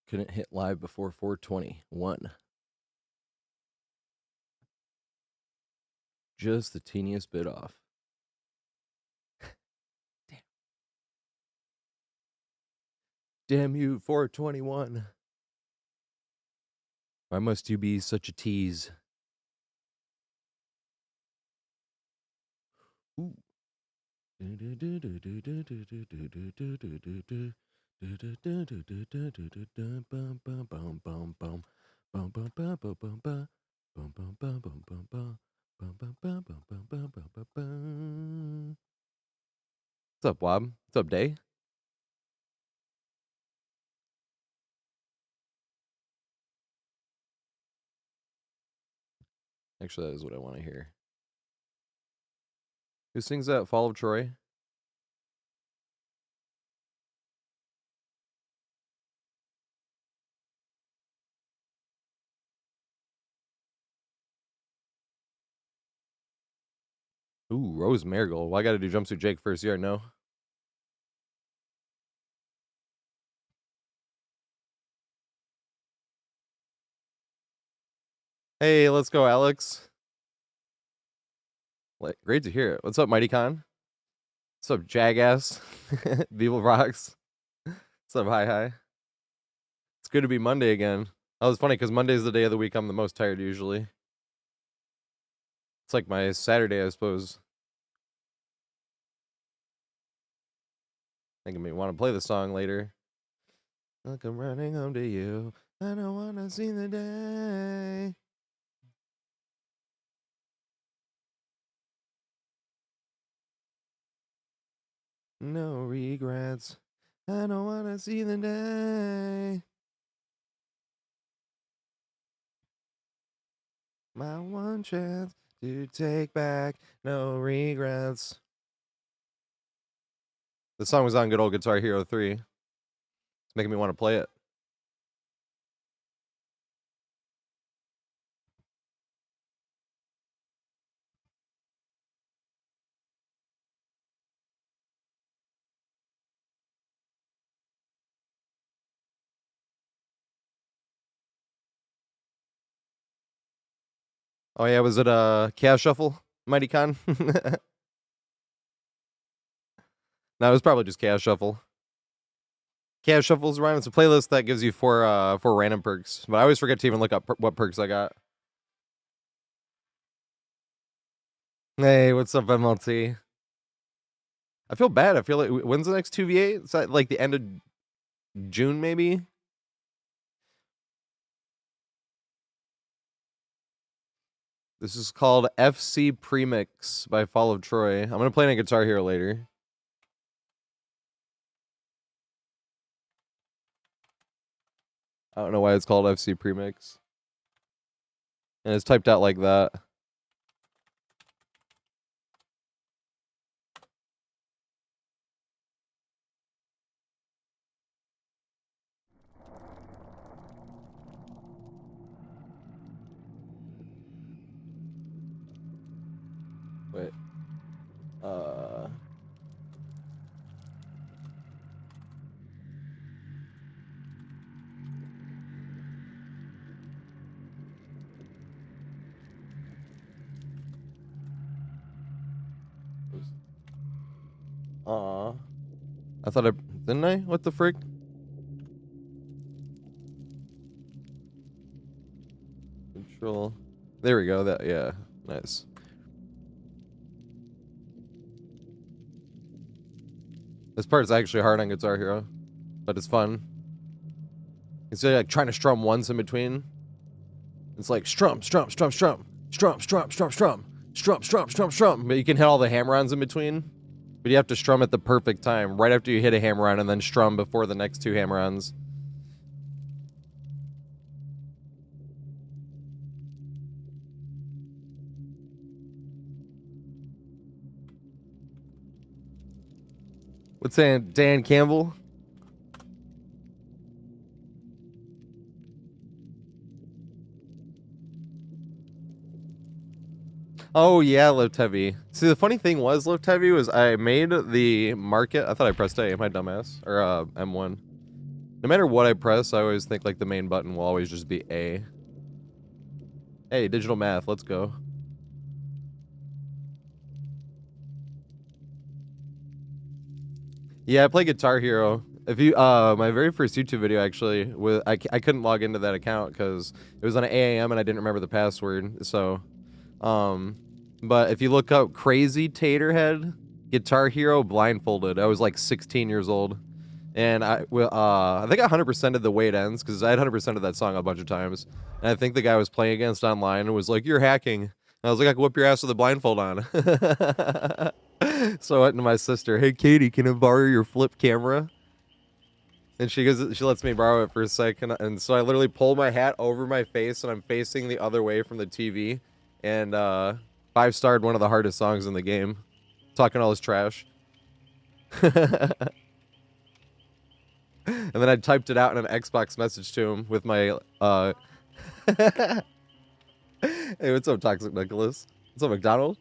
Couldn't hit live before 4:21. Just the teeniest bit off. Damn. Damn you, 421. Why must you be such a tease? Ooh. What's up, Wob? What's up, Day? Actually, that is what I want to hear. Who sings that? Fall of Troy? Ooh, Rose Marigold. Well, I got to do Jumpsuit Jake first. You already know. Hey, let's go, Alex. Great to hear it. What's up, Mighty Con? What's up, Jagass? Beeble Rocks. What's up, Hi? It's good to be Monday again. Oh, it's funny because Monday's the day of the week I'm the most tired usually. It's like my Saturday, I suppose. Making me want to play the song later. Look, I'm running home to you. I don't want to see the day. No regrets. I don't want to see the day. My one chance to take back. No regrets. The song was on Good Old Guitar Hero 3. It's making me want to play it. Oh yeah, was it a Chaos Shuffle, Mighty Con? No, it was probably just Chaos Shuffle. Chaos Shuffle's around. It's a playlist that gives you four random perks, but I always forget to even look up what perks I got. Hey, what's up, MLT? I feel bad. I feel like when's the next 2v8? Is that like the end of June, maybe? This is called FC Premix by Fall of Troy. I'm gonna play on Guitar Hero later. I don't know why it's called FC Premix. And it's typed out like that. Wait. I thought didn't I? What the frick? Control. There we go. That, yeah. Nice. This part is actually hard on Guitar Hero, but it's fun. It's like trying to strum once in between. It's like strum, strum, strum, strum, strum, strum, strum, strum, strum, strum, strum, strum. But you can hit all the hammer-ons in between. But you have to strum at the perfect time, right after you hit a hammer-on, and then strum before the next two hammer-ons. What's saying, Dan Campbell? Oh yeah, Lift Heavy. See, the funny thing was, Lift Heavy was I made the market. I thought I pressed A, my dumbass, or M1. No matter what I press, I always think like the main button will always just be A. Hey, digital math, let's go. Yeah, I play Guitar Hero. If you, my very first YouTube video actually, I couldn't log into that account because it was on an AAM and I didn't remember the password. So, but if you look up Crazy TatorHead, Guitar Hero blindfolded, I was like 16 years old. And I think I 100%ed The Way It Ends because I had 100%ed that song a bunch of times. And I think the guy I was playing against online and was like, "You're hacking." And I was like, "I can whip your ass with a blindfold on." So I went to my sister, "Hey Katie, can I borrow your flip camera?" And she lets me borrow it for a second. And so I literally pull my hat over my face and I'm facing the other way from the TV. And 5-starred one of the hardest songs in the game. Talking all this trash. And then I typed it out in an Xbox message to him with my, Hey, what's up, Toxic Nicholas? What's up, McDonald?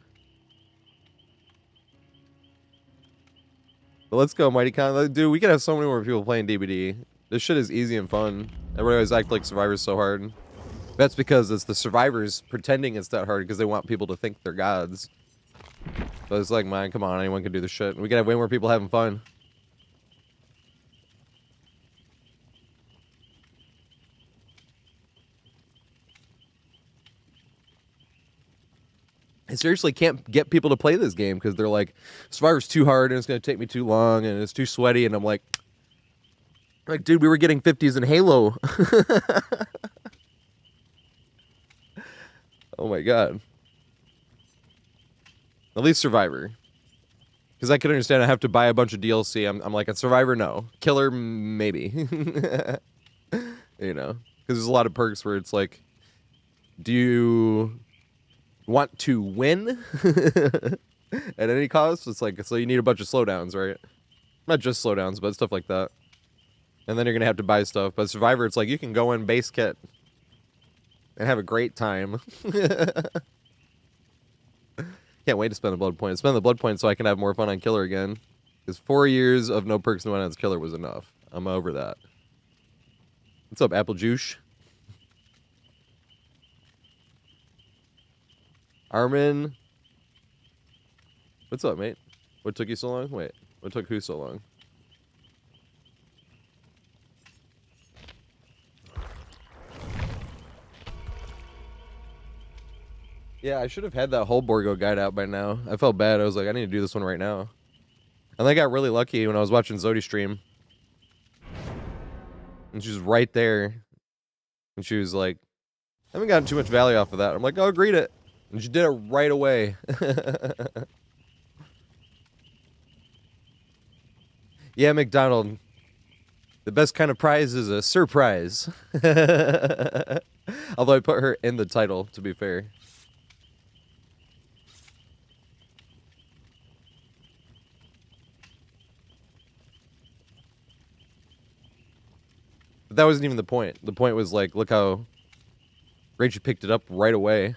But let's go, Mighty Con. Dude, we could have so many more people playing DBD. This shit is easy and fun. Everybody always act like Survivor's so hard. That's because it's the survivors pretending it's that hard because they want people to think they're gods. But it's like, man, come on, anyone can do this shit. We can have way more people having fun. I seriously can't get people to play this game because they're like, Survivor's too hard and it's going to take me too long and it's too sweaty. And I'm like, dude, we were getting 50s in Halo. Oh my god. At least Survivor. Because I can understand I have to buy a bunch of DLC. I'm like, a Survivor, no. Killer, maybe. You know? Because there's a lot of perks where it's like, do you want to win at any cost? It's like, so you need a bunch of slowdowns, right? Not just slowdowns, but stuff like that. And then you're going to have to buy stuff. But Survivor, it's like, you can go in base kit and have a great time. Can't wait to spend the blood points. Spend the blood points so I can have more fun on Killer again. Because 4 years of no perks, no ends Killer was enough. I'm over that. What's up, Apple Juice? Armin. What's up, mate? What took you so long? Wait, what took who so long? Yeah, I should have had that whole Borgo guide out by now. I felt bad. I was like, I need to do this one right now. And I got really lucky when I was watching Zodi stream. And she was right there. And she was like, I haven't gotten too much value off of that. I'm like, oh, greet it. And she did it right away. Yeah, McDonald. The best kind of prize is a surprise. Although I put her in the title, to be fair. But that wasn't even the point. The point was like, look how Rachel picked it up right away.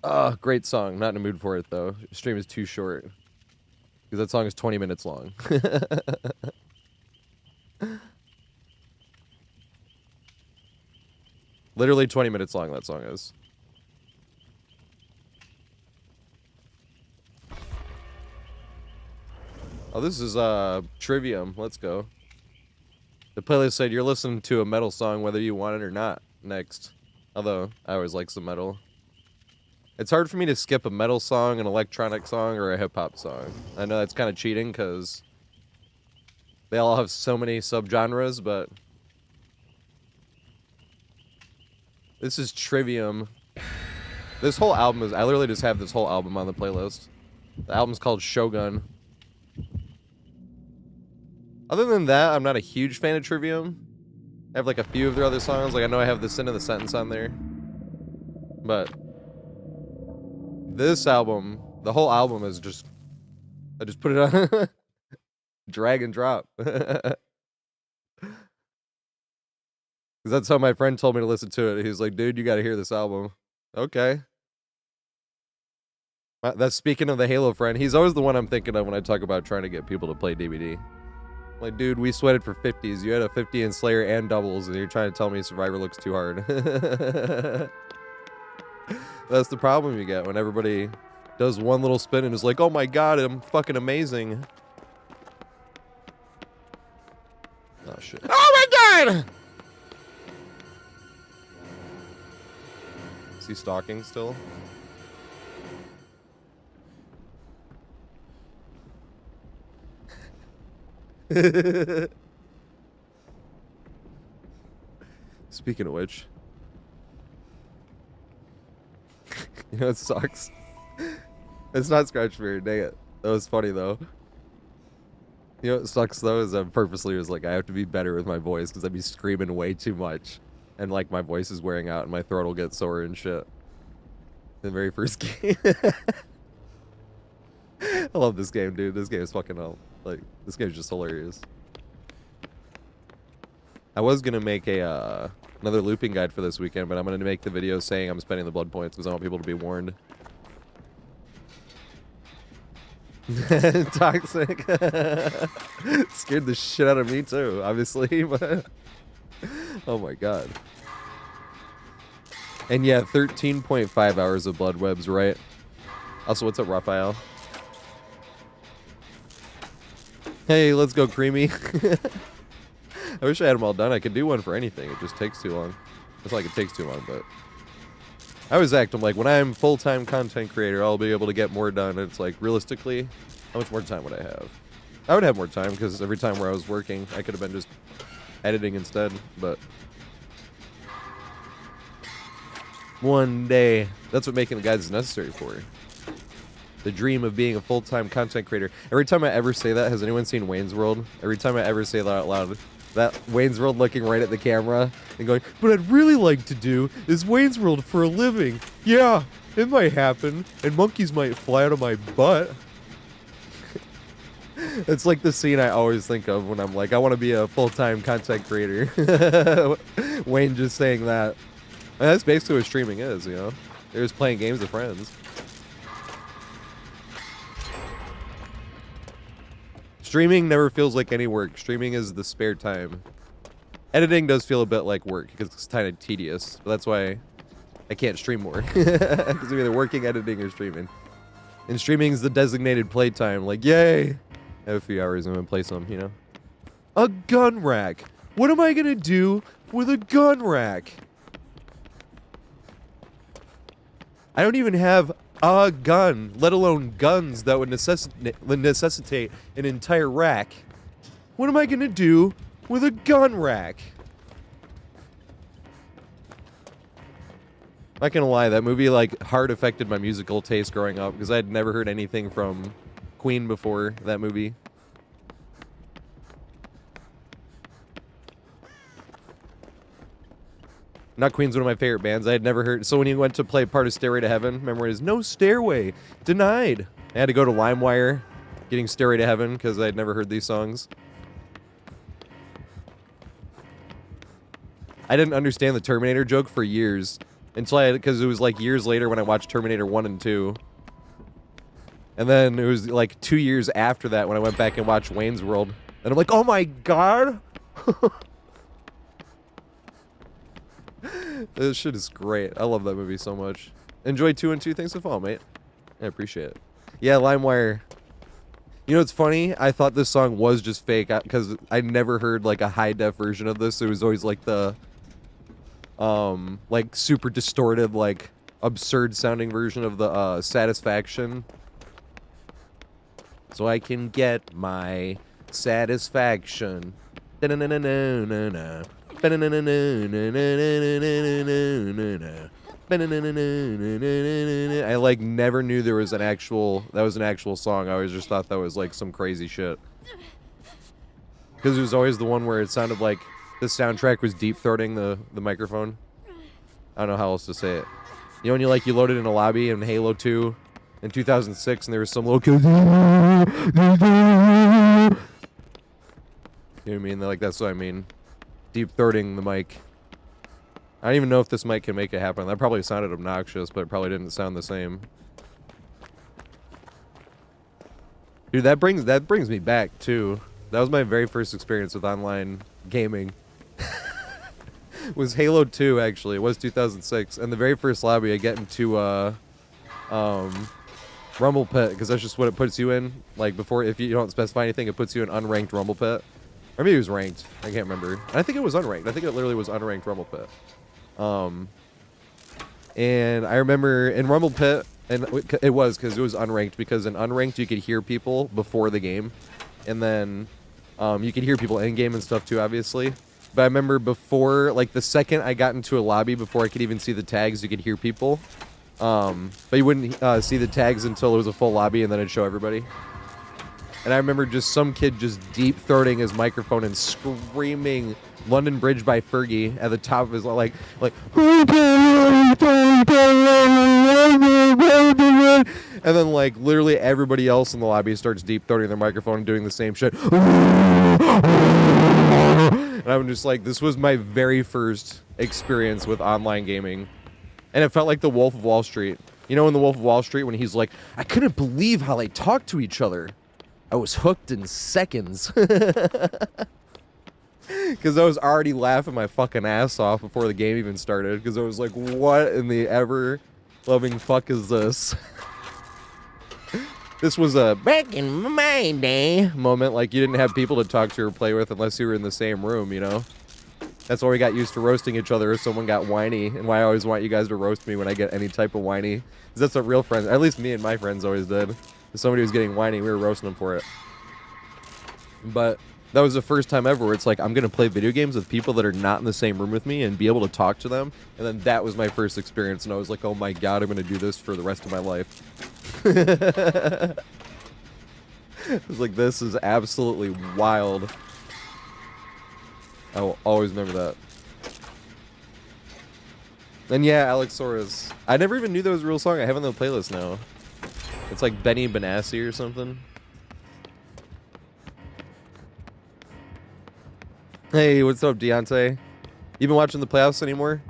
Oh, great song. Not in a mood for it, though. Stream is too short. Because that song is 20 minutes long. Literally 20 minutes long, that song is. Oh, this is Trivium. Let's go. The playlist said you're listening to a metal song whether you want it or not. Next. Although, I always like some metal. It's hard for me to skip a metal song, an electronic song, or a hip-hop song. I know that's kind of cheating, because they all have so many subgenres, but... This is Trivium. This whole album is... I literally just have this whole album on the playlist. The album's called Shogun. Other than that, I'm not a huge fan of Trivium. I have like a few of their other songs. Like I know I have the Sin of the Sentence on there. But this album, the whole album is just... I just put it on... drag and drop. Because that's how my friend told me to listen to it. He's like, dude, you gotta hear this album. Okay. That's speaking of the Halo friend. He's always the one I'm thinking of when I talk about trying to get people to play DBD. Like, dude, we sweated for 50s. You had a 50 in Slayer and doubles, and you're trying to tell me Survivor looks too hard. That's the problem you get when everybody does one little spin and is like, oh my god, I'm fucking amazing. Oh, shit. Oh my god! Is he stalking still? Speaking of which, you know, it sucks. It's not Scratchbeard, dang it. That was funny though. You know what sucks though is I purposely was like, I have to be better with my voice because I'd be screaming way too much. And like my voice is wearing out and my throat will get sore and shit. The very first game. I love this game, dude. This game is fucking hell. Like, this game's just hilarious. I was gonna make a another looping guide for this weekend, but I'm gonna make the video saying I'm spending the blood points because I want people to be warned. Toxic. Scared the shit out of me too, obviously, but oh my god. And yeah, 13.5 hours of blood webs, right? Also, what's up, Raphael? Hey, let's go, Creamy. I wish I had them all done. I could do one for anything. It just takes too long. It's not like it takes too long, but I always act. I'm like, when I'm full-time content creator, I'll be able to get more done. And it's like, realistically, how much more time would I have? I would have more time because every time where I was working, I could have been just editing instead. But one day, that's what making the guides is necessary for. The dream of being a full-time content creator. Every time I ever say that, has anyone seen Wayne's World? Every time I ever say that out loud, that Wayne's World looking right at the camera and going, but I'd really like to do is Wayne's World for a living. Yeah, it might happen, and monkeys might fly out of my butt. It's like the scene I always think of when I'm like, I want to be a full-time content creator. Wayne just saying that. And that's basically what streaming is, you know? They're just playing games with friends. Streaming never feels like any work. Streaming is the spare time. Editing does feel a bit like work because it's kind of tedious. But that's why I can't stream more. Because I'm either working, editing, or streaming. And streaming is the designated playtime. Like, yay! I have a few hours and I'm going to play some, you know? A gun rack! What am I going to do with a gun rack? I don't even have a gun, let alone guns that would necessitate an entire rack. What am I gonna do with a gun rack? Not gonna lie, that movie like hard affected my musical taste growing up because I had never heard anything from Queen before that movie. Not Queen's one of my favorite bands. I had never heard. So when he went to play part of Stairway to Heaven, remember it is no stairway denied. I had to go to LimeWire, getting Stairway to Heaven because I had never heard these songs. I didn't understand the Terminator joke for years until because it was like years later when I watched Terminator 1 and 2. And then it was like 2 years after that when I went back and watched Wayne's World. And I'm like, oh my god! This shit is great. I love that movie so much. Enjoy 2 and 2. Thanks for the follow, mate. I appreciate it. Yeah, LimeWire. You know what's funny? I thought this song was just fake because I never heard like a high def version of this. It was always like the like super distorted, like absurd sounding version of the Satisfaction. So I can get my satisfaction. Da-na-na-na-na-na-na. I like never knew there was an actual song. I always just thought that was like some crazy shit. Because it was always the one where it sounded like the soundtrack was deep throating the microphone. I don't know how else to say it. You know when you loaded in a lobby in Halo 2 in 2006 and there was some little kid. You know what I mean? Like that's what I mean. Deep throating the mic. I don't even know if this mic can make it happen. That probably sounded obnoxious, but it probably didn't sound the same. Dude, that brings me back too. That was my very first experience with online gaming. It was Halo 2, actually. It was 2006. And the very first lobby, I get into Rumble Pit, because that's just what it puts you in. Like, before, if you don't specify anything, it puts you in unranked Rumble Pit. Or maybe it was ranked. I can't remember. I think it was unranked. I think it literally was unranked Rumble Pit. And I remember in Rumble Pit, and it was because it was unranked, because in unranked you could hear people before the game. And then you could hear people in-game and stuff too, obviously. But I remember before, like the second I got into a lobby, before I could even see the tags, you could hear people. But you wouldn't see the tags until it was a full lobby, and then it'd show everybody. And I remember just some kid just deep-throating his microphone and screaming London Bridge by Fergie at the top of his, like, and then, like, literally everybody else in the lobby starts deep-throating their microphone and doing the same shit. And I'm just like, this was my very first experience with online gaming. And it felt like the Wolf of Wall Street. You know, in the Wolf of Wall Street, when he's like, I couldn't believe how they talk to each other. I was hooked in seconds. Because I was already laughing my fucking ass off before the game even started. Because I was like, what in the ever-loving fuck is this? This was a back in my day moment. Like, you didn't have people to talk to or play with unless you were in the same room, you know? That's why we got used to roasting each other if someone got whiny. And why I always want you guys to roast me when I get any type of whiny. Because that's what real friends, at least me and my friends always did. If somebody was getting whiny, we were roasting them for it. But that was the first time ever where it's like, I'm going to play video games with people that are not in the same room with me and be able to talk to them. And then that was my first experience. And I was like, oh my God, I'm going to do this for the rest of my life. I was like, this is absolutely wild. I will always remember that. And yeah, Alex Soros. I never even knew that was a real song. I have it on the playlist now. It's like Benny Benassi or something. Hey, what's up, Deontay? You been watching the playoffs anymore?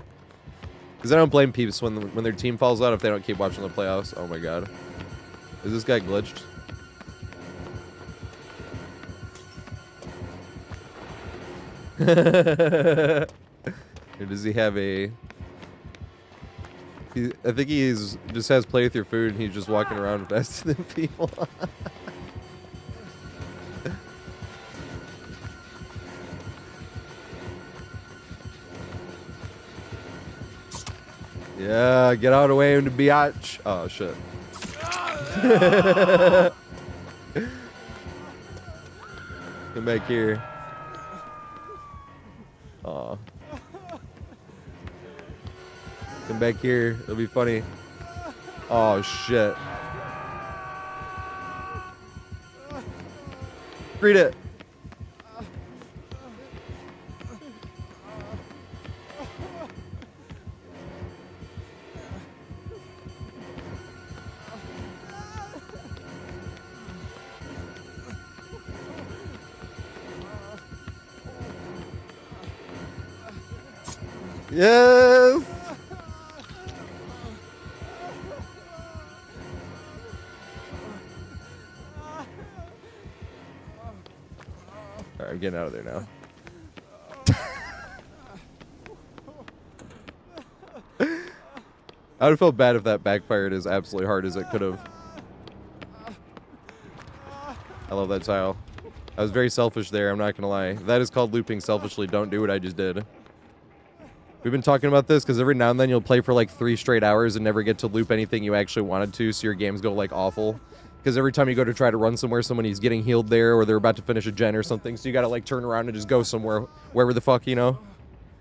Because I don't blame peeps when their team falls out if they don't keep watching the playoffs. Oh my God. Is this guy glitched? Or does he have a... I think he's just has play with your food and he's just walking around faster than people. Yeah, get out of the way in the biatch. Oh, shit. Come back here. Aw. Come back here. It'll be funny. Oh, shit. Read it. Yes! Alright, I'm getting out of there now. I would have felt bad if that backfired as absolutely hard as it could have. I love that tile. I was very selfish there, I'm not gonna lie. That is called looping selfishly. Don't do what I just did. We've been talking about this because every now and then you'll play for like 3 straight hours and never get to loop anything you actually wanted to, so your games go like awful. Because every time you go to try to run somewhere, somebody's getting healed there, or they're about to finish a gen or something, so you gotta like turn around and just go somewhere, wherever the fuck, you know?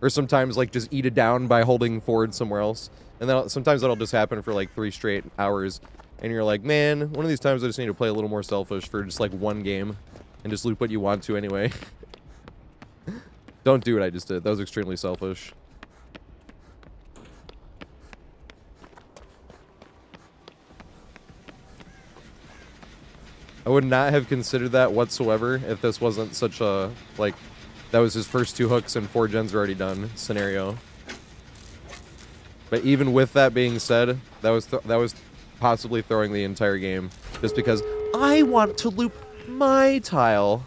Or sometimes like just eat it down by holding forward somewhere else. And then sometimes that'll just happen for like 3 straight hours. And you're like, man, one of these times I just need to play a little more selfish for just like one game. And just loop what you want to anyway. Don't do what I just did. That was extremely selfish. I would not have considered that whatsoever if this wasn't such a, like, that was his first 2 hooks and 4 gens are already done scenario. But even with that being said, that was possibly throwing the entire game. Just because I want to loop my tile.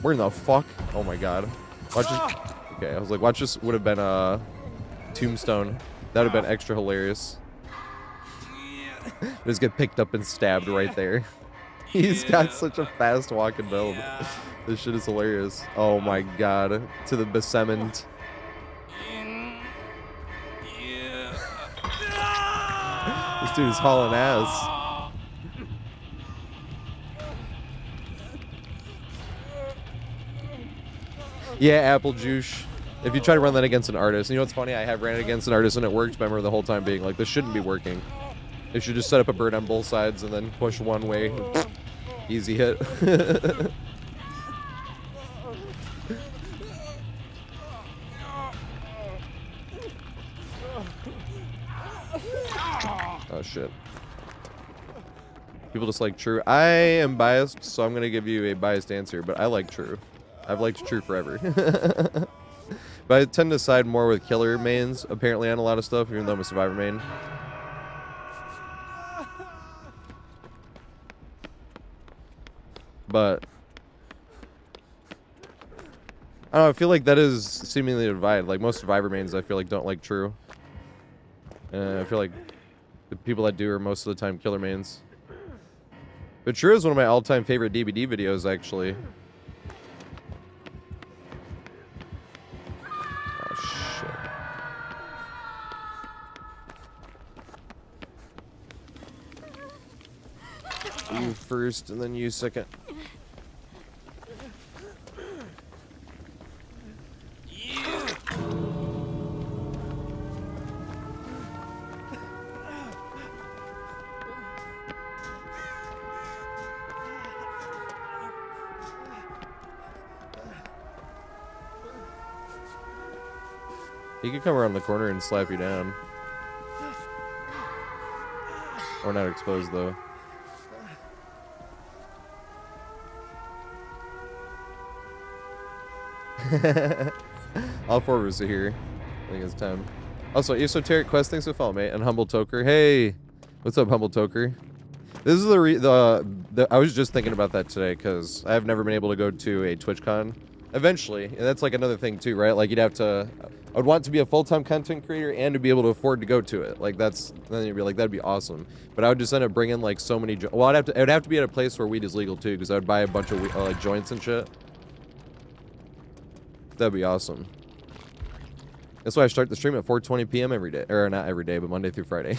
Where in the fuck? Oh my god. Watch this. Okay, I was like, watch this would have been a tombstone. That would have been extra hilarious. Just get picked up and stabbed right there. He's got such a fast walking build. This shit is hilarious. Oh my god. To the besement. This dude is hauling ass. Yeah, apple juice. If you try to run that against an artist, you know what's funny? I have ran it against an artist and it worked, but I remember the whole time being like, this shouldn't be working. They should just set up a bird on both sides and then push one way. Easy hit. Oh shit. People just like True. I am biased, so I'm going to give you a biased answer, but I like True. I've liked True forever. But I tend to side more with killer mains, apparently, on a lot of stuff, even though I'm a survivor main. But I don't know, I feel like that is seemingly divided. Like most survivor mains, I feel like don't like True. I feel like the people that do are most of the time killer mains. But True is one of my all-time favorite DBD videos, actually. Oh, shit. You first, and then you second. He could come around the corner and slap you down. Or not exposed, though. All four of us are here. I think it's time. Also, Esoteric Quest, thanks for following, mate. And Humble Toker. Hey! What's up, Humble Toker? This is I was just thinking about that today, because I've never been able to go to a TwitchCon. Eventually, and that's like another thing too, right? Like you'd have to, I would want to be a full-time content creator and to be able to afford to go to it. Like then you'd be like, that'd be awesome. But I would just end up bringing like so many, well, it would have to be at a place where weed is legal too, because I would buy a bunch of like joints and shit. That'd be awesome. That's why I start the stream at 4:20 p.m. every day, or not every day, but Monday through Friday.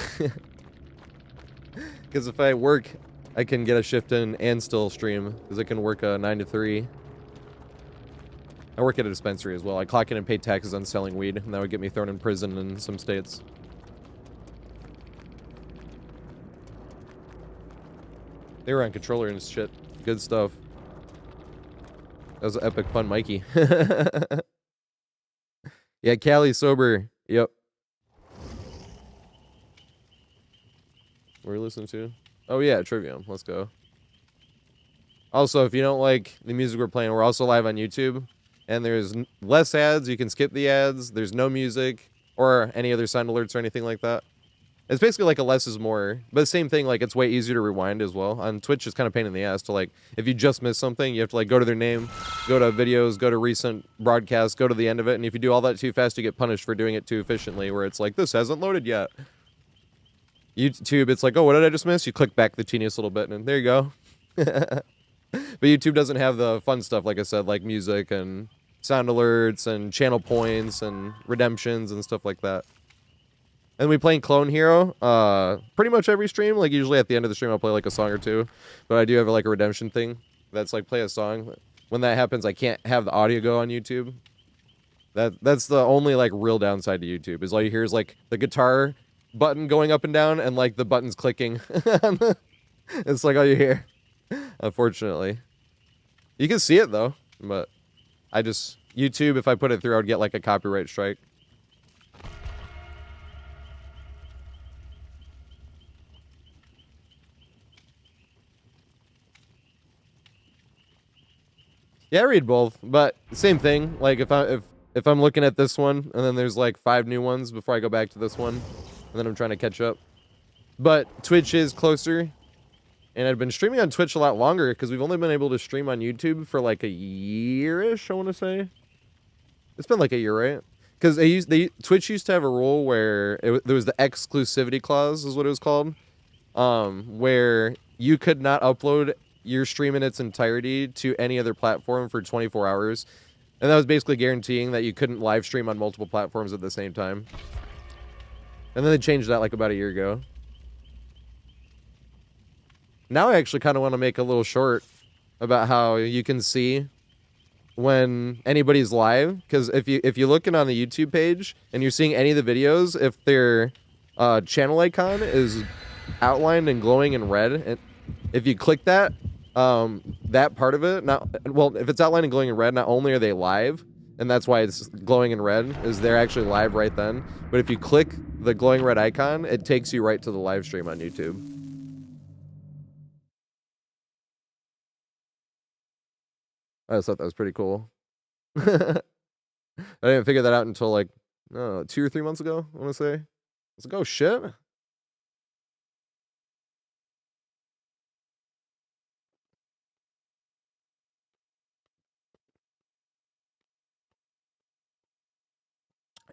Because if I work, I can get a shift in and still stream, because I can work 9 to 3. I work at a dispensary as well. I clock in and pay taxes on selling weed, and that would get me thrown in prison in some states. They were on controller and shit. Good stuff. That was epic fun, Mikey. Yeah, Cali sober. Yep. What are we listening to? Oh yeah, Trivium. Let's go. Also, if you don't like the music we're playing, we're also live on YouTube. And there's less ads. You can skip the ads. There's no music or any other sound alerts or anything like that. It's basically like a less is more. But the same thing, like it's way easier to rewind as well. On Twitch, it's kind of pain in the ass to like, if you just miss something, you have to like go to their name, go to videos, go to recent broadcasts, go to the end of it. And if you do all that too fast, you get punished for doing it too efficiently, where it's like, this hasn't loaded yet. YouTube, it's like, oh, what did I just miss? You click back the teeniest little bit and there you go. But YouTube doesn't have the fun stuff, like I said, like music and sound alerts and channel points and redemptions and stuff like that. And we playing Clone Hero pretty much every stream. Like usually at the end of the stream I'll play like a song or two. But I do have like a redemption thing that's like play a song. When that happens, I can't have the audio go on YouTube. That's the only like real downside to YouTube, is all you hear is like the guitar button going up and down and like the buttons clicking. It's like all you hear. Unfortunately. You can see it though, but YouTube, if I put it through, I would get like a copyright strike. Yeah, I read both, but same thing. Like if I'm looking at this one and then there's like 5 new ones before I go back to this one, and then I'm trying to catch up. But Twitch is closer. And I'd been streaming on Twitch a lot longer because we've only been able to stream on YouTube for like a year-ish, I want to say. It's been like a year, right? Because Twitch used to have a rule where there was the exclusivity clause, is what it was called, where you could not upload your stream in its entirety to any other platform for 24 hours. And that was basically guaranteeing that you couldn't live stream on multiple platforms at the same time. And then they changed that like about a year ago. Now I actually kind of want to make a little short about how you can see when anybody's live, because if you're looking on the YouTube page and you're seeing any of the videos, if their channel icon is outlined and glowing in red, and if you click that, that part of it, if it's outlined and glowing in red, not only are they live, and that's why it's glowing in red, is they're actually live right then, but if you click the glowing red icon, it takes you right to the live stream on YouTube. I just thought that was pretty cool. I didn't figure that out until like 2 or 3 months ago, I want to say. I was like, oh shit.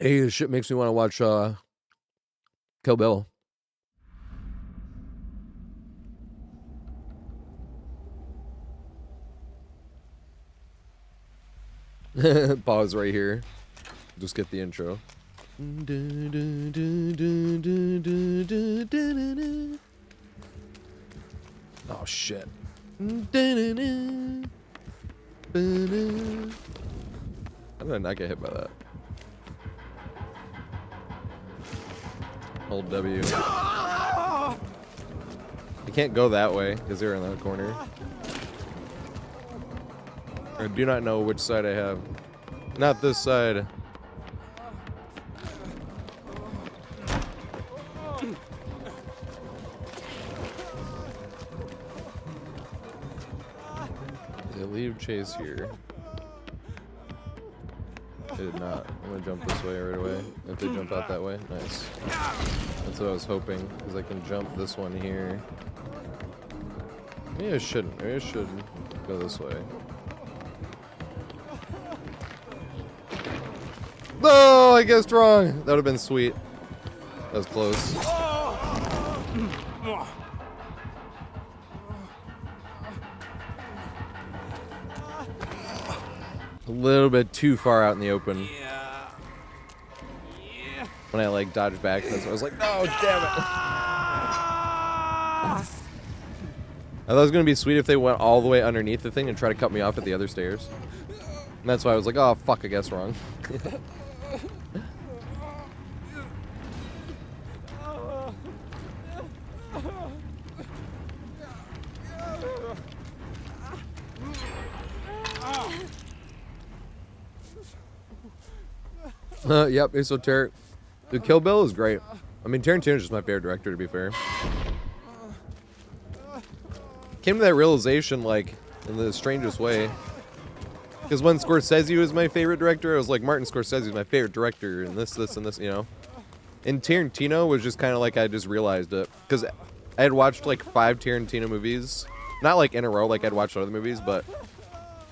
Hey, this shit makes me want to watch Kill Bill. Pause right here. Just get the intro. Oh shit. How did I not get hit by that? Hold W. I can't go that way because they're in that corner. I do not know which side I have. Not this side. They leave chase here. I did not. I'm gonna jump this way right away. If they jump out that way, nice. That's what I was hoping, because I can jump this one here. Maybe I shouldn't. Maybe I should go this way. No, I guessed wrong. That would have been sweet. That was close. A little bit too far out in the open. When I like dodged back, that's I was like, no, damn it. I thought it was gonna be sweet if they went all the way underneath the thing and try to cut me off at the other stairs. And that's why I was like, oh fuck, I guess wrong. Yep, esoteric. Dude, Kill Bill is great. I mean, Tarantino is just my favorite director, to be fair. Came to that realization, like, in the strangest way. Because when Scorsese was my favorite director, I was like, Martin Scorsese is my favorite director, and this, and this, you know. And Tarantino was just kind of like, I just realized it. Because I had watched, like, 5 Tarantino movies. Not, like, in a row, like I'd watched other movies, but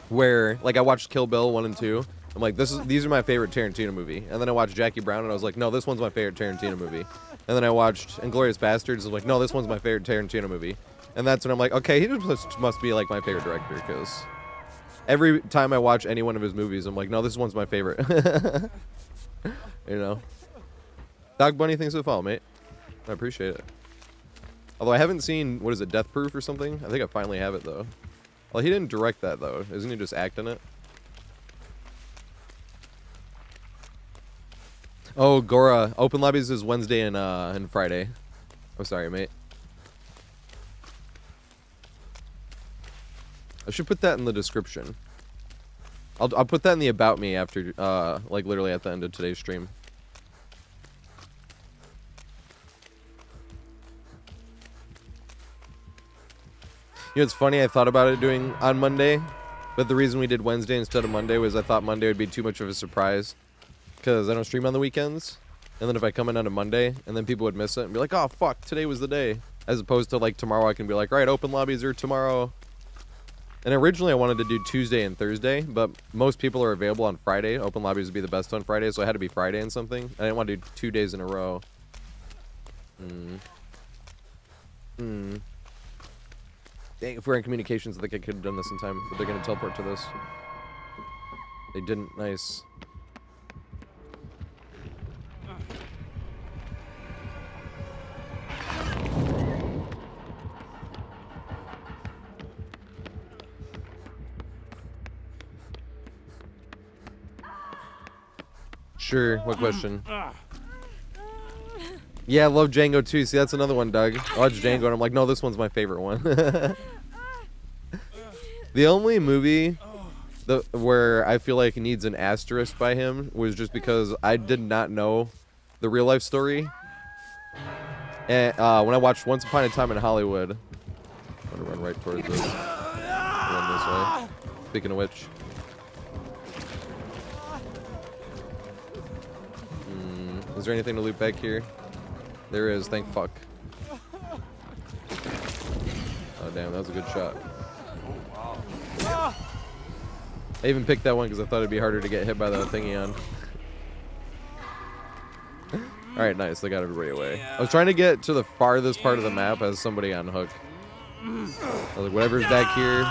where, like, I watched Kill Bill 1 and 2. I'm like, these are my favorite Tarantino movie. And then I watched Jackie Brown, and I was like, no, this one's my favorite Tarantino movie. And then I watched Inglourious Basterds, and I was like, no, this one's my favorite Tarantino movie. And that's when I'm like, okay, he just must be, like, my favorite director, because every time I watch any one of his movies, I'm like, no, this one's my favorite. You know? Dog Bunny, thanks for the follow, mate. I appreciate it. Although I haven't seen, what is it, Death Proof or something? I think I finally have it, though. Well, he didn't direct that, though. Isn't he just acting it? Oh, Gora. Open lobbies is Wednesday and Friday. I'm sorry, mate. I should put that in the description. I'll put that in the about me after, like literally at the end of today's stream. You know, it's funny, I thought about it doing on Monday, but the reason we did Wednesday instead of Monday was I thought Monday would be too much of a surprise. Because I don't stream on the weekends. And then if I come in on a Monday, and then people would miss it and be like, oh, fuck, today was the day. As opposed to like tomorrow I can be like, all right, open lobbies are tomorrow. And originally I wanted to do Tuesday and Thursday, but most people are available on Friday. Open lobbies would be the best on Friday, so I had to be Friday and something. I didn't want to do 2 days in a row. Dang, if we're in communications, I think I could have done this in time, but they're going to teleport to this. They didn't. Nice. Sure, what question? Yeah, I love Django too. See, that's another one, Doug. I watched Django and I'm like, no, this one's my favorite one. The only movie where I feel like needs an asterisk by him was just because I did not know the real life story. And when I watched Once Upon a Time in Hollywood, I'm gonna run right towards this. Run this way. Speaking of which. Is there anything to loot back here? There is, thank fuck. Oh damn, that was a good shot. I even picked that one because I thought it'd be harder to get hit by the thingy on. Alright, nice, they got everybody away. I was trying to get to the farthest part of the map as somebody on hook. I was like, whatever's back here.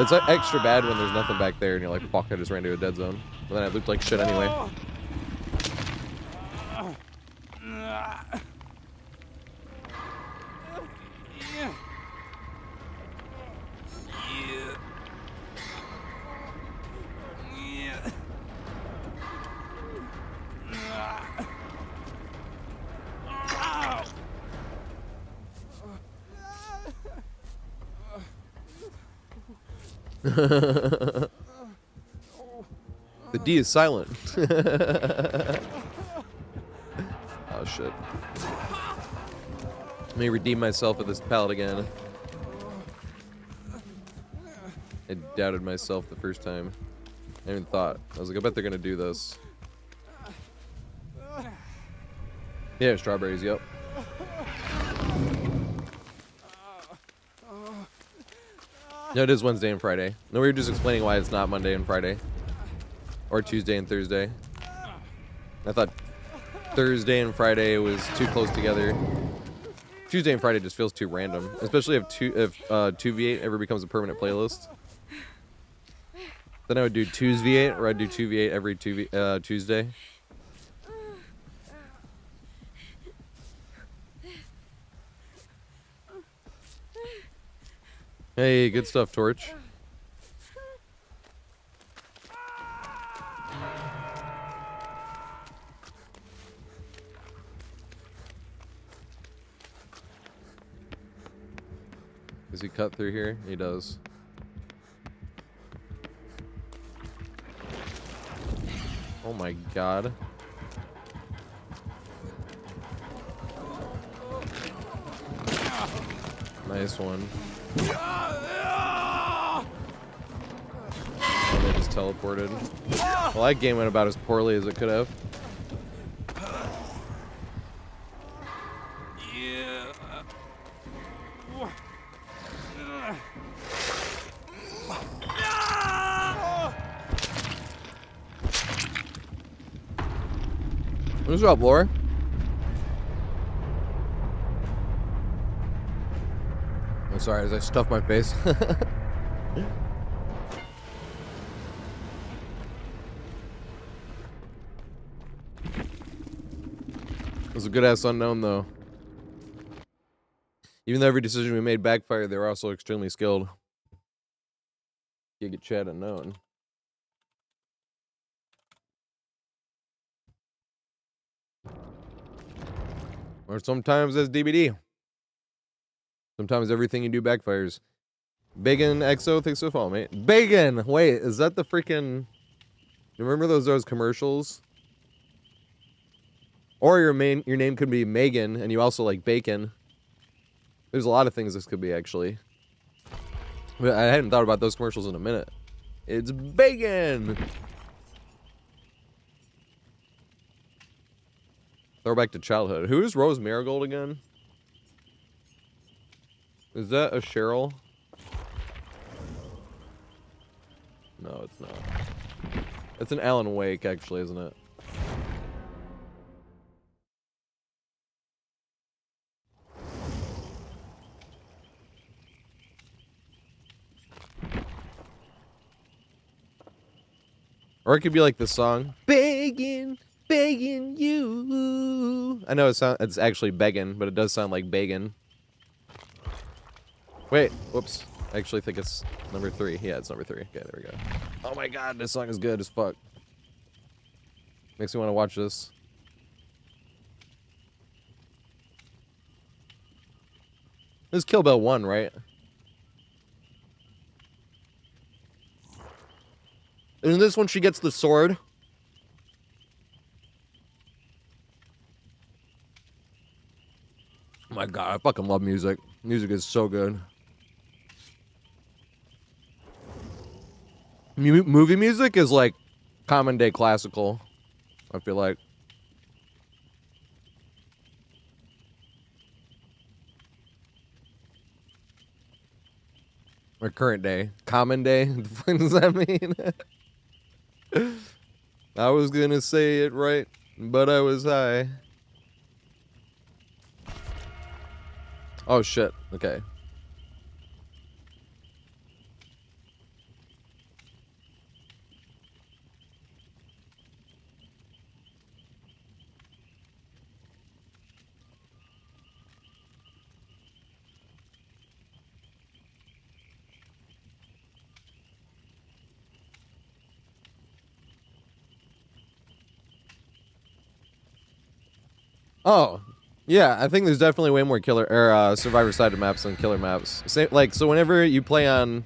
It's like extra bad when there's nothing back there and you're like, fuck, I just ran to a dead zone. But then I looked like shit anyway. The D is silent. Oh shit. Let me redeem myself with this pallet again. I doubted myself the first time. I even thought. I was like, I bet they're gonna do this. Yeah, strawberries, yep. No, it is Wednesday and Friday. No, we were just explaining why it's not Monday and Friday. Or Tuesday and Thursday. I thought Thursday and Friday was too close together. Tuesday and Friday just feels too random. Especially if 2v8 ever becomes a permanent playlist. Then I would do 2v8, or I'd do 2v8 every Tuesday. Hey, good stuff, Torch. Does he cut through here? He does. Oh my god. Nice one. Oh, they just teleported. Well, that game went about as poorly as it could have. What's up, Laura? I'm sorry, as I stuff my face. It was a good-ass unknown, though. Even though every decision we made backfired, they were also extremely skilled. You get chat unknown. Or sometimes as DBD. Sometimes everything you do backfires. Bacon XO, thanks for the follow, mate. Bacon! Wait, is that the freaking... You remember those commercials? Or your name could be Megan, and you also like bacon. There's a lot of things this could be, actually. But I hadn't thought about those commercials in a minute. It's bacon! Throwback to childhood. Who is Rose Marigold again? Is that a Cheryl? No, it's not. It's an Alan Wake, actually, isn't it? Or it could be like the song, begging, begging you. I know it's actually begging, but it does sound like begging. Wait, whoops. I actually think it's number 3. Yeah, it's number 3. Okay, there we go. Oh my god, this song is good as fuck. Makes me want to watch this. This is Kill Bill 1, right? Isn't this when she gets the sword? Oh my god, I fucking love music. Music is so good. Movie music is like common day classical, I feel like. Or current day. Common day? What does that mean? I was gonna say it right, but I was high. Oh shit, okay. Oh, yeah, I think there's definitely way more killer or survivor-sided maps than killer maps. Like, so whenever you play on,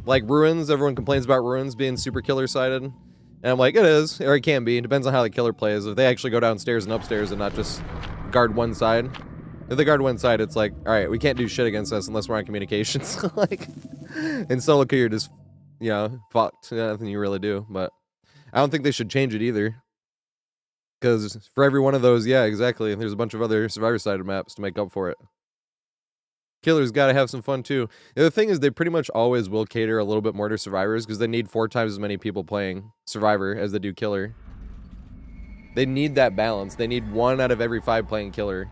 like, ruins, everyone complains about ruins being super killer-sided. And I'm like, it is, or it can be. It depends on how the killer plays. If they actually go downstairs and upstairs and not just guard one side. If they guard one side, it's like, alright, we can't do shit against us unless we're on communications. Like, in solo queue, you're just, you know, fucked. Nothing you really do. But I don't think they should change it either. Because for every one of those, yeah, exactly. There's a bunch of other survivor-sided maps to make up for it. Killers gotta have some fun too. The other thing is they pretty much always will cater a little bit more to survivors because they need 4 times as many people playing survivor as they do killer. They need that balance. They need 1 out of every 5 playing killer.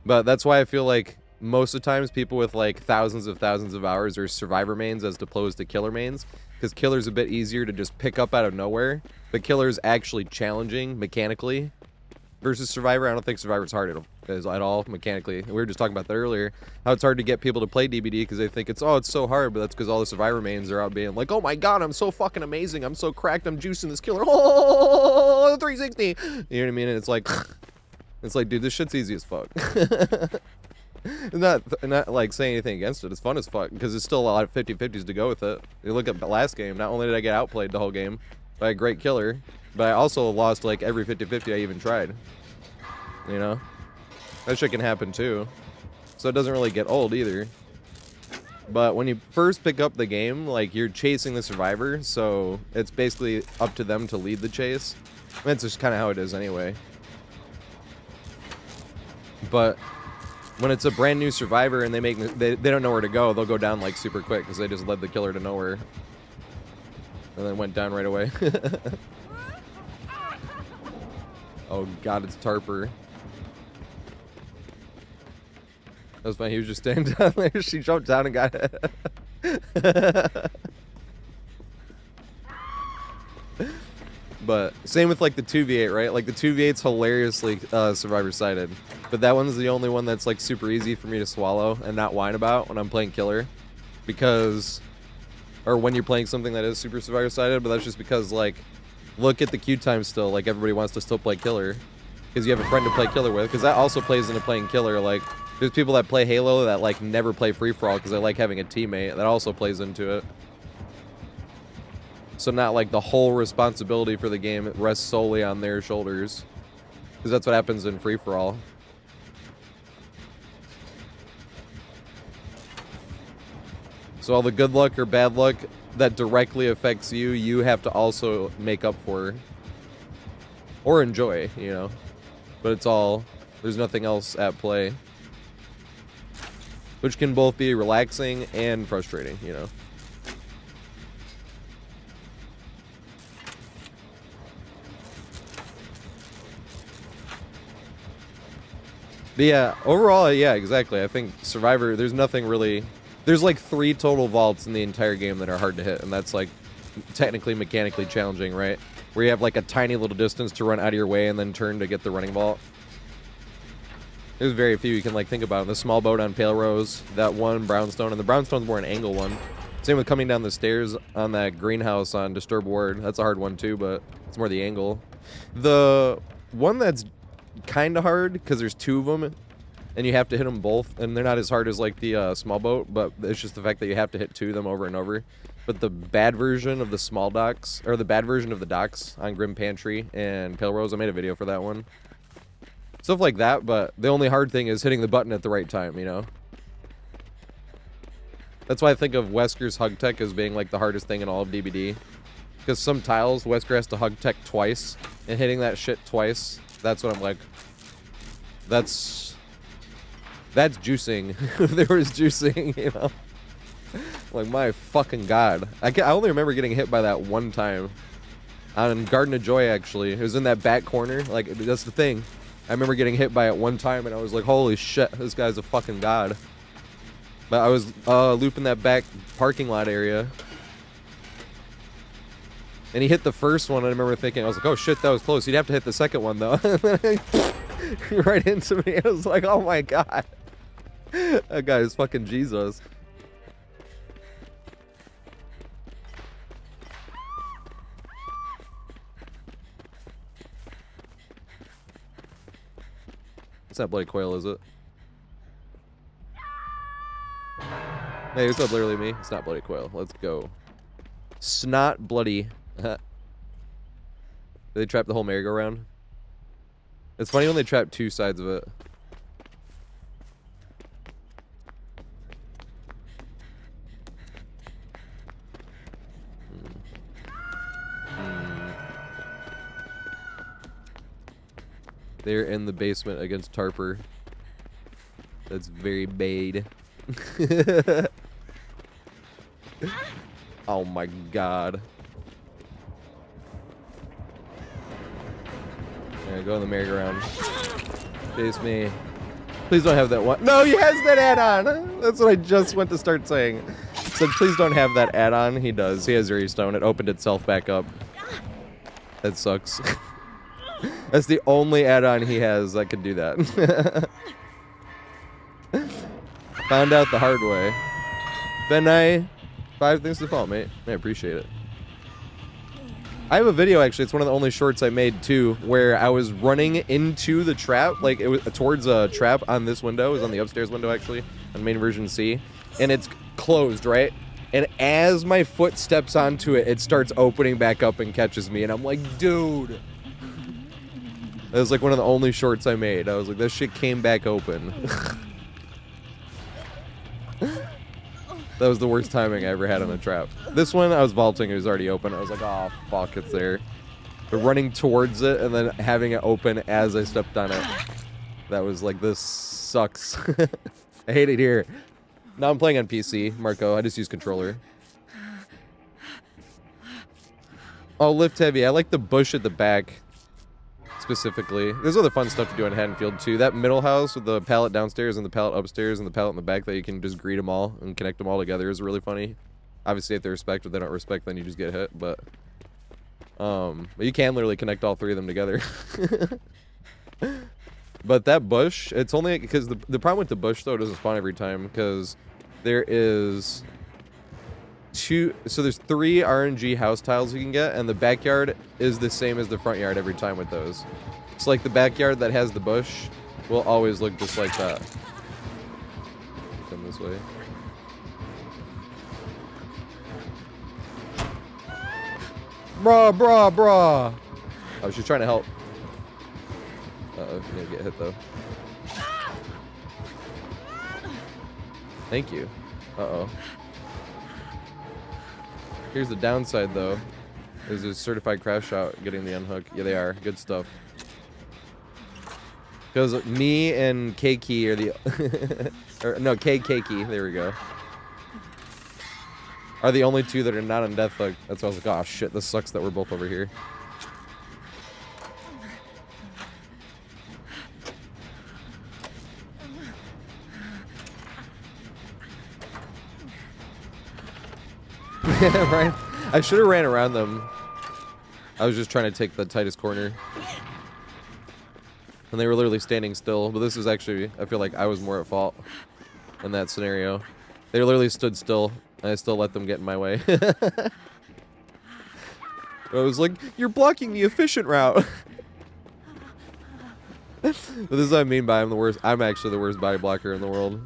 But that's why I feel like most of the times people with like thousands of hours are survivor mains as opposed to killer mains. Because killer's a bit easier to just pick up out of nowhere. But killer's actually challenging mechanically versus survivor. I don't think survivor's hard at all mechanically. We were just talking about that earlier. How it's hard to get people to play DBD because they think it's so hard, but that's because all the survivor mains are out being like, oh my god, I'm so fucking amazing. I'm so cracked. I'm juicing this killer. Oh, 360. You know what I mean? And it's like, dude, this shit's easy as fuck. not like saying anything against it. It's fun as fuck because there's still a lot of 50-50s to go with it. You look at the last game, not only did I get outplayed the whole game by a great killer, but I also lost like every 50-50 I even tried. You know? That shit can happen too. So it doesn't really get old either. But when you first pick up the game, like, you're chasing the survivor, so it's basically up to them to lead the chase. That's just kind of how it is anyway. But when it's a brand new survivor and they don't know where to go, they'll go down like super quick because they just led the killer to nowhere. And then went down right away. Oh god, it's Tarper. That was funny, he was just standing down there, she jumped down and got it. But same with like the 2v8, right? Like the 2v8's hilariously survivor-sided. But that one's the only one that's like super easy for me to swallow and not whine about when I'm playing killer. Because, or when you're playing something that is super survivor-sided, but that's just because like, look at the queue time still, like everybody wants to still play killer. Because you have a friend to play killer with, because that also plays into playing killer. Like, there's people that play Halo that like never play free-for-all because they like having a teammate. That also plays into it. So not like the whole responsibility for the game rests solely on their shoulders. Because that's what happens in free-for-all. So all the good luck or bad luck that directly affects you, you have to also make up for. Or enjoy, you know. But it's all, there's nothing else at play. which can both be relaxing and frustrating, you know. But yeah, overall, yeah, exactly. I think Survivor, there's nothing really... There's like 3 total vaults in the entire game that are hard to hit, and that's like technically mechanically challenging, right? Where you have like a tiny little distance to run out of your way and then turn to get the running vault. There's very few you can like think about. The small boat on Pale Rose, that one brownstone, and the brownstone's more an angle one. Same with coming down the stairs on that greenhouse on Disturbed Ward. That's a hard one too, but it's more the angle. The one that's kind of hard, because there's 2 of them, and you have to hit them both, and they're not as hard as like the small boat, but it's just the fact that you have to hit 2 of them over and over. But the bad version of the small docks, or the bad version of the docks on Grim Pantry and Pale Rose, I made a video for that one. Stuff like that, but the only hard thing is hitting the button at the right time, you know? That's why I think of Wesker's Hug Tech as being like the hardest thing in all of DBD. Because some tiles, Wesker has to Hug Tech twice, and hitting that shit twice, that's what I'm like, that's juicing. There was juicing, you know? Like, my fucking god. I only remember getting hit by that one time. On Garden of Joy, actually. It was in that back corner. Like, that's the thing. I remember getting hit by it one time, and I was like, holy shit, this guy's a fucking god. But I was looping that back parking lot area. And he hit the first one, and I remember thinking, I was like, oh shit, that was close. He'd have to hit the second one, though. Right into me. I was like, oh my god. That guy is fucking Jesus. It's not Bloody Quail, is it? Hey, what's up, literally me? It's not Bloody Quail. Let's go. Snot Bloody. Did they trap the whole merry-go-round? It's funny when they trap 2 sides of it. They're in the basement against Tarper. That's very bad. Oh my god. Alright, go on the merry-go-round. Chase me. Please don't have that one. No, he has that add-on! That's what I just went to start saying. Said, please don't have that add-on. He does. He has Restone. It opened itself back up. That sucks. That's the only add-on he has that can do that. Found out the hard way. Ben, 5 things to follow, mate. I appreciate it. I have a video, actually. It's one of the only shorts I made, too, where I was running into the trap. Like, it was towards a trap on this window. It was on the upstairs window, actually, on main version C. And it's closed, right? And as my foot steps onto it, it starts opening back up and catches me. And I'm like, dude. That was like one of the only shorts I made. I was like, this shit came back open. That was the worst timing I ever had on a trap. This one, I was vaulting, it was already open. I was like, oh, fuck, it's there. But running towards it and then having it open as I stepped on it. That was like, this sucks. I hate it here. Now I'm playing on PC, Marco. I just use controller. Oh, lift heavy. I like the bush at the back. Specifically. There's other fun stuff to do in Haddonfield too. That middle house with the pallet downstairs and the pallet upstairs and the pallet in the back that you can just greet them all and connect them all together is really funny. Obviously if they respect, if they don't respect, then you just get hit, but you can literally connect all 3 of them together. But that bush, it's only because the problem with the bush though, it doesn't spawn every time because there is 2, so there's 3 RNG house tiles you can get, and the backyard is the same as the front yard every time with those. It's like the backyard that has the bush will always look just like that. Come this way. Bruh. I was just trying to help. Uh-oh, you're gonna get hit though. Thank you. Uh-oh. Here's the downside, though. Is a certified crash shot getting the unhook. Yeah, they are. Good stuff. Because me and Keiki are the... or, no, Keiki, there we go. Are the only two that are not on death hook. That's why I was like, oh shit, this sucks that we're both over here. Right? I should have ran around them. I was just trying to take the tightest corner. And they were literally standing still. But this is actually, I feel like I was more at fault in that scenario. They literally stood still, and I still let them get in my way. I was like, you're blocking the efficient route. But this is what I mean by I'm actually the worst body blocker in the world.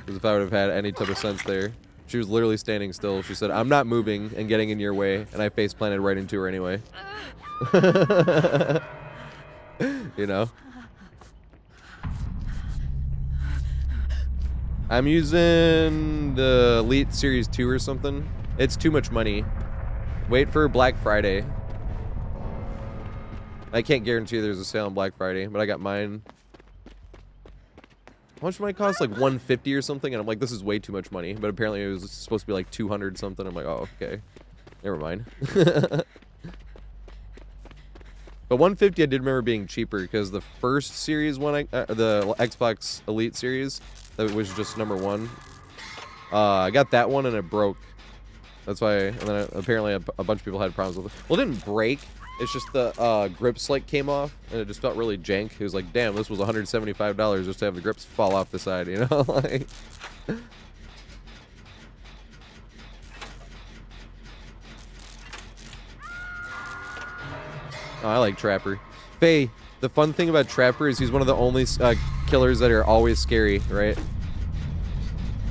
Because if I would have had any type of sense there. She was literally standing still. She said, I'm not moving and getting in your way. And I face planted right into her anyway. You know? I'm using the Elite Series 2 or something. It's too much money. Wait for Black Friday. I can't guarantee there's a sale on Black Friday, but I got mine. How much might it cost? Like $150 or something? And I'm like, this is way too much money. But apparently it was supposed to be like 200 something. I'm like, oh, okay. Never mind. But 150 I did remember being cheaper because the first series one, the Xbox Elite series, that was just #1. I got that one and it broke. That's why, and then apparently a bunch of people had problems with it. Well, it didn't break. It's just the grips like came off and it just felt really jank. It was like, damn, this was $175 just to have the grips fall off the side, you know? Like, oh, I like Trapper. Faye, the fun thing about Trapper is he's one of the only killers that are always scary, right?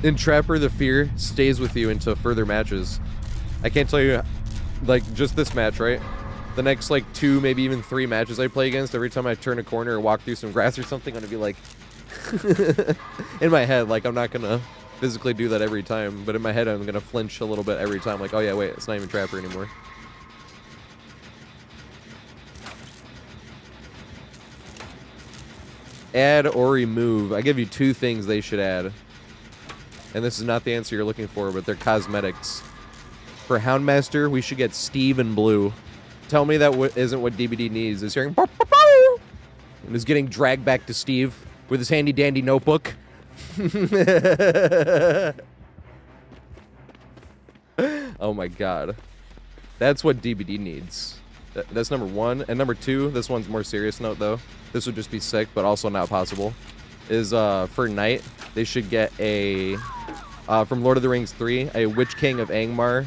In Trapper, the fear stays with you into further matches. I can't tell you, like, just this match, right? The next, like, 2, maybe even 3 matches I play against, every time I turn a corner or walk through some grass or something, I'm gonna be like... in my head, like, I'm not gonna physically do that every time, but in my head, I'm gonna flinch a little bit every time, like, oh yeah, wait, it's not even Trapper anymore. Add or remove. I give you 2 things they should add. And this is not the answer you're looking for, but they're cosmetics. For Houndmaster, we should get Steve in blue. Tell me that isn't what DBD needs. Is hearing and is getting dragged back to Steve with his handy dandy notebook. Oh my god. That's what DBD needs. That's #1. And #2, this one's more serious note though. This would just be sick, but also not possible. Is for Knight, they should get a from Lord of the Rings 3, a Witch King of Angmar.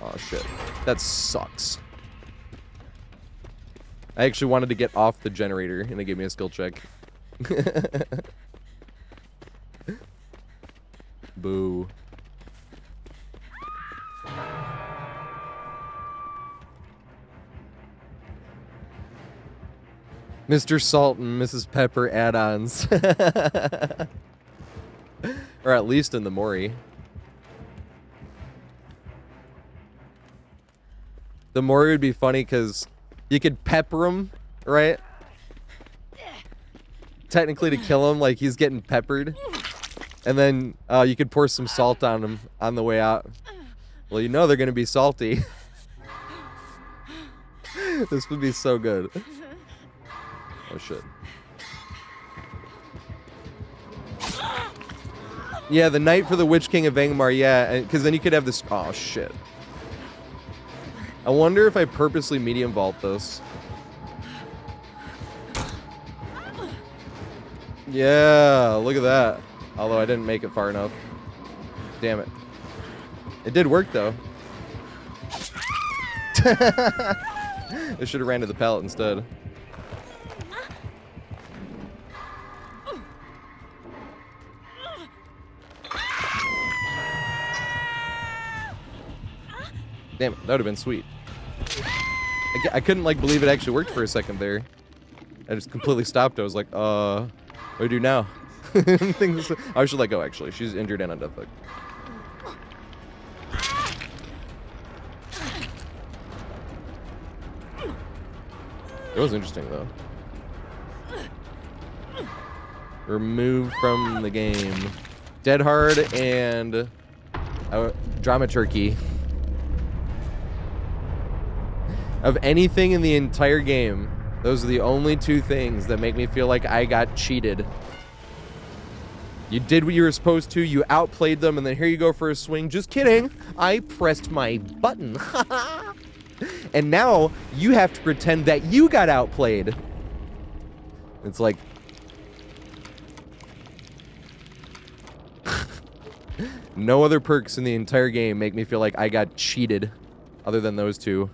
Oh shit, that sucks. I actually wanted to get off the generator, and they gave me a skill check. Boo. Mr. Salt and Mrs. Pepper add-ons. Or at least in the Mori. The Mori would be funny because you could pepper him, right? Technically to kill him, like he's getting peppered. And then you could pour some salt on him on the way out. Well, you know they're going to be salty. This would be so good. Oh shit. Yeah, the Knight for the Witch King of Angmar, yeah, because then you could have this... Oh shit. I wonder if I purposely medium vault this. Yeah, look at that. Although I didn't make it far enough. Damn it. It did work though. I should have ran to the pallet instead. Damn it, that would have been sweet. I couldn't like believe it actually worked for a second there. I just completely stopped. I was like, what do we do now? I should let go actually. She's injured and on death hook. It was interesting, though. Removed from the game. Dead Hard and Dramaturgy. Of anything in the entire game, those are the only two things that make me feel like I got cheated. You did what you were supposed to, you outplayed them, and then here you go for a swing. Just kidding. I pressed my button. And now you have to pretend that you got outplayed. It's like... no other perks in the entire game make me feel like I got cheated other than those two.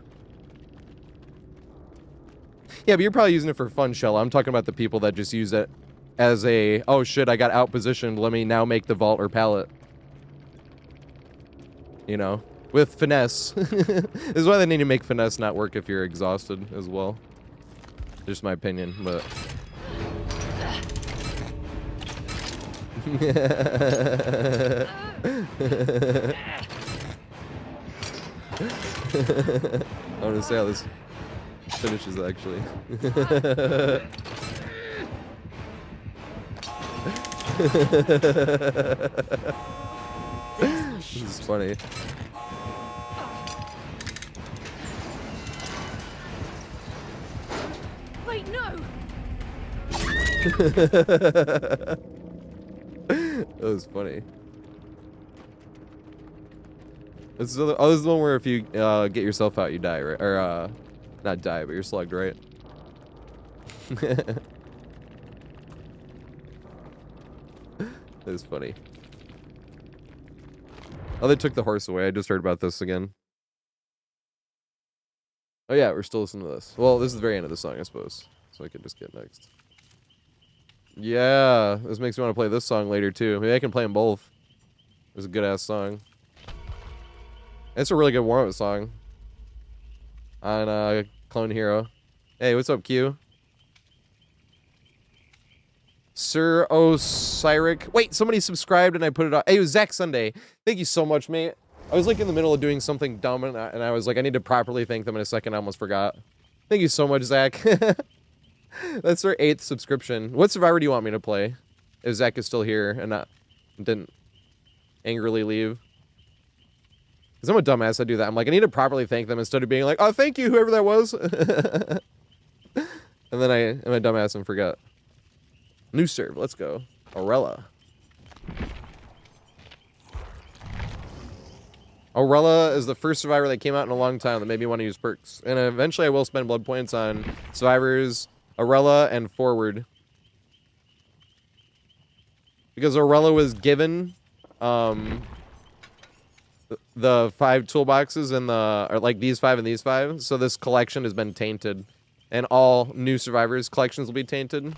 Yeah, but you're probably using it for fun, Shella. I'm talking about the people that just use it as a, oh shit, I got outpositioned, let me now make the vault or pallet. You know, with finesse. This is why they need to make finesse not work if you're exhausted as well. Just my opinion, but... I want to see how this finishes, actually. This is funny. Wait, no. That was funny. This is the one where if you get yourself out, you die, right? Or not die, but you're slugged, right? That was funny. Oh, they took the horse away. I just heard about this again. Oh yeah, we're still listening to this. Well, this is the very end of the song, I suppose. So I can just get next. Yeah, this makes me want to play this song later too. Maybe I can play them both. It's a good ass song. It's a really good warm-up song on Clone Hero. Hey, what's up, Q? Sir Osirik. Wait, somebody subscribed and I put it on. Hey, it was Zach Sunday. Thank you so much, mate. I was like in the middle of doing something dumb and I was like, I need to properly thank them in a second. I almost forgot. Thank you so much, Zach. That's our 8th subscription. What Survivor do you want me to play? If Zach is still here and didn't angrily leave. Because I'm a dumbass, I do that. I'm like, I need to properly thank them instead of being like, oh, thank you, whoever that was. And then I'm a dumbass and forgot. New serve, let's go. Aurella. Aurella is the first Survivor that came out in a long time that made me want to use perks. And eventually I will spend blood points on Survivors, Aurella, and Forward. Because Aurella was given the 5 toolboxes and or like these 5 and these 5. So this collection has been tainted. And all new Survivors collections will be tainted.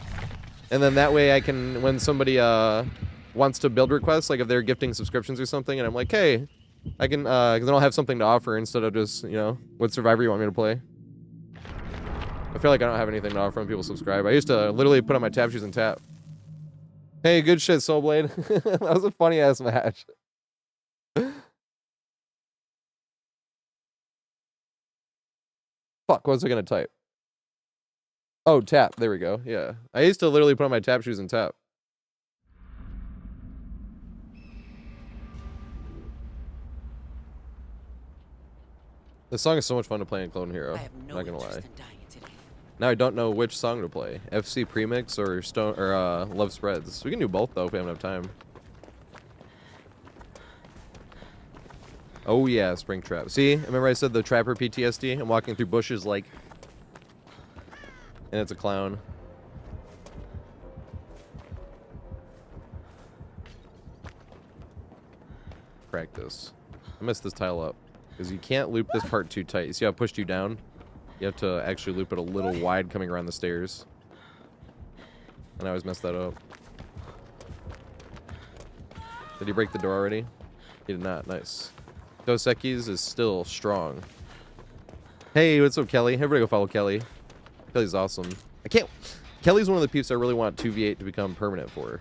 And then that way I can, when somebody wants to build requests, like if they're gifting subscriptions or something, and I'm like, hey, I can, because then I'll have something to offer instead of just, you know, what Survivor you want me to play. I feel like I don't have anything to offer when people subscribe. I used to literally put on my tap shoes and tap. Hey, good shit, Soulblade. That was a funny ass match. Fuck, what was I gonna type? Oh, tap. There we go. Yeah. I used to literally put on my tap shoes and tap. This song is so much fun to play in Clone Hero. No, not gonna lie. Now I don't know which song to play. FC Premix or Love Spreads. We can do both though if we have enough time. Oh yeah, Springtrap. See, remember I said the Trapper PTSD? I'm walking through bushes like... And it's a clown. Practice. I messed this tile up. Because you can't loop this part too tight. You see how it pushed you down? You have to actually loop it a little wide coming around the stairs. And I always mess that up. Did he break the door already? He did not. Nice. Dos Equis is still strong. Hey, what's up, Kelly? Everybody go follow Kelly. Kelly's awesome. I can't... Kelly's one of the peeps I really want 2v8 to become permanent for.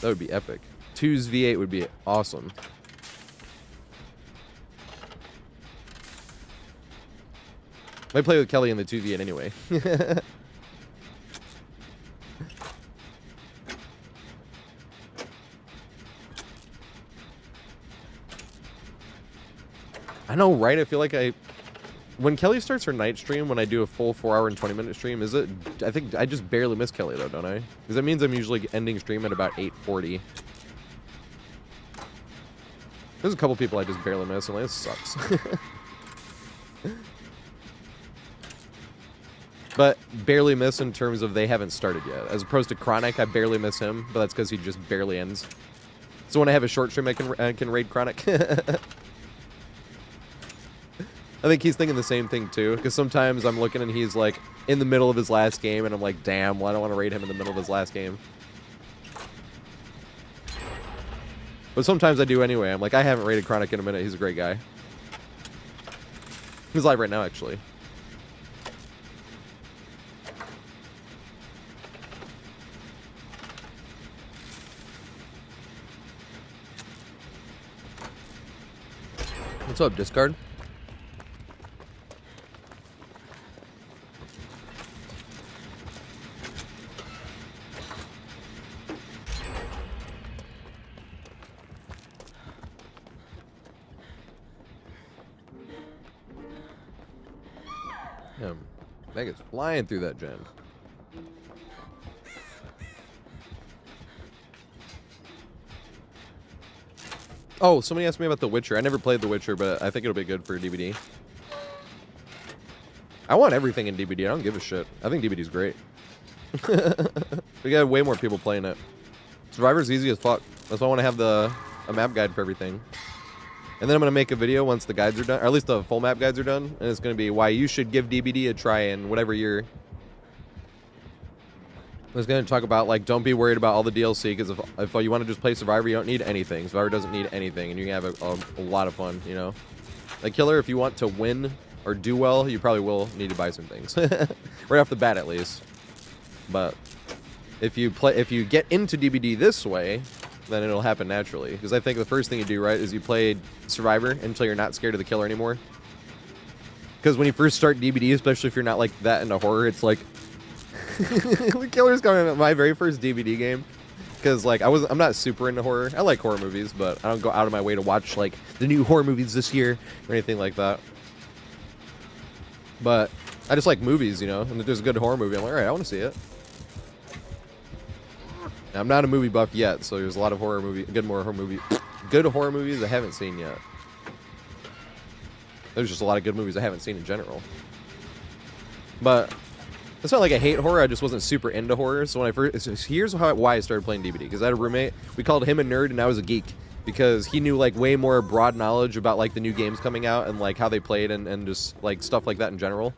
That would be epic. 2's V8 would be awesome. I play with Kelly in the 2v anyway. I know, right? I feel like when Kelly starts her night stream, when I do a full 4-hour and 20-minute stream, I think I just barely miss Kelly though, don't I? Because that means I'm usually ending stream at about 8:40. There's a couple people I just barely miss, and like, this sucks. But barely miss in terms of they haven't started yet. As opposed to Chronic, I barely miss him, but that's because he just barely ends. So when I have a short stream, I can raid Chronic. I think he's thinking the same thing too, because sometimes I'm looking and he's like in the middle of his last game, and I'm like, damn, well, I don't want to raid him in the middle of his last game. But sometimes I do anyway. I'm like, I haven't raided Chronic in a minute. He's a great guy. He's live right now, actually. What's up, Discard? Mega's flying through that gen. Oh, somebody asked me about The Witcher. I never played The Witcher, but I think it'll be good for DVD. I want everything in DVD. I don't give a shit. I think DVD's great. We got way more people playing it. Survivor's easy as fuck. That's why I want to have a map guide for everything. And then I'm going to make a video once the guides are done, or at least the full map guides are done, and it's going to be why you should give DBD a try in whatever year. I was going to talk about, like, don't be worried about all the DLC, because if you want to just play Survivor, you don't need anything. Survivor doesn't need anything, and you can have a lot of fun, you know? Like, Killer, if you want to win or do well, you probably will need to buy some things. Right off the bat, at least. But if you get into DBD this way, then it'll happen naturally. Because I think the first thing you do, right, is you play Survivor until you're not scared of the killer anymore. Because when you first start DBD, especially if you're not like that into horror, it's like the killer's coming at my very first DBD game. Because like I'm not super into horror. I like horror movies, but I don't go out of my way to watch like the new horror movies this year or anything like that. But I just like movies, you know. And if there's a good horror movie, I'm like, all right, I want to see it. I'm not a movie buff yet, so there's a lot of good horror movies I haven't seen yet. There's just a lot of good movies I haven't seen in general. But it's not like I hate horror, I just wasn't super into horror. So here's why I started playing DBD, because I had a roommate, we called him a nerd and I was a geek. Because he knew like way more broad knowledge about like the new games coming out and like how they played and just like stuff like that in general.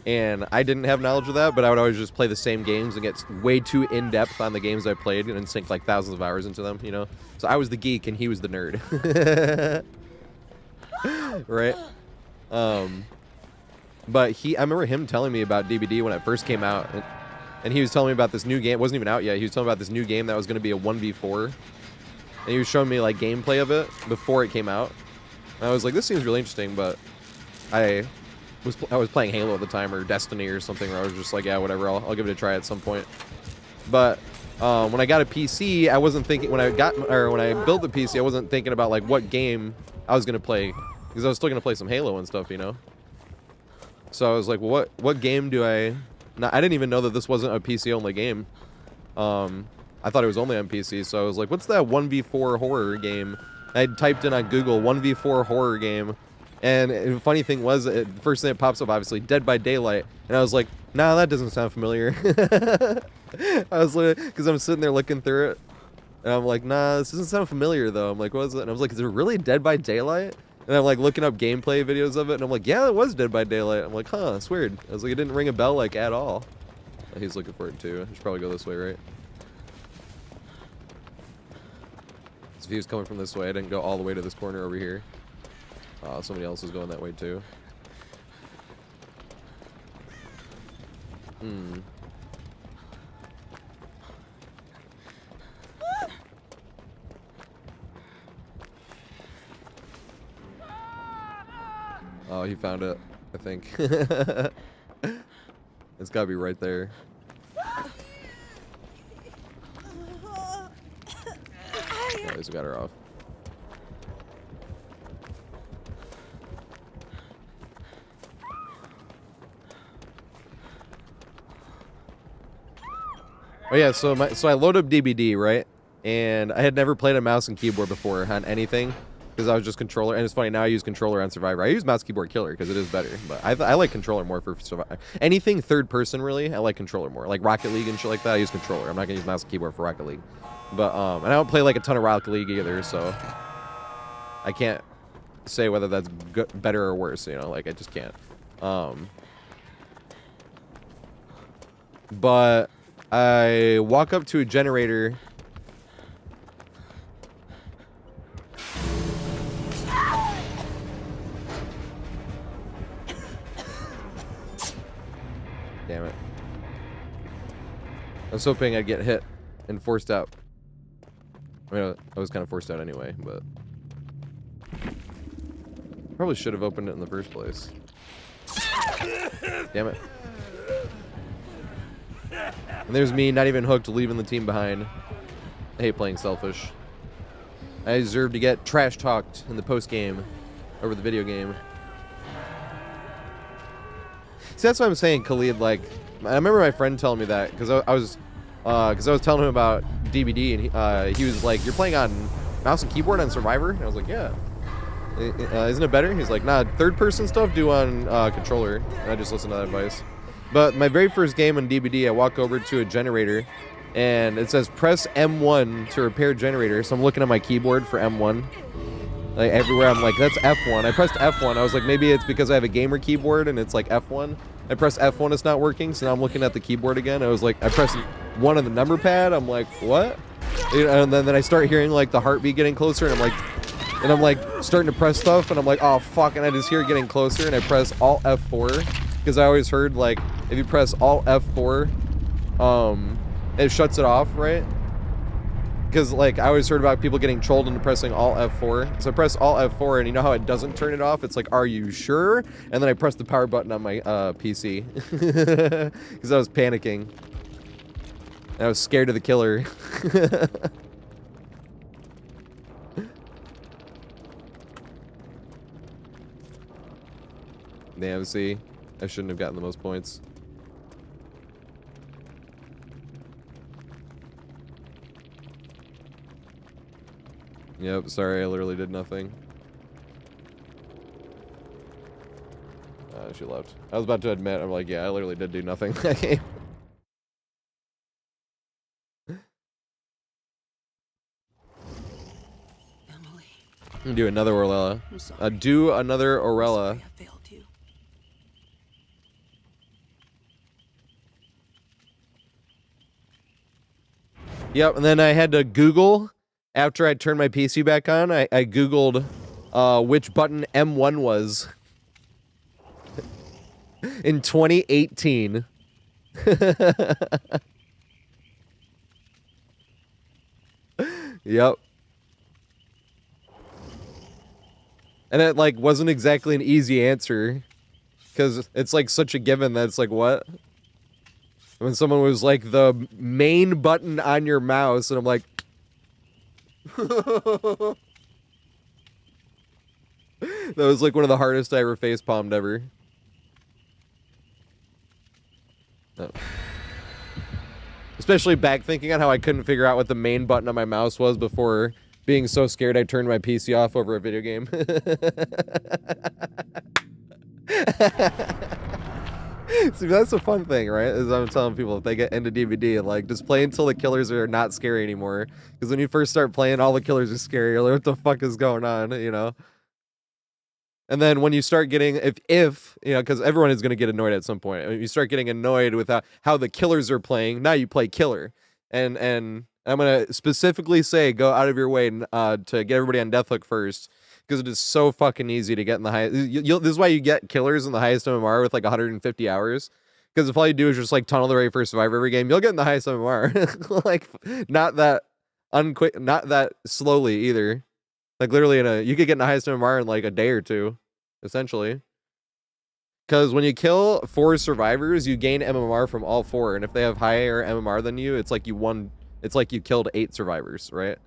And I didn't have knowledge of that, but I would always just play the same games and get way too in-depth on the games I played and sink like thousands of hours into them, you know? So I was the geek and he was the nerd. Right? But I remember him telling me about DBD when it first came out. And he was telling me about this new game. It wasn't even out yet. He was telling me about this new game that was going to be a 1v4. And he was showing me like gameplay of it before it came out. And I was like, this seems really interesting, but I was playing Halo at the time, or Destiny or something, where I was just like, yeah, whatever, I'll give it a try at some point. But when I got a PC, I wasn't thinking, when I built the PC, I wasn't thinking about like what game I was gonna play, because I was still gonna play some Halo and stuff, you know. So I was like, well, what game do I? I didn't even know that this wasn't a PC only game. I thought it was only on PC, so I was like, what's that 1v4 horror game? I typed in on Google 1v4 horror game. And the funny thing was, the first thing that pops up, obviously, Dead by Daylight. And I was like, nah, that doesn't sound familiar. I was like, because I'm sitting there looking through it. And I'm like, nah, this doesn't sound familiar, though. I'm like, what is it? And I was like, is it really Dead by Daylight? And I'm like looking up gameplay videos of it. And I'm like, yeah, it was Dead by Daylight. I'm like, huh, that's weird. I was like, it didn't ring a bell, like, at all. He's looking for it, too. I should probably go this way, right? This view's coming from this way. I didn't go all the way to this corner over here. Somebody else is going that way too. Oh, he found it. I think. It's gotta be right there. At least we got her off. Oh yeah, so I loaded up DBD, right? And I had never played a mouse and keyboard before on anything because I was just controller. And it's funny, now I use controller on Survivor. I use mouse keyboard killer because it is better, but I like controller more for Survivor. Anything third person, really, I like controller more. Like Rocket League and shit like that, I use controller. I'm not gonna use mouse and keyboard for Rocket League. But and I don't play like a ton of Rocket League either, so I can't say whether that's good, better or worse. You know, like I just can't. But I walk up to a generator. Damn it. I was hoping I'd get hit and forced out. I mean, I was kind of forced out anyway, but probably should have opened it in the first place. Damn it. And there's me, not even hooked, leaving the team behind. I hate playing selfish. I deserve to get trash talked in the post game over the video game. See, that's what I'm saying, Khalid. Like, I remember my friend telling me that because I was telling him about DBD, and he was like, "You're playing on mouse and keyboard on Survivor?" And I was like, "Yeah." Isn't it better? He's like, "Nah, third-person stuff do on controller." And I just listened to that advice. But my very first game on DBD, I walk over to a generator, and it says press M1 to repair generator. So I'm looking at my keyboard for M1. Like everywhere, I'm like, that's F1. I pressed F1. I was like, maybe it's because I have a gamer keyboard and it's like F1. I press F1, it's not working. So now I'm looking at the keyboard again. I was like, I pressed 1 on the number pad. I'm like, what? And then I start hearing like the heartbeat getting closer, and I'm like starting to press stuff, and I'm like, oh fuck, and I just hear it getting closer, and I press Alt F4 because I always heard like if you press Alt F4, it shuts it off, right? Because like I always heard about people getting trolled into pressing Alt F4. So I press Alt F4, and you know how it doesn't turn it off? It's like, are you sure? And then I press the power button on my PC because I was panicking. And I was scared of the killer. Damn, see, I shouldn't have gotten the most points. Yep, sorry, I literally did nothing. She left. I was about to admit, I'm like, yeah, I literally did do nothing. Emily. Do another Orella. Do another Orella. I failed you. Yep, and then I had to Google. After I turned my PC back on, I Googled which button M1 was in 2018. Yep. And it like wasn't exactly an easy answer because it's like such a given that it's like, what? When someone was like, the main button on your mouse, and I'm like, that was like one of the hardest I ever face palmed ever. Oh. Especially back thinking on how I couldn't figure out what the main button on my mouse was before being so scared I turned my PC off over a video game. See, that's a fun thing, right? As I'm telling people, if they get into DVD, like, just play until the killers are not scary anymore. Because when you first start playing, all the killers are scary. You're like, what the fuck is going on, you know? And then when you start getting, if you know, because everyone is going to get annoyed at some point. You start getting annoyed with how the killers are playing. Now you play killer. And I'm going to specifically say, go out of your way to get everybody on Deathhook first. Because it is so fucking easy to get in the highest. This is why you get killers in the highest MMR with like 150 hours. Because if all you do is just like tunnel the very first survivor every game, you'll get in the highest MMR. Like not that not that slowly either. Like literally you could get in the highest MMR in like a day or two, essentially. Because when you kill 4 survivors, you gain MMR from all 4, and if they have higher MMR than you, it's like you won. It's like you killed 8 survivors, right?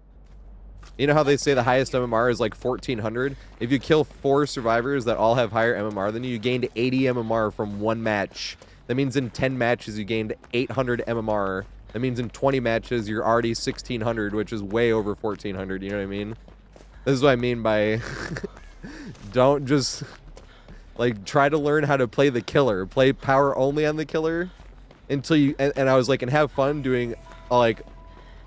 You know how they say the highest MMR is like 1400? If you kill 4 survivors that all have higher MMR than you, you gained 80 MMR from 1 match. That means in 10 matches you gained 800 MMR. That means in 20 matches you're already 1600, which is way over 1400, you know what I mean? This is what I mean by don't just like try to learn how to play the killer. Play power only on the killer until you and I was like, and have fun doing like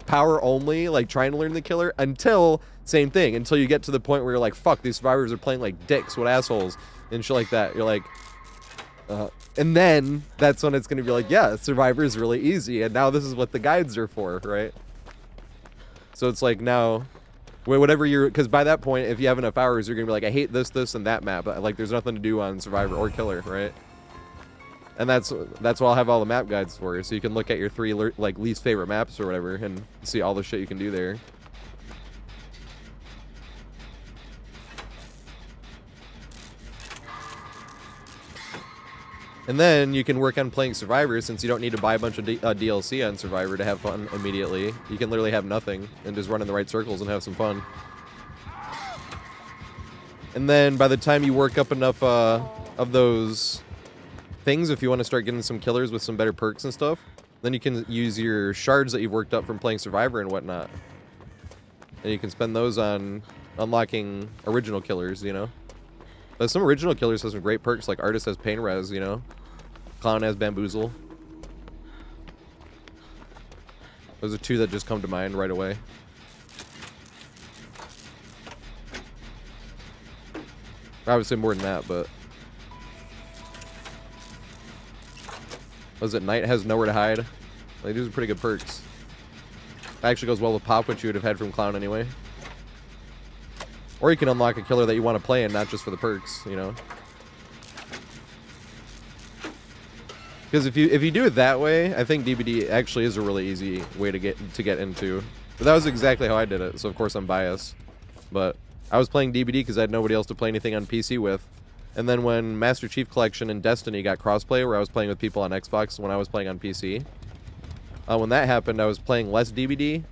power only, like trying to learn the killer until same thing, until you get to the point where you're like, fuck, these survivors are playing like dicks, what assholes, and shit like that. You're like, and then that's when it's gonna be like, yeah, Survivor is really easy, and now this is what the guides are for, right? So it's like now, whatever you're, because by that point, if you have enough hours, you're gonna be like, I hate this, this, and that map. Like, there's nothing to do on Survivor or Killer, right? And that's what I'll have all the map guides for, so you can look at your 3 like least favorite maps or whatever, and see all the shit you can do there. And then you can work on playing Survivor, since you don't need to buy a bunch of DLC on Survivor to have fun immediately. You can literally have nothing and just run in the right circles and have some fun. And then by the time you work up enough of those things, if you want to start getting some killers with some better perks and stuff, then you can use your shards that you've worked up from playing Survivor and whatnot. And you can spend those on unlocking original killers, you know? But some original killers have some great perks, like Artist has Pain Res, you know? Clown has Bamboozle. Those are 2 that just come to mind right away. I would say more than that, but... Was it Knight has Nowhere to Hide? Like, these are pretty good perks. That actually goes well with Pop, which you would have had from Clown anyway. Or you can unlock a killer that you want to play and not just for the perks, you know? Because if you do it that way, I think DBD actually is a really easy way to get into. But that was exactly how I did it, so of course I'm biased. But I was playing DBD because I had nobody else to play anything on PC with. And then when Master Chief Collection and Destiny got crossplay, where I was playing with people on Xbox when I was playing on PC, when that happened, I was playing less DBD.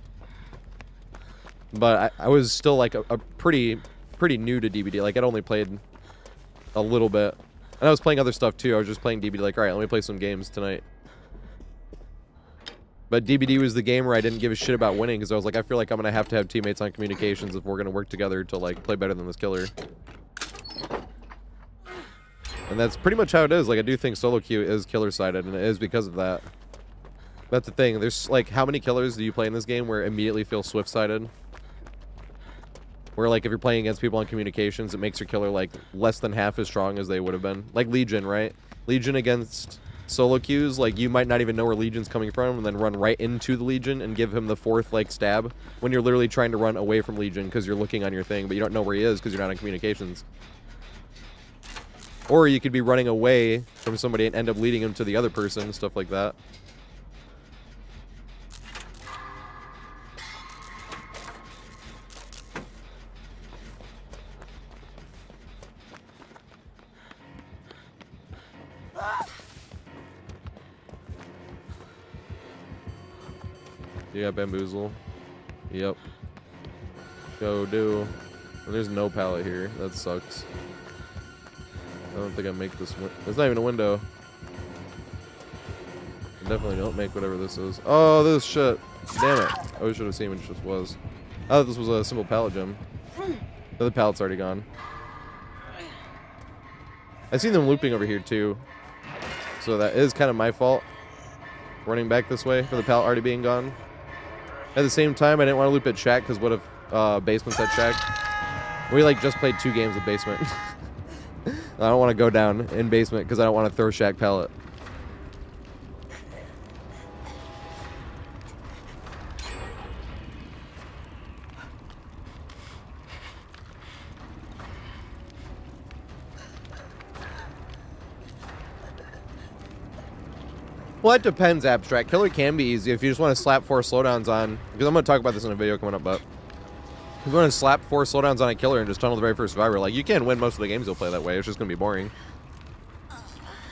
But I was still like a pretty new to DBD. Like, I'd only played a little bit. And I was playing other stuff too. I was just playing DBD like, alright, let me play some games tonight. But DBD was the game where I didn't give a shit about winning, because I was like, I feel like I'm going to have teammates on communications if we're going to work together to like play better than this killer. And that's pretty much how it is. Like, I do think solo queue is killer-sided, and it is because of that. That's the thing. There's like, how many killers do you play in this game where it immediately feels swift-sided? Where, like, if you're playing against people on communications, it makes your killer, like, less than half as strong as they would have been. Like Legion, right? Legion against solo queues, like, you might not even know where Legion's coming from and then run right into the Legion and give him the 4th, like, stab when you're literally trying to run away from Legion because you're looking on your thing, but you don't know where he is because you're not on communications. Or you could be running away from somebody and end up leading him to the other person, stuff like that. You got Bamboozle. Yep. Go do. And there's no pallet here. That sucks. I don't think I make this. There's not even a window. I definitely don't make whatever this is. Oh, this shit. Damn it. I should have seen what this was. I thought this was a simple pallet gem. The other pallet's already gone. I seen them looping over here too. So that is kind of my fault. Running back this way for the pallet already being gone. At the same time, I didn't want to loop at Shack because what if Basement's at Shack? We like just played 2 games of Basement. I don't want to go down in Basement because I don't want to throw Shack pallet. Well, it depends, Abstract. Killer can be easy if you just want to slap 4 slowdowns on, because I'm going to talk about this in a video coming up, but if you want to slap 4 slowdowns on a killer and just tunnel the very first survivor, like, you can win most of the games you'll play that way. It's just going to be boring.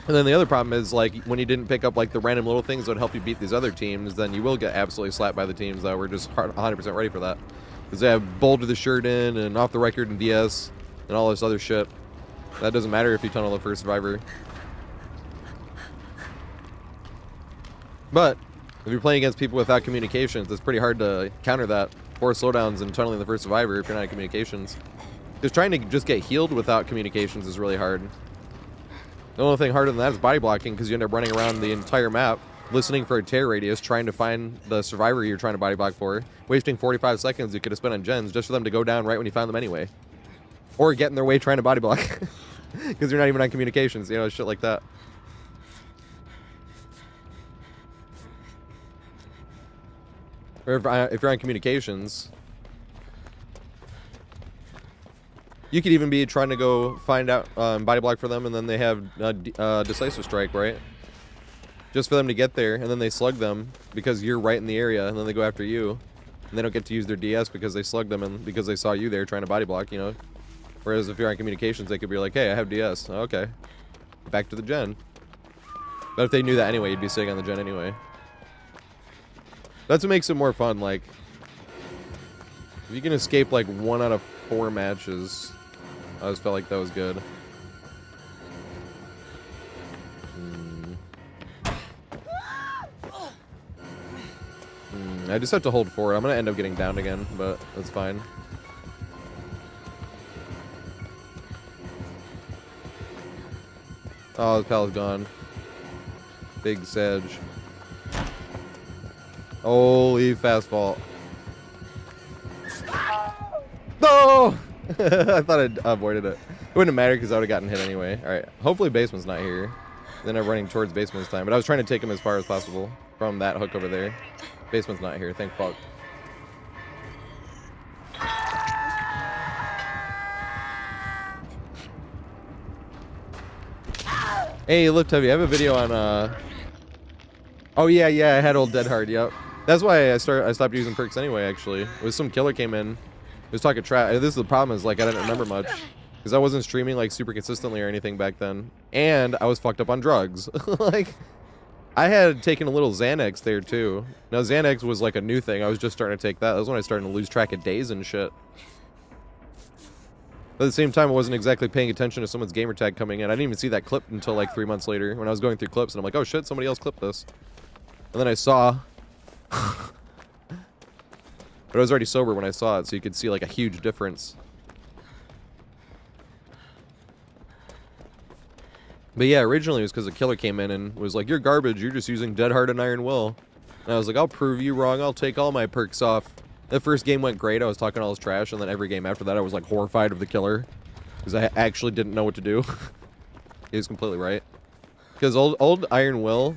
And then the other problem is, like, when you didn't pick up, like, the random little things that would help you beat these other teams, then you will get absolutely slapped by the teams that were just 100% ready for that. Because they have bold to the shirt in and off the record and DS and all this other shit. That doesn't matter if you tunnel the first survivor. But if you're playing against people without communications, it's pretty hard to counter that. 4 slowdowns and tunneling the first survivor if you're not in communications. Because trying to just get healed without communications is really hard. The only thing harder than that is body blocking, because you end up running around the entire map, listening for a tear radius, trying to find the survivor you're trying to body block for, wasting 45 seconds you could have spent on gens just for them to go down right when you found them anyway. Or get in their way trying to body block, because you're not even on communications, you know, shit like that. Or if you're on communications, you could even be trying to go find out body block for them, and then they have decisive strike, right? Just for them to get there, and then they slug them because you're right in the area, and then they go after you, and they don't get to use their DS because they slugged them and because they saw you there trying to body block, you know? Whereas if you're on communications, they could be like, hey, I have DS. Oh, okay. Back to the gen. But if they knew that anyway, you'd be sitting on the gen anyway. That's what makes it more fun, like, if you can escape like 1 out of 4 matches, I always felt like that was good. I just have to hold forward. I'm gonna end up getting downed again, but that's fine. Oh, the pallet's gone. Big sedge. Holy fast fall. No! I thought I'd avoided it. It wouldn't have mattered because I would have gotten hit anyway. Alright, hopefully basement's not here. Then I'm running towards basement this time. But I was trying to take him as far as possible from that hook over there. Basement's not here, thank fuck. Hey, Lift Heavy, I have a video on, oh yeah, I had old Dead Hard, yep. That's why I stopped using perks anyway, actually. It was some killer came in. He was talking trash. This is the problem, is like I didn't remember much. Because I wasn't streaming like super consistently or anything back then. And I was fucked up on drugs. Like, I had taken a little Xanax there too. Now Xanax was like a new thing. I was just starting to take that. That was when I started to lose track of days and shit. But at the same time, I wasn't exactly paying attention to someone's gamer tag coming in. I didn't even see that clip until like 3 months later when I was going through clips and I'm like, oh shit, somebody else clipped this. And then I saw... But I was already sober when I saw it, so you could see like a huge difference. But yeah, originally it was because a killer came in and was like, you're garbage, you're just using Dead Hard and Iron Will. And I was like, I'll prove you wrong, I'll take all my perks off. The first game went great, I was talking all this trash, and then every game after that I was like horrified of the killer. Because I actually didn't know what to do. He was completely right. Because old Iron Will,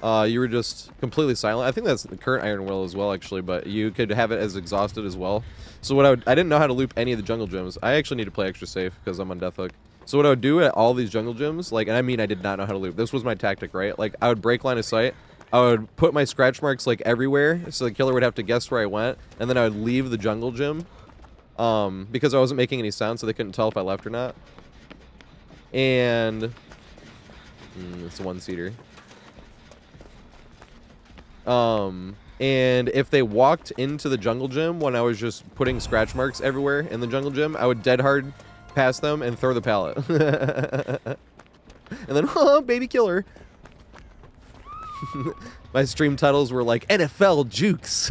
you were just completely silent. I think that's the current Iron Will as well, actually, but you could have it as exhausted as well. So what I didn't know how to loop any of the jungle gyms. I actually need to play extra safe because I'm on Death Hook. So what I would do at all these jungle gyms, like, and I mean I did not know how to loop. This was my tactic, right? Like, I would break line of sight. I would put my scratch marks, like, everywhere, so the killer would have to guess where I went, and then I would leave the jungle gym, because I wasn't making any sound, so they couldn't tell if I left or not. And... it's a one-seater. And if they walked into the jungle gym when I was just putting scratch marks everywhere in the jungle gym, I would dead hard past them and throw the pallet. And then, oh, baby killer. My stream titles were like NFL Jukes.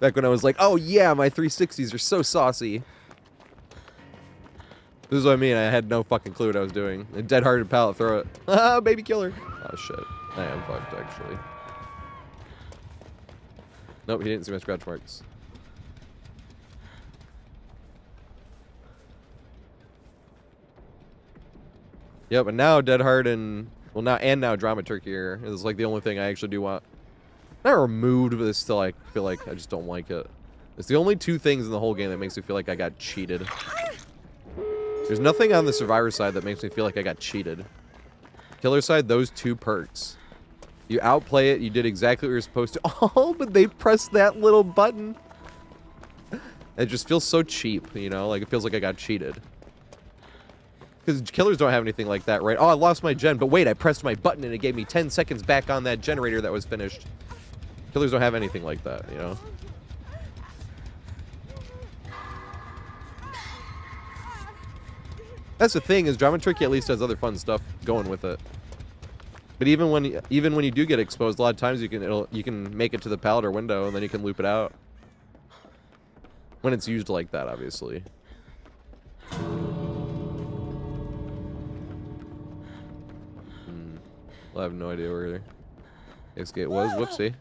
Back when I was like, oh yeah, my 360s are so saucy. This is what I mean, I had no fucking clue what I was doing. A dead-hearted pallet, throw it. Ah, baby killer. Oh shit, I am fucked actually. Nope, he didn't see my scratch marks. Yep, and now Dead Hard and... Well, now Drama Turkey is like the only thing I actually do want. Not removed, but it's still, I feel like I just don't like it. It's the only 2 things in the whole game that makes me feel like I got cheated. There's nothing on the Survivor side that makes me feel like I got cheated. Killer side, those 2 perks. You outplay it, you did exactly what you're supposed to. Oh, but they pressed that little button. It just feels so cheap, you know? Like, it feels like I got cheated. Because killers don't have anything like that, right? Oh, I lost my gen, but wait, I pressed my button and it gave me 10 seconds back on that generator that was finished. Killers don't have anything like that, you know? That's the thing, is Drama Tricky at least has other fun stuff going with it. But even when you do get exposed, a lot of times you can make it to the pallet or window and then you can loop it out. When it's used like that, obviously. I have no idea where escape was. Whoopsie.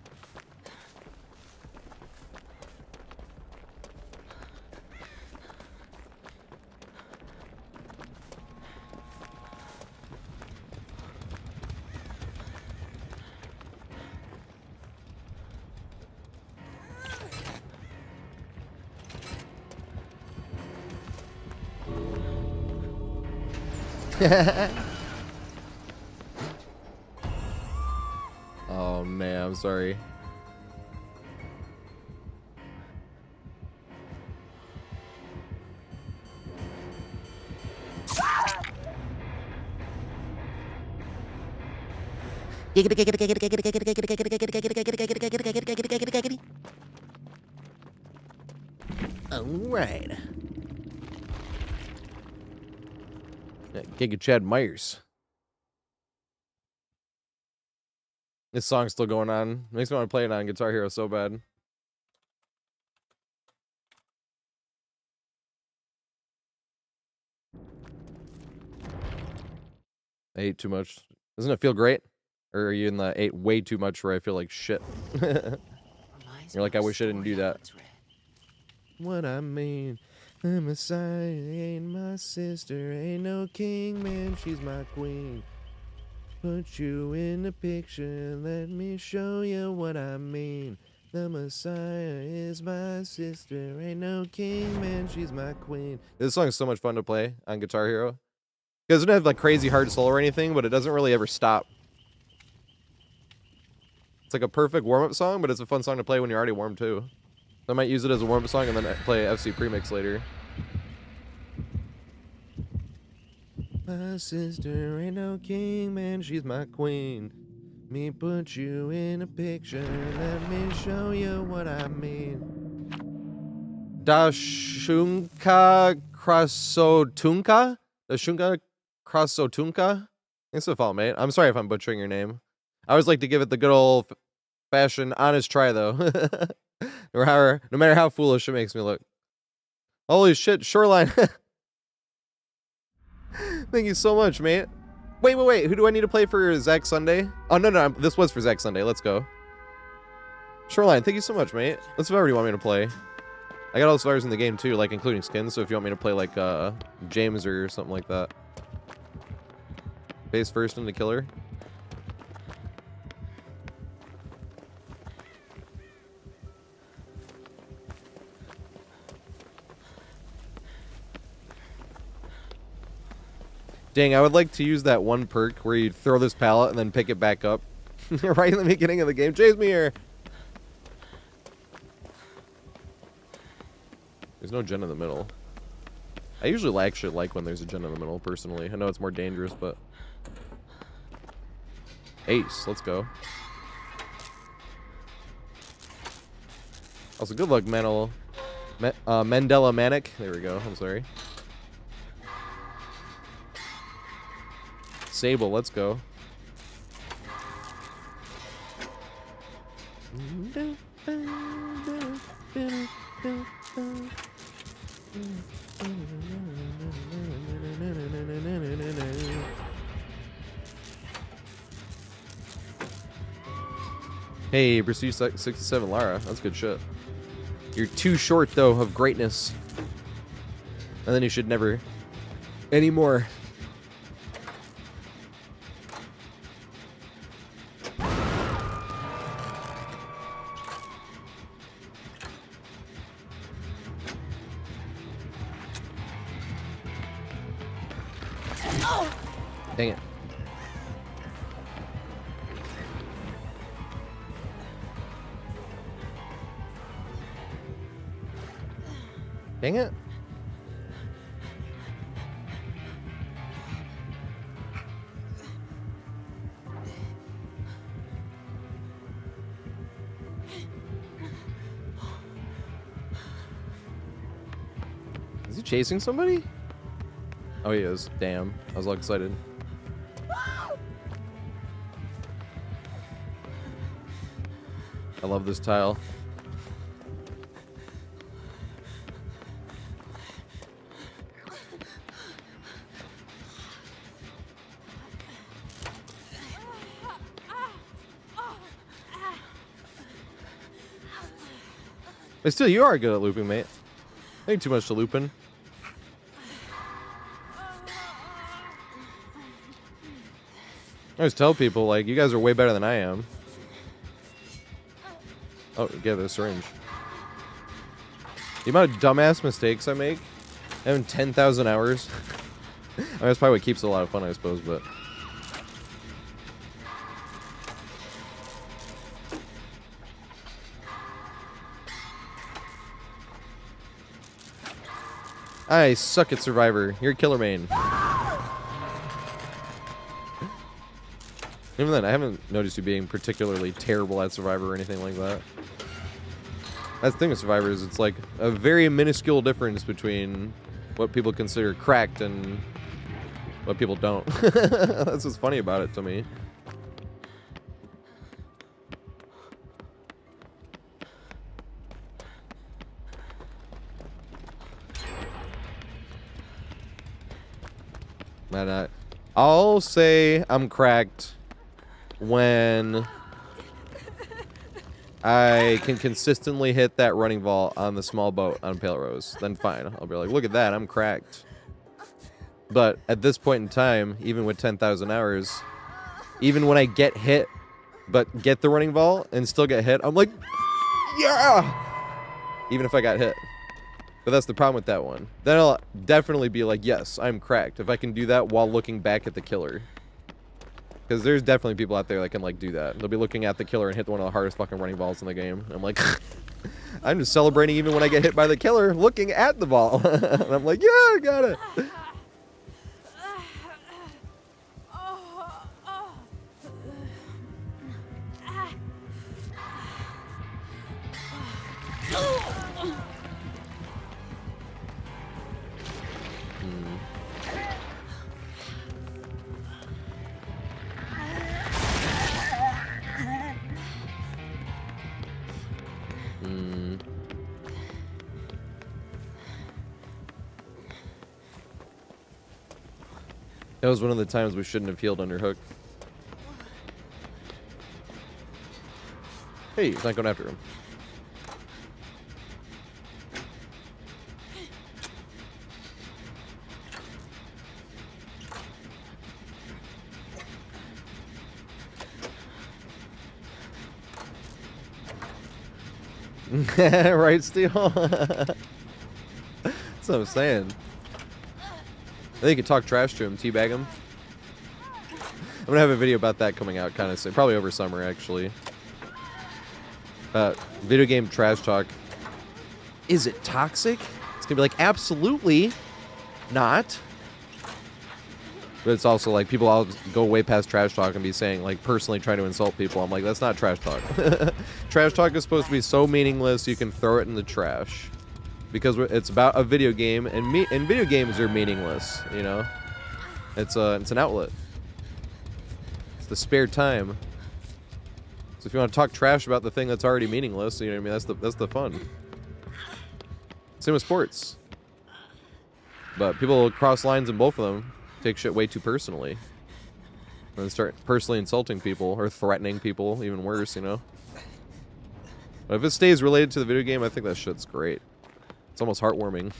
Oh man, I'm sorry. All right. Giga Chad Myers. This song's still going on. Makes me want to play it on Guitar Hero so bad. I ate too much. Doesn't it feel great? Or are you in the ate way too much where I feel like shit? You're like, I wish I didn't do that. What I mean, the Messiah ain't my sister, ain't no king, man, she's my queen. Put you in the picture, let me show you what I mean. The Messiah is my sister, ain't no king, man, she's my queen. This song is so much fun to play on Guitar Hero. It doesn't have like crazy hard solo or anything, but it doesn't really ever stop. It's like a perfect warm-up song, but it's a fun song to play when you're already warm too. So I might use it as a warm-up song and then play FC Premix later. My sister ain't no king, man, she's my queen. Me put you in a picture, let me show you what I mean. Dashunka Krasotunka? Dashunka Krasotunka? Thanks for the follow, mate. I'm sorry if I'm butchering your name. I always like to give it the good old-fashioned honest try, though. No matter how foolish it makes me look. Holy shit, Shoreline. Thank you so much, mate. Wait. Who do I need to play for Zach Sunday? Oh, no. This was for Zach Sunday. Let's go. Shoreline, thank you so much, mate. Let's whatever you want me to play. I got all the stars in the game, too, like including skins, so if you want me to play, like, James or something like that. Base first into killer. Dang, I would like to use that one perk where you throw this pallet and then pick it back up. Right in the beginning of the game. Chase me here! There's no gen in the middle. I usually actually like when there's a gen in the middle, personally. I know it's more dangerous, but... Ace, let's go. Also, good luck, Mandela Manic. There we go, I'm sorry. Sable, let's go. Hey, Prestige 67 Lara. That's good shit. You're too short, though, of greatness. And then you should never anymore. Dang it. Dang it. chasing somebody? Oh, he is. Damn. I was all excited. I love this tile. But still, you are good at looping, mate. Ain't too much to looping. I always tell people, like, you guys are way better than I am. Oh, get the syringe. The amount of dumbass mistakes I make, having 10,000 hours. I mean, that's probably what keeps it a lot of fun, I suppose, but... I suck at Survivor. You're a killer main. Even then, I haven't noticed you being particularly terrible at Survivor or anything like that. That's the thing with Survivor is it's like a very minuscule difference between what people consider cracked and what people don't. That's what's funny about it to me. Man, I'll say I'm cracked when I can consistently hit that running ball on the small boat on Pale Rose. Then fine. I'll be like, look at that, I'm cracked. But at this point in time, even with 10,000 hours, even when I get hit, but get the running ball and still get hit, I'm like, yeah! Even if I got hit. But that's the problem with that one. Then I'll definitely be like, yes, I'm cracked. If I can do that while looking back at the killer. Because there's definitely people out there that can, like, do that. They'll be looking at the killer and hit one of the hardest fucking running balls in the game. I'm like, I'm just celebrating even when I get hit by the killer looking at the ball. And I'm like, yeah, I got it. That was one of the times we shouldn't have healed under hook. Hey, he's not going after him. Right, Steel? That's what I'm saying. I think you could talk trash to him, teabag him. I'm gonna have a video about that coming out kind of soon. Probably over summer, actually. Video game trash talk. Is it toxic? It's gonna be like, absolutely not. But it's also like, people all go way past trash talk and be saying, like, personally trying to insult people. I'm like, that's not trash talk. Trash talk is supposed to be so meaningless you can throw it in the trash. Because it's about a video game, and video games are meaningless, you know? It's an outlet. It's the spare time. So if you want to talk trash about the thing that's already meaningless, you know what I mean? That's the fun. Same with sports. But people cross lines in both of them, take shit way too personally. And then start personally insulting people, or threatening people, even worse, you know? But if it stays related to the video game, I think that shit's great. It's almost heartwarming.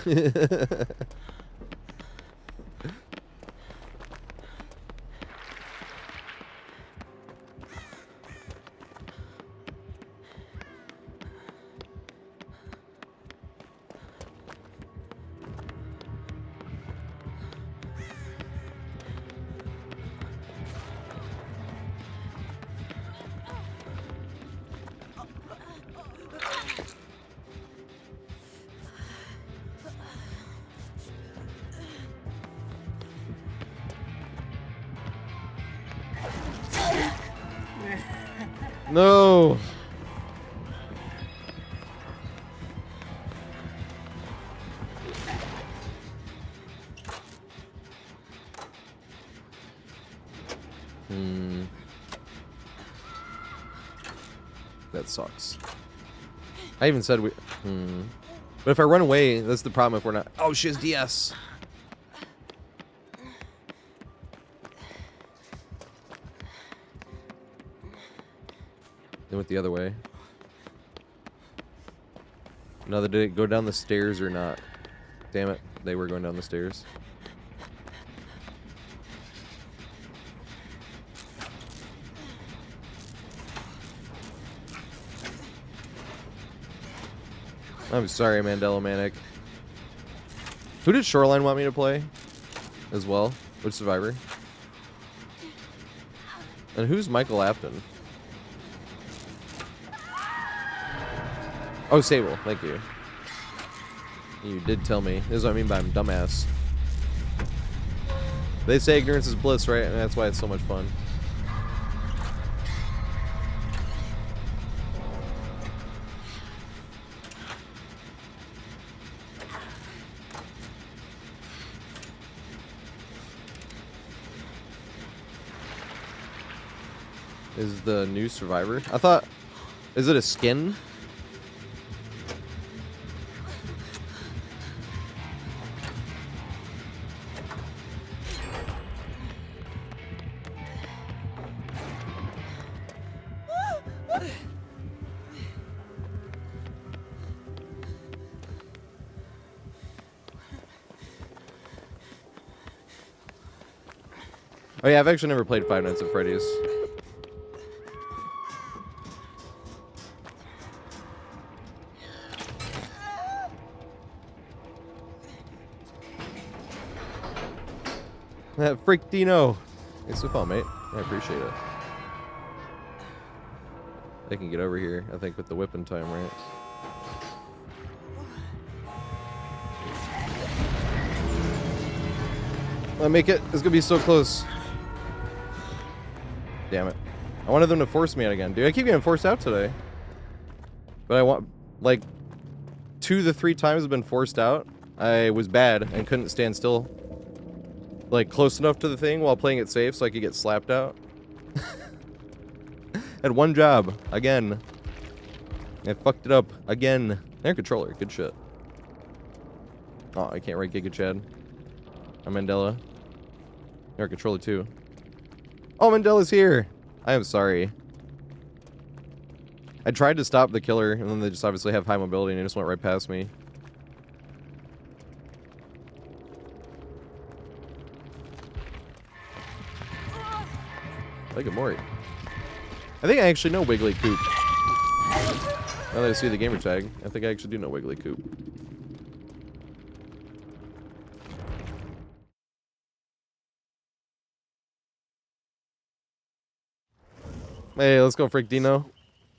No. That sucks. I even said we... But if I run away, that's the problem if we're not... Oh, she has DS. They went the other way. No, did it go down the stairs or not? Damn it. They were going down the stairs. I'm sorry, Mandela Manic. Who did Shoreline want me to play as well? Which survivor? And who's Michael Afton? Oh, Sable. Thank you. You did tell me. This is what I mean by I'm dumbass. They say ignorance is bliss, right? And that's why it's so much fun. Is the new survivor? I thought... Is it a skin? Oh yeah, I've actually never played Five Nights at Freddy's. That freak Dino. Thanks for the phone, mate. I appreciate it. I can get over here, I think, with the whipping time, right? I make it. It's gonna be so close. Damn it. I wanted them to force me out again. Dude, I keep getting forced out today. But I want, like, 2 to 3 times I've been forced out. I was bad and couldn't stand still, like, close enough to the thing while playing it safe so I could get slapped out. Had one job. Again. I fucked it up. Again. Air controller. Good shit. Oh, I can't write Giga Chad. I'm Mandela. Air controller too. Oh, Mandela's here. I am sorry. I tried to stop the killer, and then they just obviously have high mobility, and they just went right past me. Like a Mori. I think I actually know Wiggly Coop. Now that I see the gamer tag, I think I actually do know Wiggly Coop. Hey, let's go, Frick Dino.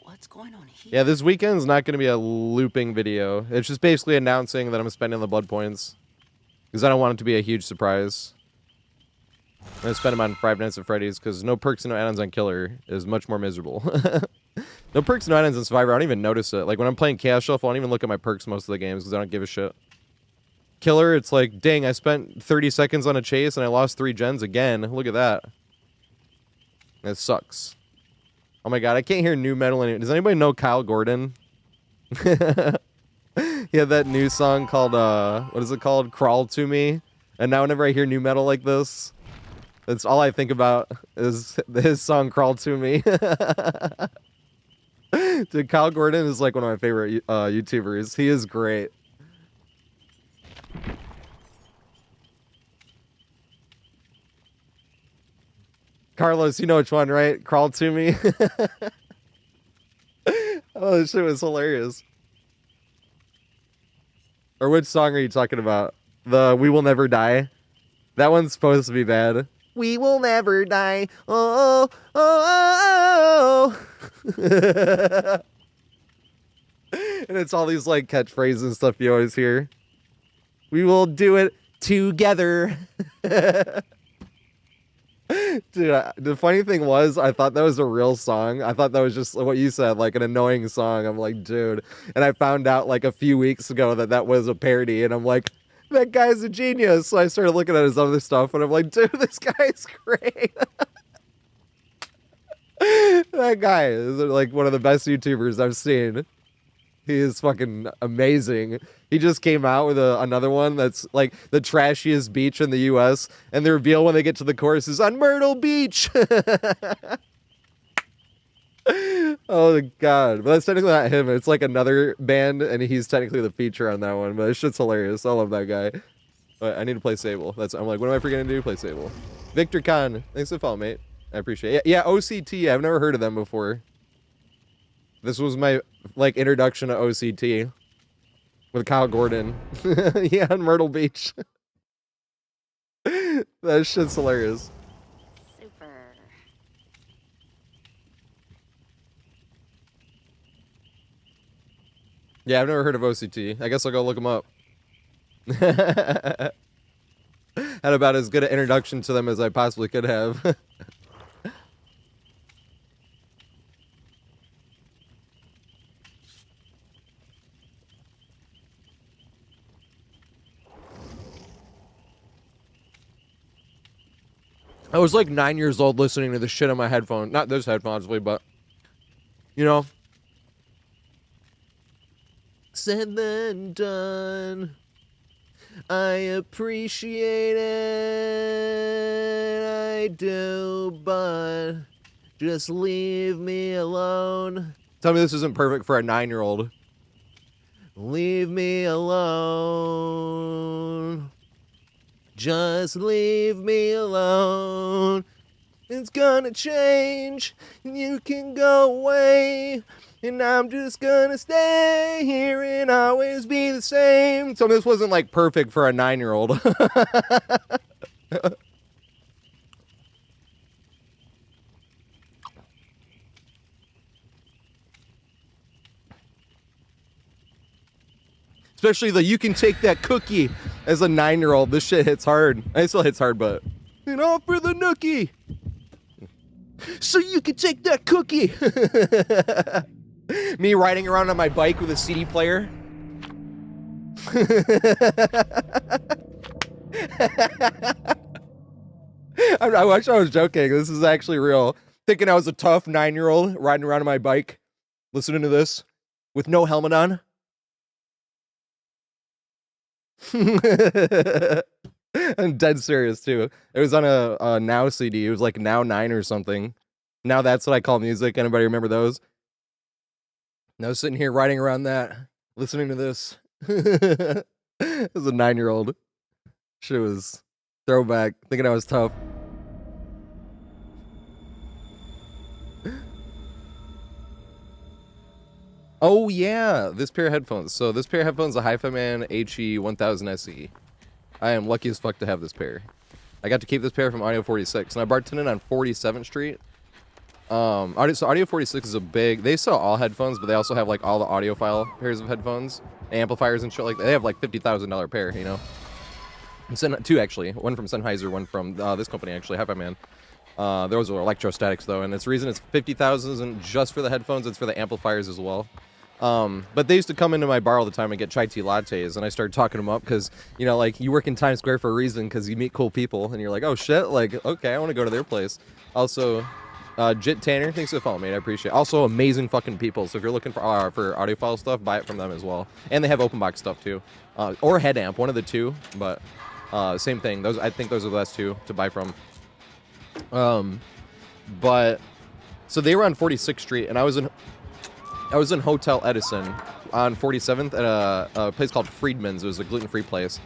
What's going on here? Yeah, this weekend's not going to be a looping video. It's just basically announcing that I'm spending the blood points. Because I don't want it to be a huge surprise. I'm going to spend them on Five Nights at Freddy's, because no perks and no add-ons on Killer is much more miserable. No perks and no add-ons on Survivor, I don't even notice it. Like, when I'm playing Chaos Shuffle, I don't even look at my perks most of the games, because I don't give a shit. Killer, it's like, dang, I spent 30 seconds on a chase, and I lost 3 gens again. Look at that. That sucks. Oh my god, I can't hear new metal anymore. Does anybody know Kyle Gordon? He had that new song called, what is it called? Crawl to Me. And now whenever I hear new metal like this, that's all I think about is his song Crawl to Me. Dude, Kyle Gordon is like one of my favorite YouTubers. He is great. Carlos, you know which one, right? Crawl to Me. Oh, this shit was hilarious. Or which song are you talking about? The We Will Never Die? That one's supposed to be bad. We will never die. Oh, oh, oh, oh. And it's all these like catchphrases and stuff you always hear. We will do it together. Dude, the funny thing was, I thought that was a real song. I thought that was just what you said, like an annoying song. I'm like, dude. And I found out like a few weeks ago that that was a parody. And I'm like, that guy's a genius. So I started looking at his other stuff. And I'm like, dude, this guy's great. That guy is like one of the best YouTubers I've seen. He is fucking amazing. He just came out with another one that's like the trashiest beach in the U.S. And the reveal when they get to the chorus is on Myrtle Beach. Oh, God. But that's technically not him. It's like another band, and he's technically the feature on that one. But it's shit's hilarious. I love that guy. But I need to play Sable. I'm like, what am I forgetting to do? Play Sable. Victor Khan. Thanks for the follow, mate. I appreciate it. Yeah, OCT. I've never heard of them before. This was my, like, introduction to OCT. With Kyle Gordon. Yeah, on Myrtle Beach. That shit's hilarious. Super. Yeah, I've never heard of OCT. I guess I'll go look them up. Had about as good an introduction to them as I possibly could have. I was like 9 years old listening to this shit on my headphone. Not this headphone, obviously, but, you know. Said then done. I appreciate it. I do, but just leave me alone. Tell me this isn't perfect for a 9-year-old. Leave me alone. Just leave me alone. It's gonna change. You can go away. And I'm just gonna stay here and always be the same. So this wasn't like perfect for a 9-year-old. Especially the you can take that cookie as a 9-year-old. This shit hits hard. It still hits hard, but and off for the nookie. So you can take that cookie. Me riding around on my bike with a CD player. I wish I was joking. This is actually real. Thinking I was a tough 9-year-old riding around on my bike, listening to this with no helmet on. I'm dead serious too. It was on a Now CD. It was like Now 9 or something. Now that's what I call music. Anybody remember those? And I was sitting here riding around that, listening to this. As a 9-year-old. Shit was throwback, thinking I was tough. Oh yeah, this pair of headphones. So this pair of headphones, the Hi-Fi Man HE1000 SE. I am lucky as fuck to have this pair. I got to keep this pair from Audio 46, and I bartended on 47th Street. Audio 46 is a big, they sell all headphones, but they also have like all the audiophile pairs of headphones, amplifiers and shit like that. They have like $50,000 pair, you know. Two actually, one from Sennheiser, one from this company actually, Hi-Fi Man. Those are electrostatics though, and it's the reason it's 50,000 isn't just for the headphones, it's for the amplifiers as well. But they used to come into my bar all the time and get chai tea lattes, and I started talking them up because, you know, like, you work in Times Square for a reason because you meet cool people, and you're like, oh shit, like, okay, I want to go to their place. Also, Jit Tanner, thanks for the follow, mate, I appreciate it. Also, amazing fucking people, so if you're looking for audiophile stuff, buy it from them as well. And they have open box stuff too. Or head amp, one of the two, but same thing. I think those are the best two to buy from. But, so they were on 46th Street, and I was in Hotel Edison on 47th at a place called Friedman's. It was a gluten-free place.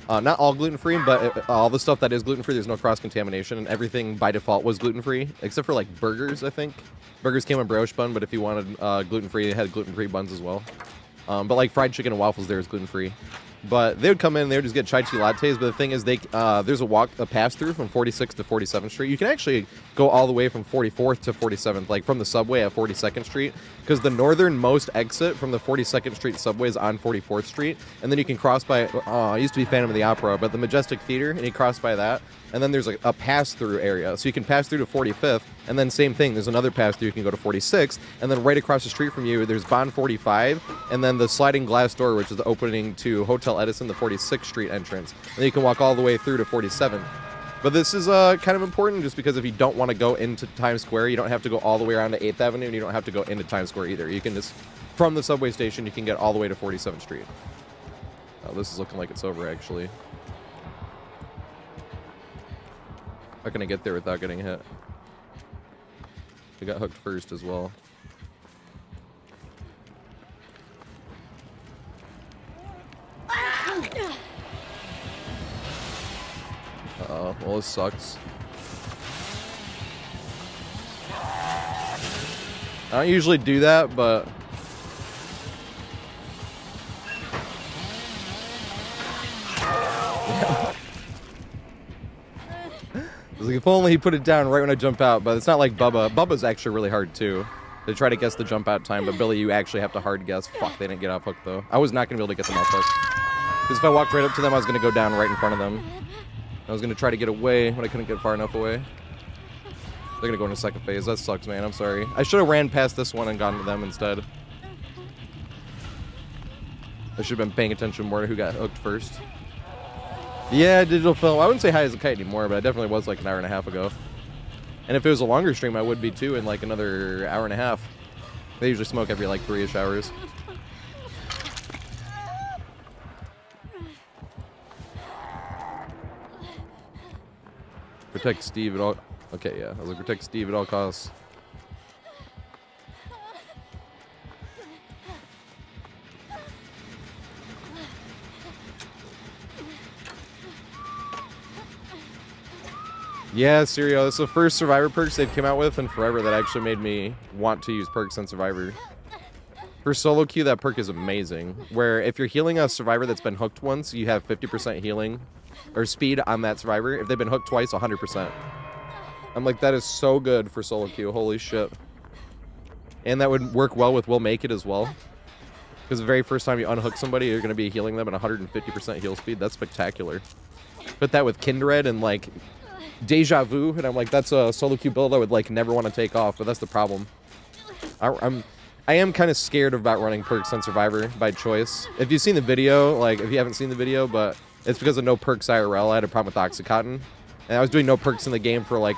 Not all gluten-free, but all the stuff that is gluten-free, there's no cross-contamination, and everything by default was gluten-free, except for, like, burgers, I think. Burgers came in brioche bun, but if you wanted gluten-free, it had gluten-free buns as well. But, like, fried chicken and waffles there is gluten-free. But they would come in, they would just get chai tea lattes. But the thing is, there's a pass-through from 46th to 47th Street. You can actually go all the way from 44th to 47th, like from the subway at 42nd Street, because the northernmost exit from the 42nd Street subway is on 44th Street, and then you can cross by. I used to be Phantom of the Opera, but the Majestic Theater, and you cross by that, and then there's a pass-through area, so you can pass through to 45th, and then same thing. There's another pass-through. You can go to 46th, and then right across the street from you, there's Bond 45, and then the sliding glass door, which is the opening to Hotel Edison, the 46th Street entrance. And then you can walk all the way through to 47th. But this is kind of important just because if you don't want to go into Times Square, you don't have to go all the way around to 8th Avenue, and you don't have to go into Times Square either. You can just, from the subway station, you can get all the way to 47th Street. Oh, this is looking like it's over, actually. Not gonna get there without getting hit. We got hooked first as well. Uh-oh, well, this sucks. I don't usually do that, but... Like, if only he put it down right when I jump out, but it's not like Bubba. Bubba's actually really hard, too. They try to guess the jump out time, but Billy, you actually have to hard guess. Fuck, they didn't get off hook, though. I was not going to be able to get them off hook. Because if I walked right up to them, I was going to go down right in front of them. I was going to try to get away, but I couldn't get far enough away. They're going to go into second phase. That sucks, man. I'm sorry. I should have ran past this one and gone to them instead. I should have been paying attention more to who got hooked first. Yeah, digital film. I wouldn't say high as a kite anymore, but I definitely was like an hour and a half ago. And if it was a longer stream, I would be too in like another hour and a half. They usually smoke every like 3-ish hours. Protect Steve at all... Okay, yeah. I was like, protect Steve at all costs. Yeah, Sirio, this is the first Survivor perks they've come out with in forever that actually made me want to use perks on Survivor. For solo queue, that perk is amazing. Where if you're healing a Survivor that's been hooked once, you have 50% healing or speed on that Survivor. If they've been hooked twice, 100%. I'm like, that is so good for solo queue. Holy shit. And that would work well with Will Make It as well. Because the very first time you unhook somebody, you're going to be healing them at 150% heal speed. That's spectacular. Put that with Kindred and like Deja Vu, and I'm like, that's a solo queue build I would like never want to take off, but that's the problem. I am kind of scared about running perks on Survivor by choice. If you've seen the video, like if you haven't seen the video, but it's because of no perks IRL. I had a problem with Oxycontin, and I was doing no perks in the game for like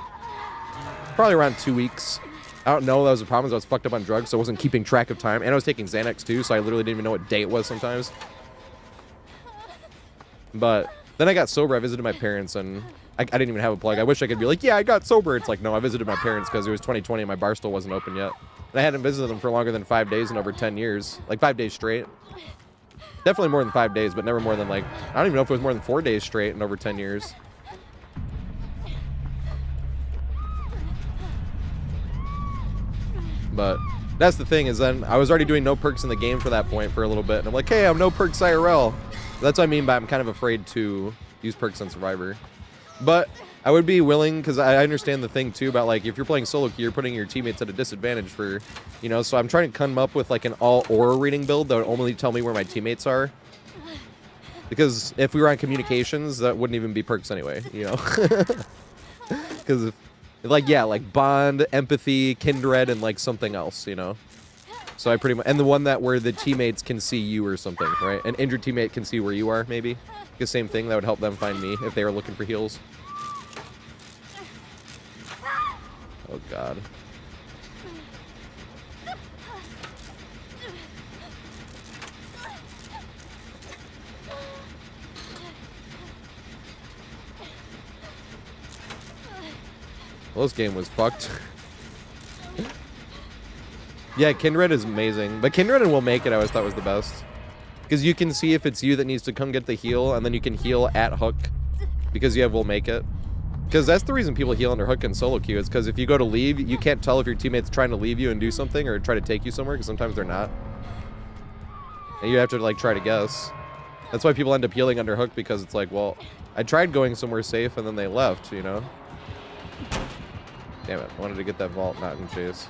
probably around 2 weeks. I don't know, that was the problem. I was fucked up on drugs, so I wasn't keeping track of time, and I was taking Xanax too, so I literally didn't even know what day it was sometimes. But then I got sober. I visited my parents, and I didn't even have a plug. I wish I could be like, yeah, I got sober. It's like, no, I visited my parents because it was 2020 and my bar still wasn't open yet. And I hadn't visited them for longer than 5 days in over 10 years. Like 5 days straight. Definitely more than 5 days, but never more than like, I don't even know if it was more than 4 days straight in over 10 years. But that's the thing, is then I was already doing no perks in the game for that point for a little bit. And I'm like, hey, I'm no perks IRL. That's what I mean by I'm kind of afraid to use perks on Survivor. But I would be willing, because I understand the thing too about like if you're playing solo queue, you're putting your teammates at a disadvantage for, you know, so I'm trying to come up with like an all aura reading build that would only tell me where my teammates are. Because if we were on communications, that wouldn't even be perks anyway, you know. Because like, yeah, like bond, empathy, kindred, and like something else, you know. So I pretty much, and the one that where the teammates can see you or something, right? An injured teammate can see where you are, maybe. The same thing, that would help them find me if they were looking for heals. Oh god. Well, this game was fucked. Yeah, Kindred is amazing. But Kindred and Will Make It I always thought was the best. Because you can see if it's you that needs to come get the heal, and then you can heal at hook because you have Will Make It. Because that's the reason people heal under hook and solo queue. Is because if you go to leave, you can't tell if your teammate's trying to leave you and do something or try to take you somewhere, because sometimes they're not. And you have to like try to guess. That's why people end up healing under hook, because it's like, well, I tried going somewhere safe and then they left, you know? Damn it, I wanted to get that vault, not in chase.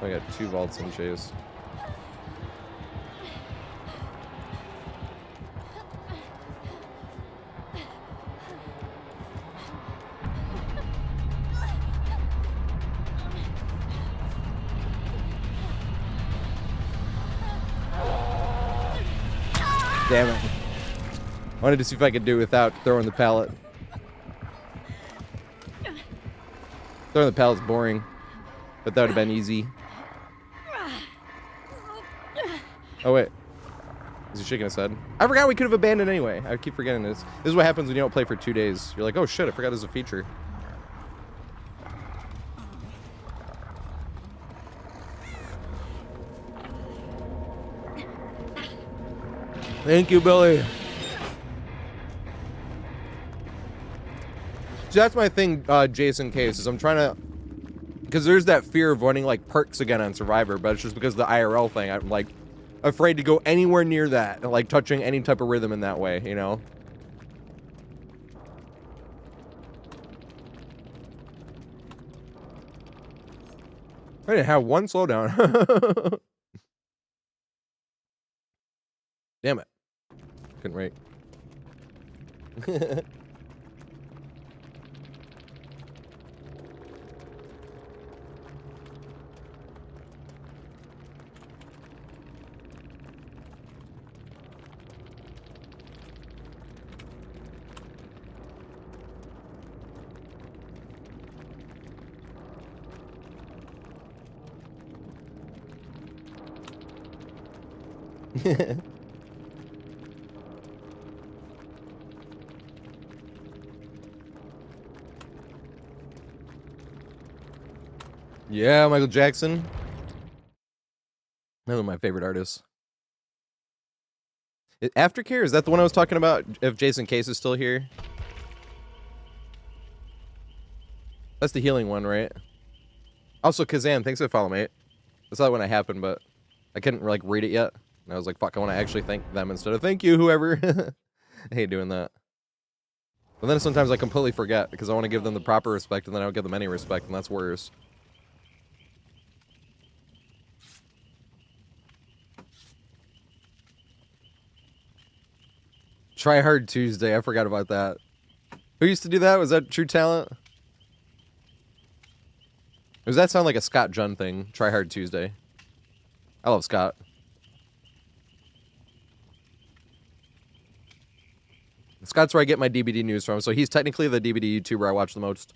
I got 2 vaults in chase. Damn it. I wanted to see if I could do it without throwing the pallet. Throwing the pallet's boring, but that would have been easy. Oh, wait. Is he shaking his head? I forgot we could have abandoned anyway. I keep forgetting this. This is what happens when you don't play for 2 days. You're like, oh shit, I forgot there's a feature. Thank you, Billy. So that's my thing, Jason Case, is I'm trying to... Because there's that fear of running, like, perks again on Survivor, but it's just because of the IRL thing. I'm, like, afraid to go anywhere near that, like, touching any type of rhythm in that way, you know? I didn't have one slowdown. Damn it. Couldn't wait. Yeah, Michael Jackson. One of my favorite artists. Aftercare, is that the one I was talking about? If Jason Case is still here? That's the healing one, right? Also, Kazan, thanks for the follow, mate. I saw it when it happened, but I couldn't, like, read it yet. And I was like, fuck, I want to actually thank them instead of thank you, whoever. I hate doing that. But then sometimes I completely forget because I want to give them the proper respect and then I don't give them any respect, and that's worse. Try Hard Tuesday. I forgot about that. Who used to do that? Was that True Talent? Or does that sound like a Scott Junn thing? Try Hard Tuesday. I love Scott. Scott's where I get my DBD news from, so he's technically the DBD YouTuber I watch the most.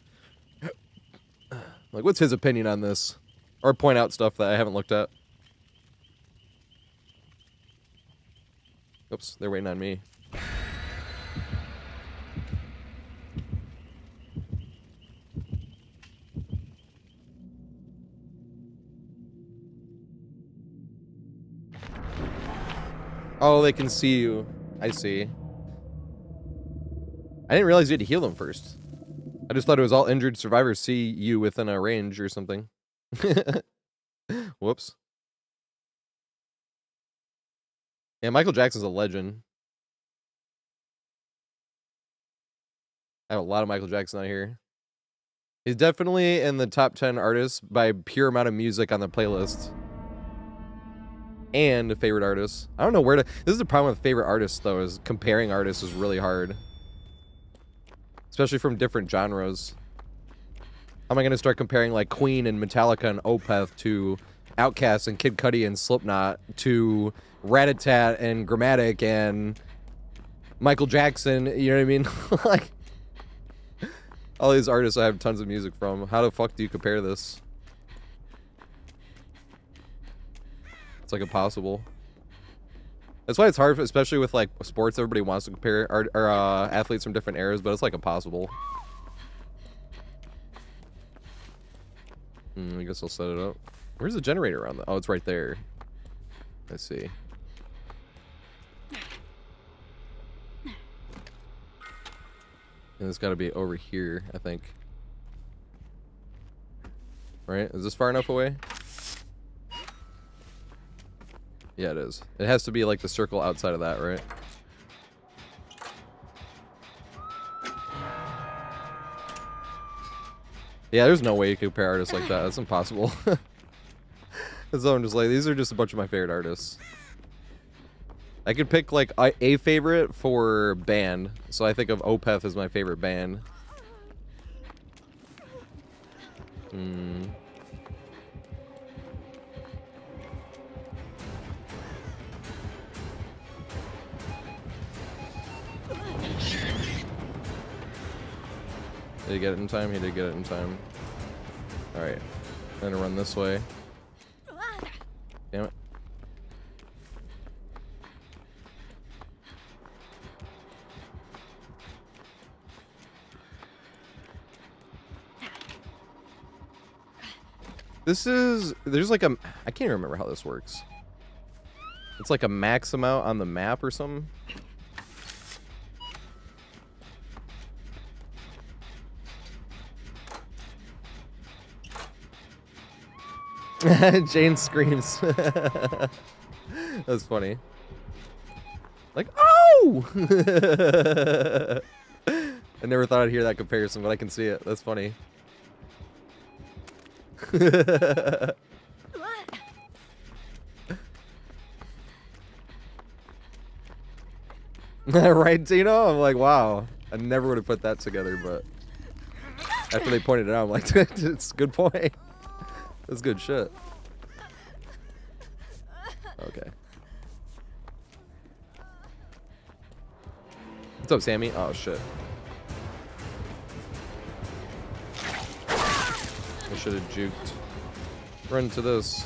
Like, what's his opinion on this? Or point out stuff that I haven't looked at. Oops, they're waiting on me. Oh, they can see you. I see. I didn't realize you had to heal them first. I just thought it was all injured survivors see you within a range or something. Whoops. Yeah, Michael Jackson's a legend. I have a lot of Michael Jackson out here. He's definitely in the top 10 artists by pure amount of music on the playlist. And favorite artists. I don't know where to... This is the problem with favorite artists, though, is comparing artists is really hard. Especially from different genres. How am I going to start comparing, like, Queen and Metallica and Opeth to Outkast and Kid Cudi and Slipknot to Rat-a-Tat and Grammatic and Michael Jackson, you know what I mean? Like, all these artists I have tons of music from. How the fuck do you compare this? It's like impossible. That's why it's hard, especially with like sports. Everybody wants to compare athletes from different eras, but it's like impossible. I guess I'll set it up. Where's the generator around that? Oh, it's right there. Let's see. And it's got to be over here, I think. Right? Is this far enough away? Yeah, it is. It has to be like the circle outside of that, right? Yeah, there's no way you can compare artists like that. That's impossible. So I'm just like, these are just a bunch of my favorite artists. I could pick like a favorite for band. So I think of Opeth as my favorite band. Did he get it in time? He did get it in time. Alright. I'm gonna run this way. Damn it. There's like a, I can't even remember how this works. It's like a max amount on the map or something. Jane screams. That's funny. Like, oh! I never thought I'd hear that comparison, but I can see it. That's funny. Right, Tino? I'm like, wow. I never would have put that together, but after they pointed it out, I'm like, it's a good point. That's good shit. Okay. What's up, Sammy? Oh, shit. I should have juked. Run to this.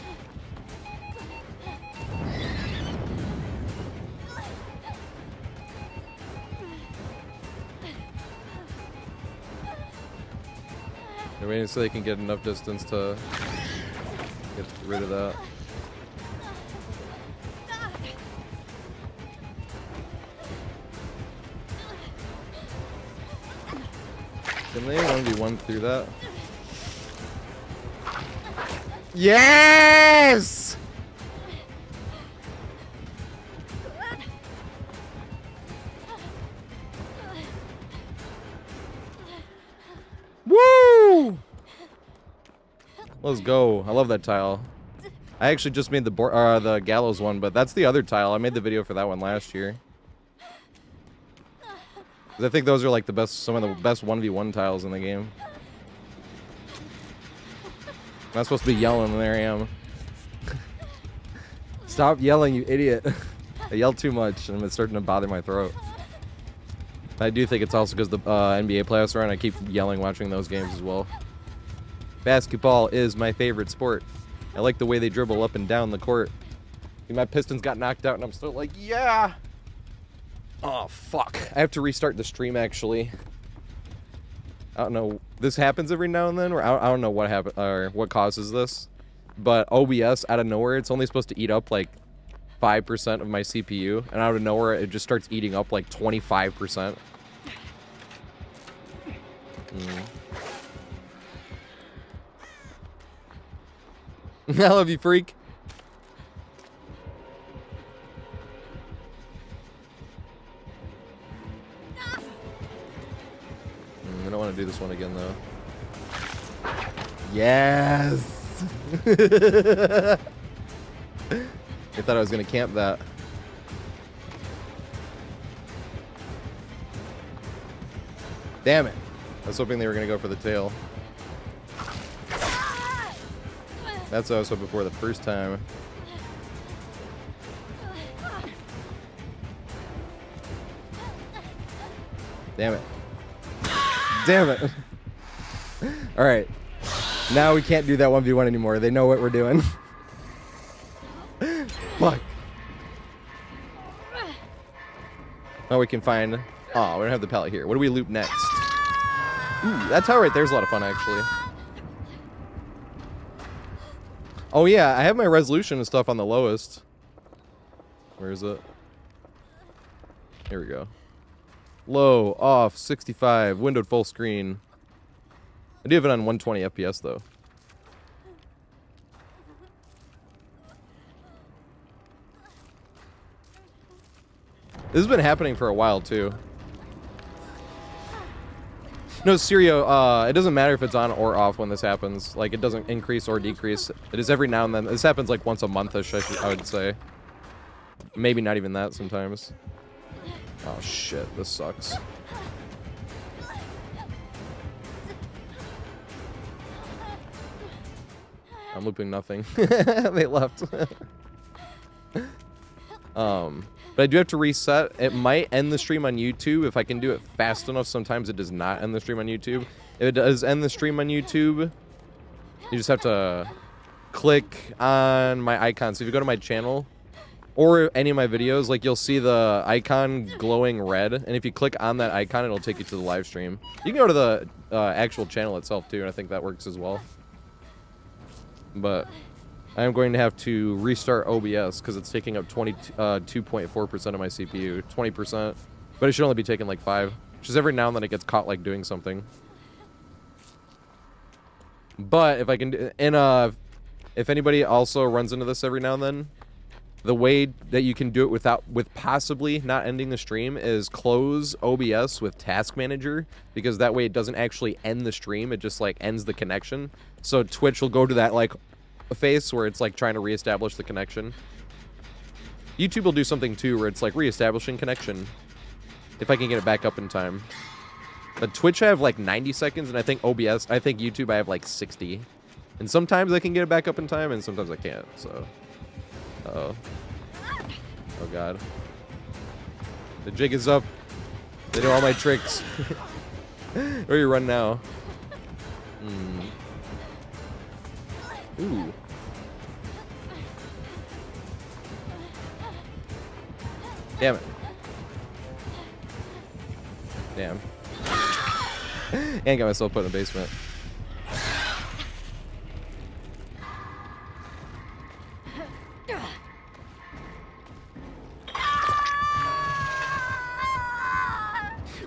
They're waiting so they can get enough distance to get rid of that. Can they 1v1 through that? Yes! Woo! Let's go. I love that tile. I actually just made the gallows one, but that's the other tile. I made the video for that one last year. 'Cause I think those are like the best, some of the best 1v1 tiles in the game. I'm not supposed to be yelling, and there I am. Stop yelling, you idiot. I yell too much, and it's starting to bother my throat. I do think it's also because the NBA playoffs are on. I keep yelling watching those games as well. Basketball is my favorite sport. I like the way they dribble up and down the court. See, my Pistons got knocked out, and I'm still like, yeah! Oh, fuck. I have to restart the stream, actually. I don't know. This happens every now and then, or I don't know what happened or what causes this. But OBS, out of nowhere, it's only supposed to eat up like 5% of my CPU, and out of nowhere, it just starts eating up like 25%. I love you, freak. I don't want to do this one again, though. Yes! I thought I was going to camp that. Damn it. I was hoping they were going to go for the tail. That's what I was hoping for the first time. Damn it. Damn it. Alright. Now we can't do that 1v1 anymore. They know what we're doing. Fuck. Now we can find... Oh, we don't have the pallet here. What do we loot next? Ooh, that tower right there's a lot of fun, actually. Oh, yeah. I have my resolution and stuff on the lowest. Where is it? Here we go. Low, off, 65, windowed full screen. I do have it on 120 FPS, though. This has been happening for a while, too. No, Sirio, it doesn't matter if it's on or off when this happens. Like, it doesn't increase or decrease. It is every now and then. This happens like once a month-ish, I would say. Maybe not even that sometimes. Oh, shit. This sucks. I'm looping nothing. They left. But But I do have to reset. It might end the stream on YouTube if I can do it fast enough. Sometimes it does not end the stream on YouTube. If it does end the stream on YouTube, you just have to click on my icon. So if you go to my channel or any of my videos, like you'll see the icon glowing red. And if you click on that icon, it'll take you to the live stream. You can go to the actual channel itself too, and I think that works as well. But I am going to have to restart OBS because it's taking up 2.4% of my CPU, 20%, but it should only be taking like 5. Just every now and then it gets caught like doing something. But if I can, if anybody also runs into this every now and then, the way that you can do it with possibly not ending the stream is close OBS with Task Manager, because that way it doesn't actually end the stream, it just like ends the connection. So Twitch will go to that like face where it's like trying to reestablish the connection. YouTube will do something too where it's like reestablishing connection if I can get it back up in time. But Twitch I have like 90 seconds, and I think YouTube I have like 60. And sometimes I can get it back up in time and sometimes I can't, so oh god, the jig is up. They know all my tricks. Where you run now? Ooh. Damn it. Damn. And got myself put in the basement.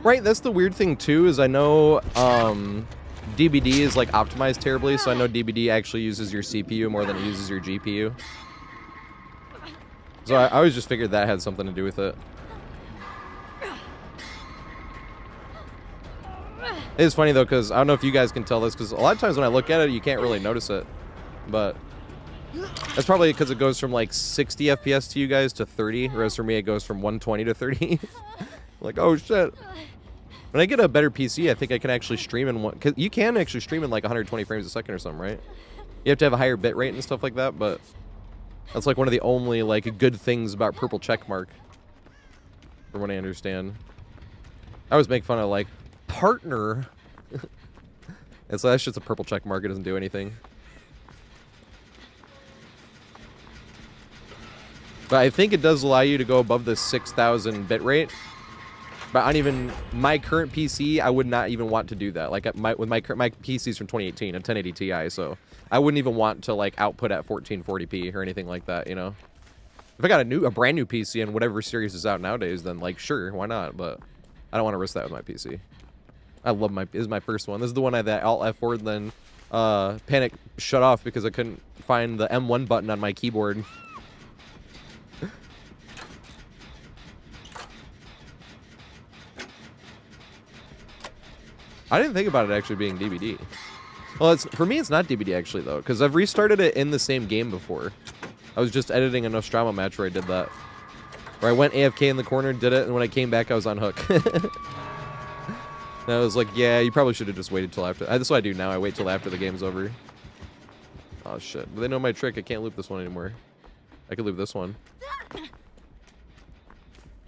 Right, that's the weird thing too, is I know DBD is like optimized terribly, so I know DBD actually uses your CPU more than it uses your GPU. So I always just figured that had something to do with it. It is funny though, because I don't know if you guys can tell this, because a lot of times when I look at it, you can't really notice it. But that's probably because it goes from like 60 FPS to you guys to 30, whereas for me it goes from 120 to 30. Like, oh shit. When I get a better PC, I think I can actually stream in one, because you can actually stream in like 120 frames a second or something, right? You have to have a higher bit rate and stuff like that, but that's like one of the only like good things about purple checkmark, from what I understand. I always make fun of like partner. And so that's just a purple checkmark. It doesn't do anything. But I think it does allow you to go above the 6,000 bit rate. But on even my current PC, I would not even want to do that. Like my PC's from 2018, a 1080 Ti, so I wouldn't even want to like output at 1440p or anything like that, you know. If I got a brand new PC and whatever series is out nowadays, then like sure, why not? But I don't want to risk that with my PC. I love this is my first one. This is the one that Alt F4 and then Panic shut off because I couldn't find the M1 button on my keyboard. I didn't think about it actually being DBD. Well, for me, it's not DBD actually, though, because I've restarted it in the same game before. I was just editing a Nostromo match where I did that. Where I went AFK in the corner, did it, and when I came back, I was on hook. And I was like, yeah, you probably should have just waited till after. That's what I do now. I wait till after the game's over. Oh, shit. But they know my trick. I can't loop this one anymore. I could loop this one. But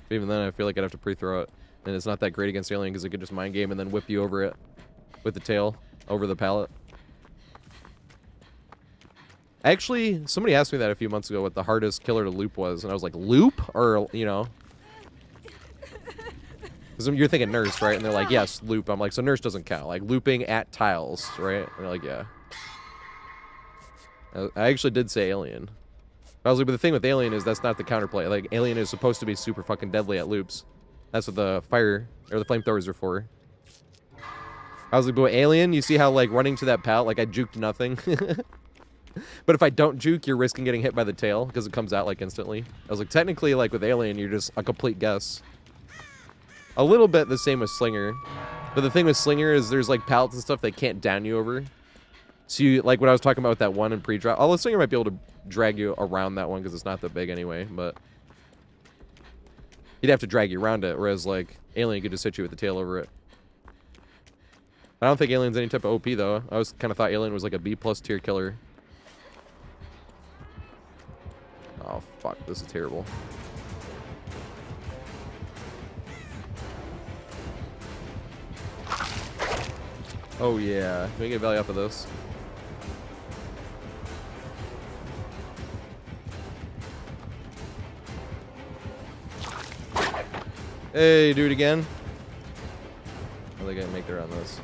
even then, I feel like I'd have to pre-throw it. And it's not that great against Alien because it could just mind game and then whip you over it with the tail over the pallet. Actually, somebody asked me that a few months ago what the hardest killer to loop was, and I was like, loop? Or, you know? Because you're thinking nurse, right? And they're like, yes, loop. I'm like, so nurse doesn't count. Like, looping at tiles, right? And they're like, yeah. I actually did say Alien. I was like, but the thing with Alien is that's not the counterplay. Like, Alien is supposed to be super fucking deadly at loops. That's what the fire, or the flamethrowers are for. I was like, but Alien, you see how, like, running to that pallet, like, I juked nothing? But if I don't juke, you're risking getting hit by the tail, because it comes out, like, instantly. I was like, technically, like, with Alien, you're just a complete guess. A little bit the same with Slinger. But the thing with Slinger is there's, like, pallets and stuff that can't down you over. So, you, like, what I was talking about with that one in pre-drop. Although Slinger might be able to drag you around that one, because it's not that big anyway, but he'd have to drag you around it, whereas, like, Alien could just hit you with the tail over it. I don't think Alien's any type of OP, though. I was kind of thought Alien was, like, a B+ tier killer. Oh, fuck. This is terrible. Oh yeah, can we get value off of this? Hey, do it again. Oh, they gotta make their on this.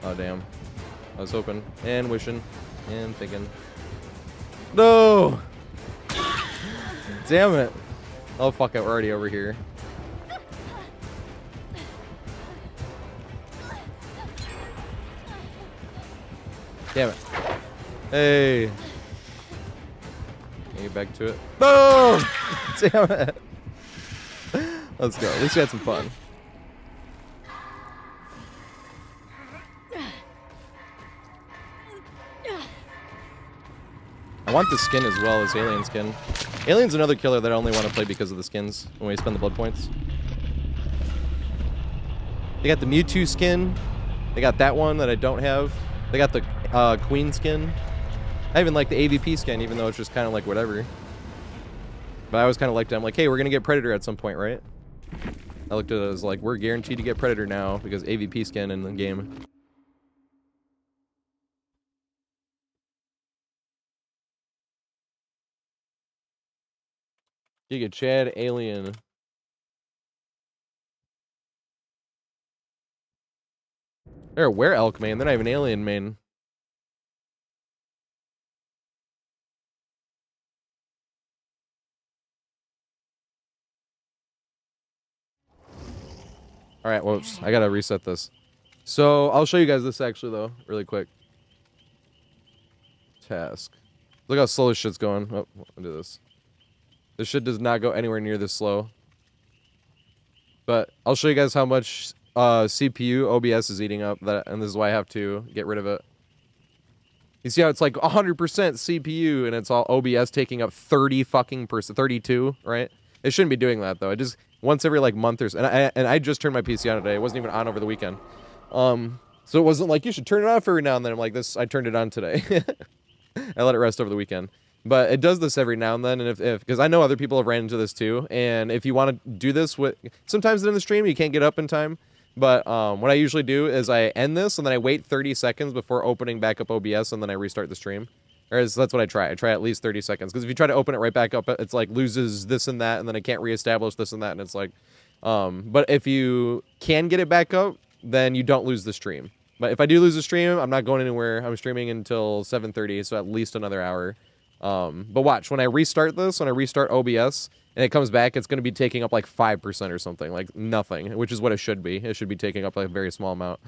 Oh damn. I was hoping and wishing and thinking. No! Damn it. Oh fuck it, we're already over here. Damn it. Hey. Can I get back to it? Boom! Damn it. Let's go. At least we had some fun. I want the skin as well as alien skin. Alien's another killer that I only want to play because of the skins when we spend the blood points. They got the Mewtwo skin. They got that one that I don't have. They got the Queen skin. I even like the AVP skin, even though it's just kind of like whatever. But I always kind of liked it. I'm like, hey, we're going to get Predator at some point, right? I looked at it as like, we're guaranteed to get Predator now because AVP skin in the game. Giga Chad Alien. They're a Were Elk main. They're not even Alien main. All right, whoops. I gotta reset this. So I'll show you guys this actually though, really quick. Task. Look how slow this shit's going. Oh, I'll do this. This shit does not go anywhere near this slow. But I'll show you guys how much CPU OBS is eating up, and this is why I have to get rid of it. You see how it's like 100% CPU, and it's all OBS taking up 30 fucking percent, 32, right? It shouldn't be doing that though. It just once every like month or so. And I just turned my PC on today. It wasn't even on over the weekend. So it wasn't like you should turn it off every now and then. I'm like this. I turned it on today. I let it rest over the weekend. But it does this every now and then, and if because I know other people have ran into this too, and if you want to do this with, sometimes in the stream you can't get up in time, but what I usually do is I end this, and then I wait 30 seconds before opening back up OBS, and then I restart the stream. Or that's what I try. I try at least 30 seconds, because if you try to open it right back up, it's like loses this and that, and then I can't reestablish this and that, and it's like, but if you can get it back up, then you don't lose the stream. But if I do lose the stream, I'm not going anywhere. I'm streaming until 7:30, so at least another hour. But watch, when I restart this, when I restart OBS, and it comes back, it's going to be taking up like 5% or something, like nothing, which is what it should be. It should be taking up like a very small amount.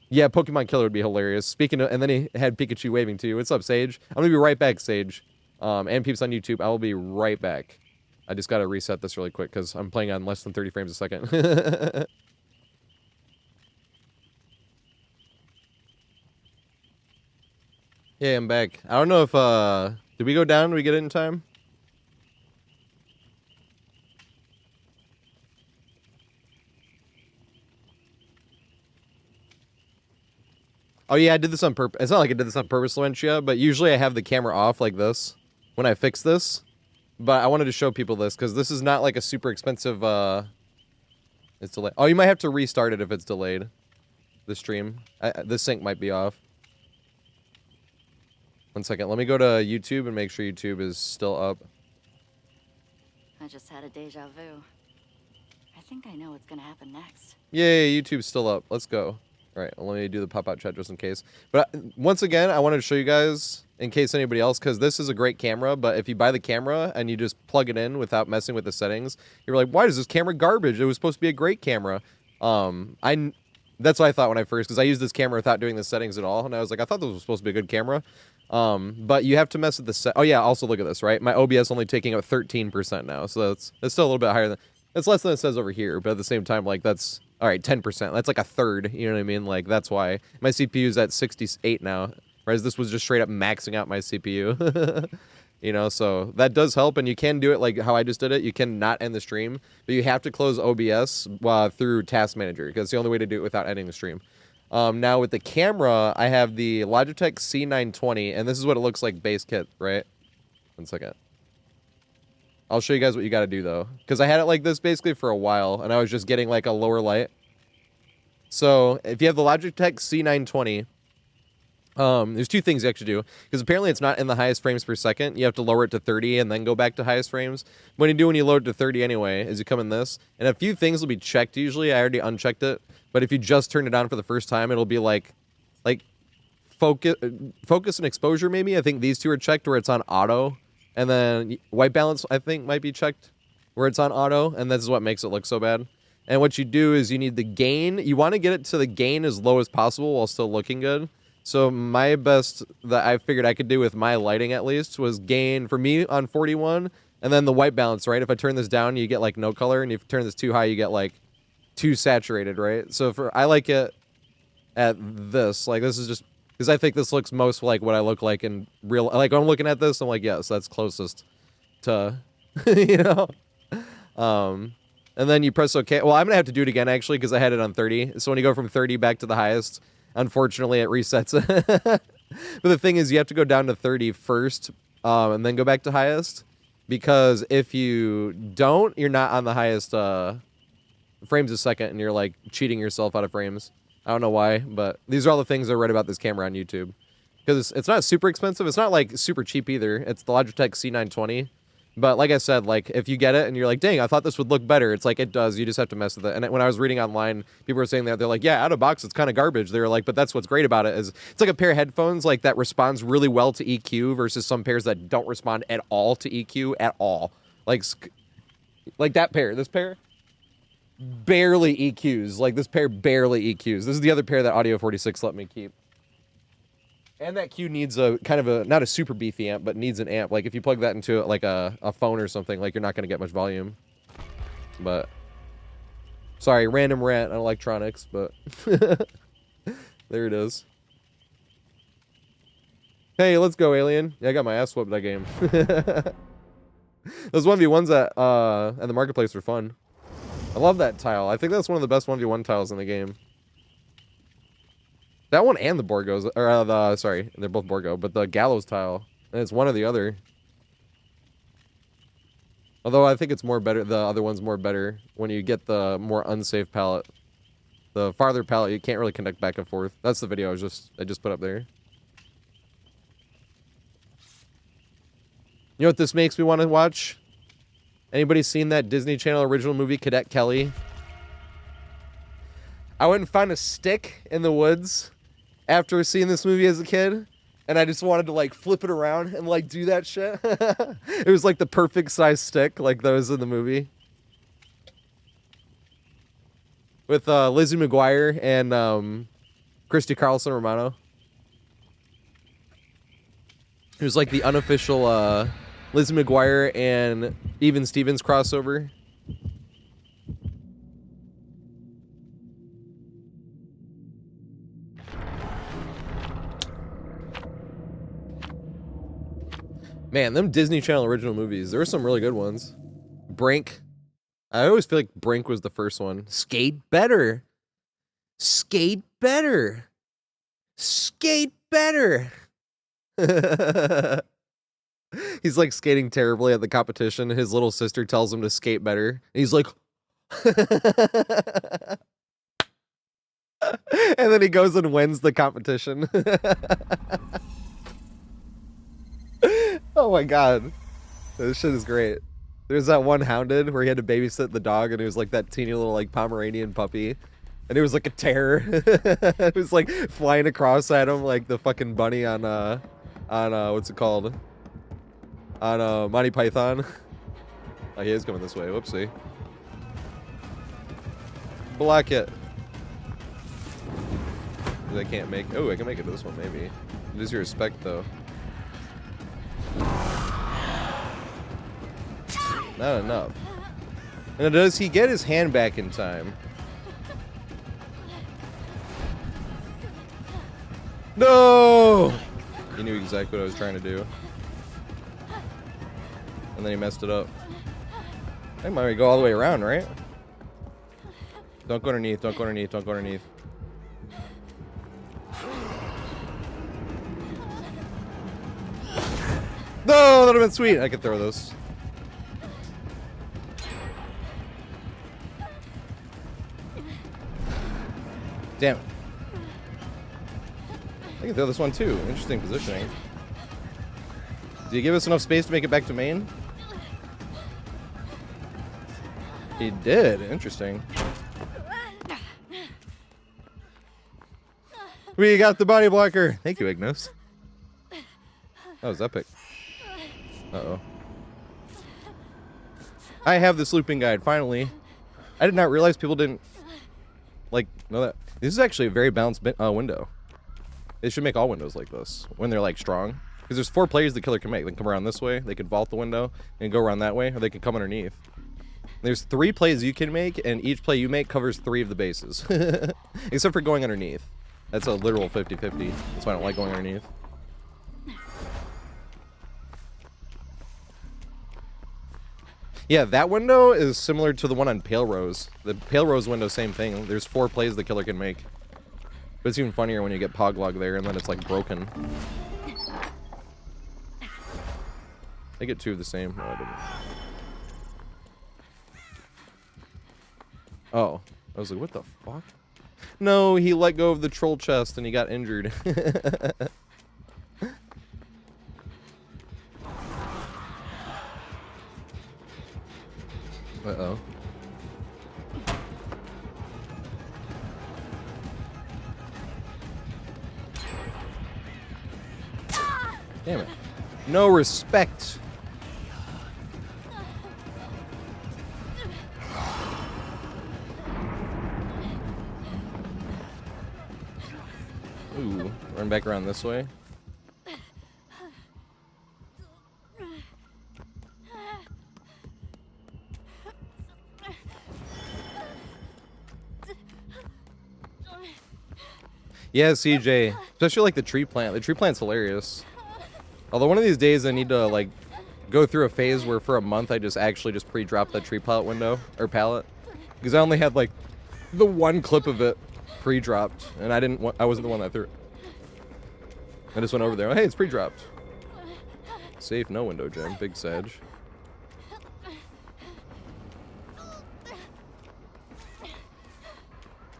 Yeah, Pokemon Killer would be hilarious. Speaking of, and then he had Pikachu waving to you. What's up, Sage? I'm going to be right back, Sage. And peeps on YouTube, I will be right back. I just got to reset this really quick, because I'm playing on less than 30 frames a second. Yeah, I'm back. I don't know if, did we go down? Did we get it in time? Oh yeah, I did this on purpose. It's not like I did this on purpose, Laurentia, but usually I have the camera off like this when I fix this. But I wanted to show people this, because this is not like a super expensive, it's delayed. Oh, you might have to restart it if it's delayed. The stream. The sync might be off. 1 second. Let me go to YouTube and make sure YouTube is still up. I just had a deja vu. I think I know what's gonna happen next. Yay, YouTube's still up. Let's go. All right, well, let me do the pop-out chat just in case. But once again, I wanted to show you guys, in case anybody else, because this is a great camera, but if you buy the camera and you just plug it in without messing with the settings, you're like, why is this camera garbage? It was supposed to be a great camera. That's what I thought when I first, because I used this camera without doing the settings at all, and I was like, I thought this was supposed to be a good camera. But you have to mess with the oh yeah, also look at this, right? My OBS only taking up 13% now, so that's still a little bit higher than, it's less than it says over here, but at the same time, like, that's, all right, 10%, that's like a third, you know what I mean? Like, that's why my CPU is at 68 now, whereas this was just straight up maxing out my CPU. You know, so that does help, and you can do it like how I just did it. You can not end the stream, but you have to close OBS through Task Manager, because it's the only way to do it without ending the stream. Now with the camera, I have the Logitech C920, and this is what it looks like base kit, right? 1 second. I'll show you guys what you got to do, though, because I had it like this basically for a while, and I was just getting like a lower light. So if you have the Logitech C920, there's two things you actually do, because apparently it's not in the highest frames per second. You have to lower it to 30 and then go back to highest frames. When you load it to 30 anyway, is you come in this, and a few things will be checked usually. I already unchecked it, but if you just turn it on for the first time, it'll be like focus and exposure maybe. I think these two are checked where it's on auto, and then white balance I think might be checked where it's on auto, and this is what makes it look so bad. And what you do is you need the gain. You want to get it to the gain as low as possible while still looking good. So my best that I figured I could do with my lighting at least was gain for me on 41, and then the white balance, right? If I turn this down, you get like no color, and if you turn this too high, you get like too saturated, right? So I like it at this. Like this is just because I think this looks most like what I look like in real. Like when I'm looking at this, I'm like, yes, that's closest to, you know. And then you press OK. Well, I'm gonna have to do it again actually because I had it on 30. So when you go from 30 back to the highest, unfortunately it resets it. But the thing is, you have to go down to 30 first, and then go back to highest, because if you don't, you're not on the highest frames a second, and you're like cheating yourself out of frames. I don't know why, but these are all the things I read about this camera on YouTube. Because it's not super expensive. It's not like super cheap either. It's the Logitech C920. But like I said, like if you get it and you're like, dang, I thought this would look better. It's like, it does. You just have to mess with it. And when I was reading online, people were saying that they're like, yeah, out of box, it's kind of garbage. They were like, but that's what's great about it is it's like a pair of headphones like that responds really well to EQ versus some pairs that don't respond at all to EQ at all. Like that pair, this pair barely EQs. Like this pair barely EQs. This is the other pair that Audio 46 let me keep. And that Q needs a kind of a, not a super beefy amp, but needs an amp. Like if you plug that into like a phone or something, like you're not going to get much volume. But sorry, random rant on electronics, but there it is. Hey, let's go, Alien. Yeah, I got my ass whooped that game. Those 1v1s at the marketplace are fun. I love that tile. I think that's one of the best 1v1 tiles in the game. That one and the Borgos, or sorry, they're both Borgo, but the Gallows tile, and it's one or the other. Although I think it's more better, the other one's more better when you get the more unsafe palette. The farther palette, you can't really connect back and forth. That's the video I just put up there. You know what this makes me want to watch? Anybody seen that Disney Channel original movie, Cadet Kelly? I went and found a stick in the woods after seeing this movie as a kid, and I just wanted to like flip it around and like do that shit. It was like the perfect size stick, like those in the movie. With Lizzie McGuire and Christy Carlson Romano. It was like the unofficial Lizzie McGuire and Even Stevens crossover. Man, them Disney Channel original movies, there were some really good ones. Brink. I always feel like Brink was the first one. Skate better. Skate better. Skate better. He's like skating terribly at the competition. His little sister tells him to skate better. And he's like... And then he goes and wins the competition. Oh my god. This shit is great. There's that one Hounded where he had to babysit the dog, and it was like that teeny little like Pomeranian puppy. And it was like a terror. It was like flying across at him like the fucking bunny on what's it called? On Monty Python. Oh, he is coming this way. Whoopsie. Block it. I can't make... Oh, I can make it to this one, maybe. Lose your respect, though. Not enough. And does he get his hand back in time? No! He knew exactly what I was trying to do. And then he messed it up. I might go all the way around, right? Don't go underneath, don't go underneath, don't go underneath. No, that would have been sweet. I could throw those. Damn it. I can throw this one too. Interesting positioning. Do you give us enough space to make it back to main? He did. Interesting. We got the body blocker. Thank you, Ignos. That was epic. Uh-oh. I have this looping guide, finally. I did not realize people didn't, like, know that. This is actually a very balanced window. They should make all windows like this, when they're, like, strong. Because there's 4 plays the killer can make. They can come around this way, they can vault the window, and go around that way, or they can come underneath. There's 3 plays you can make, and each play you make covers 3 of the bases. Except for going underneath. That's a literal 50-50. That's why I don't like going underneath. Yeah, that window is similar to the one on Pale Rose. The Pale Rose window, same thing. There's 4 plays the killer can make. But it's even funnier when you get Poglog there and then it's like broken. I get 2 of the same. No, I didn't. Oh, I was like, what the fuck? No, he let go of the troll chest and he got injured. Uh-oh. Damn it. No respect. Ooh, run back around this way. Yeah, CJ. Especially like the tree plant. The tree plant's hilarious. Although one of these days I need to like go through a phase where for a month I just pre-drop that tree pallet window or pallet. Because I only had like the one clip of it pre-dropped and I wasn't the one that threw it. I just went over there. Oh, hey, it's pre-dropped. Safe, no window gem. Big Sag.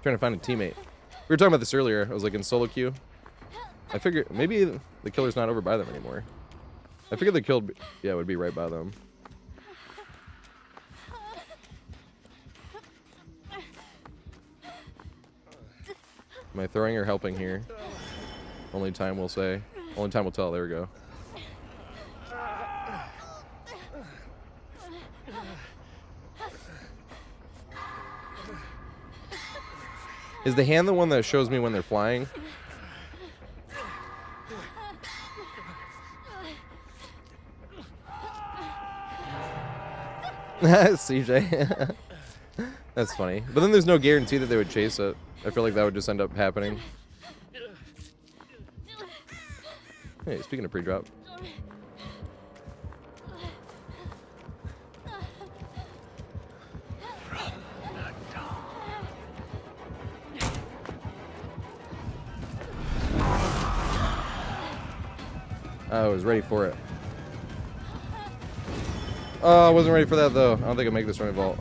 Trying to find a teammate. We were talking about this earlier. I was like in solo queue. I figured maybe the killer's not over by them anymore. I figured the kill, yeah, would be right by them. Am I throwing or helping here? Only time will say. Only time will tell. There we go. Is the hand the one that shows me when they're flying? CJ. That's funny. But then there's no guarantee that they would chase it. I feel like that would just end up happening. Hey, speaking of pre-drop. I was ready for it. Oh, I wasn't ready for that though. I don't think I'll make this running vault.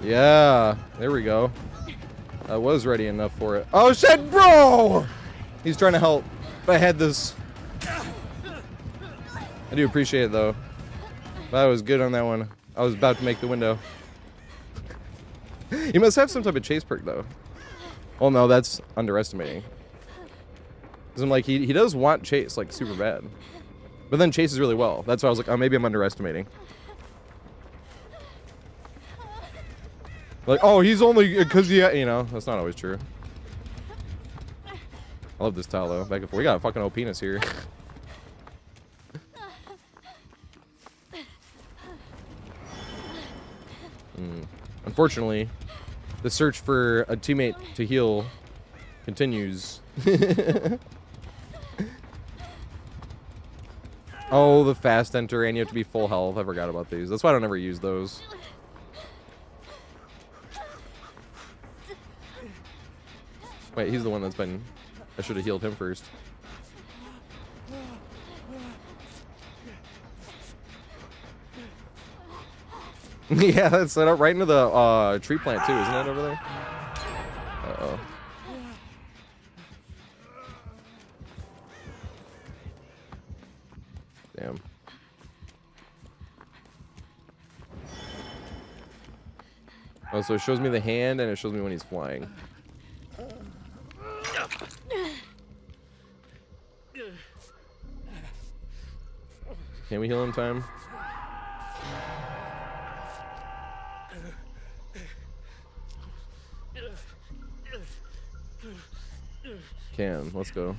Yeah, there we go. I was ready enough for it. Oh shit, bro! He's trying to help. But I had this. I do appreciate it though. But I was good on that one. I was about to make the window. He must have some type of chase perk though. Well, no, that's underestimating. Because I'm like, he does want chase, like, super bad. But then chases really well. That's why I was like, oh, maybe I'm underestimating. Like, oh, he's only, because he, you know, that's not always true. I love this tile, though. Back and forth. We got a fucking OP penis here. Unfortunately, the search for a teammate to heal continues. Oh, the fast enter, and you have to be full health. I forgot about these. That's why I don't ever use those. Wait, he's the one that's been... I should have healed him first. Yeah, that's set up right into the tree plant too, isn't it, over there? Damn. Oh, so it shows me the hand and it shows me when he's flying. Can we heal in time? Can. Let's go.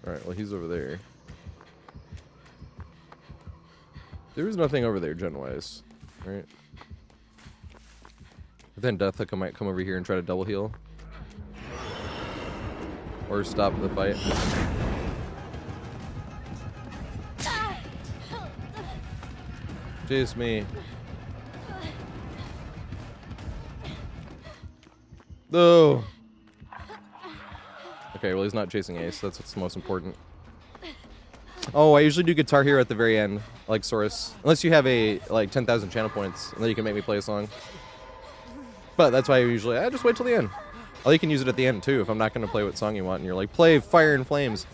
Alright, well, he's over there. There was nothing over there, gen-wise. Right? But then Deathhook might come over here and try to double heal. Or stop the fight. Chase me. No. Okay, well, he's not chasing Ace. That's what's most important. Oh, I usually do Guitar Hero at the very end, like Saurus. Unless you have like 10,000 channel points, and then you can make me play a song. But that's why I usually, I just wait till the end. Well, you can use it at the end, too, if I'm not going to play what song you want, and you're like, play Fire and Flames.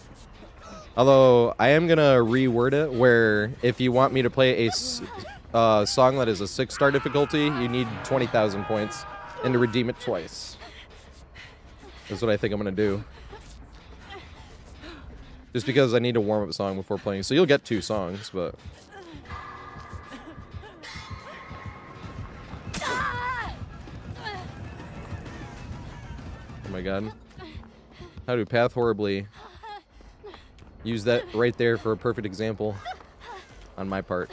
Although, I am going to reword it, where if you want me to play a song that is a 6-star difficulty, you need 20,000 points, and to redeem it twice. That's what I think I'm going to do. Just because I need a warm-up song before playing. So you'll get 2 songs, but... Oh my god. How to path horribly. Use that right there for a perfect example. On my part.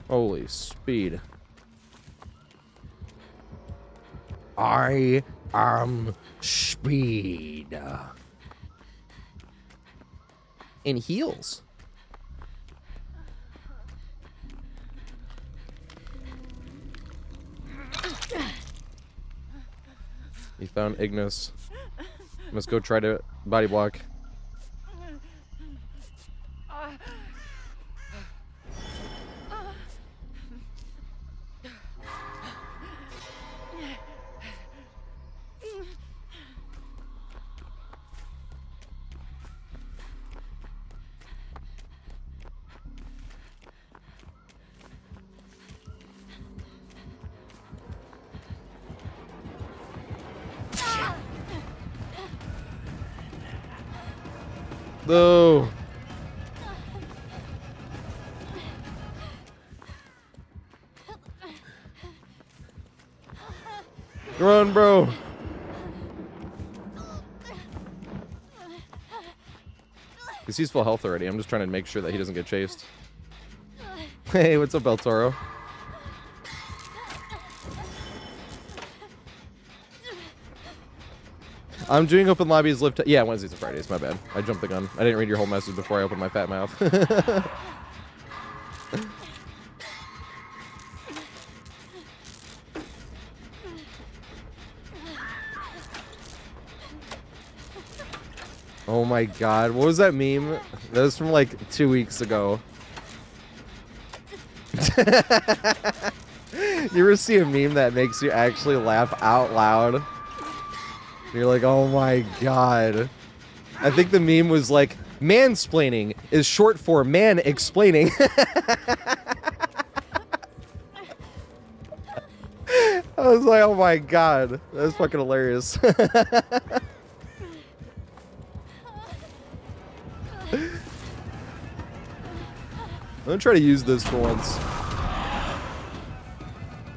Holy speed. I am speed. In heels. He found Ignis. Must go try to body block. No. Run, bro. Because he's full health already. I'm just trying to make sure that he doesn't get chased. Hey, what's up, El Toro? I'm doing open lobbies live. Yeah, Wednesdays and Fridays. My bad. I jumped the gun. I didn't read your whole message before I opened my fat mouth. Oh my god, what was that meme? That was from like 2 weeks ago. You ever see a meme that makes you actually laugh out loud? You're like, oh my god. I think the meme was like, mansplaining is short for man explaining. I was like, oh my god. That's fucking hilarious. I'm gonna try to use this for once.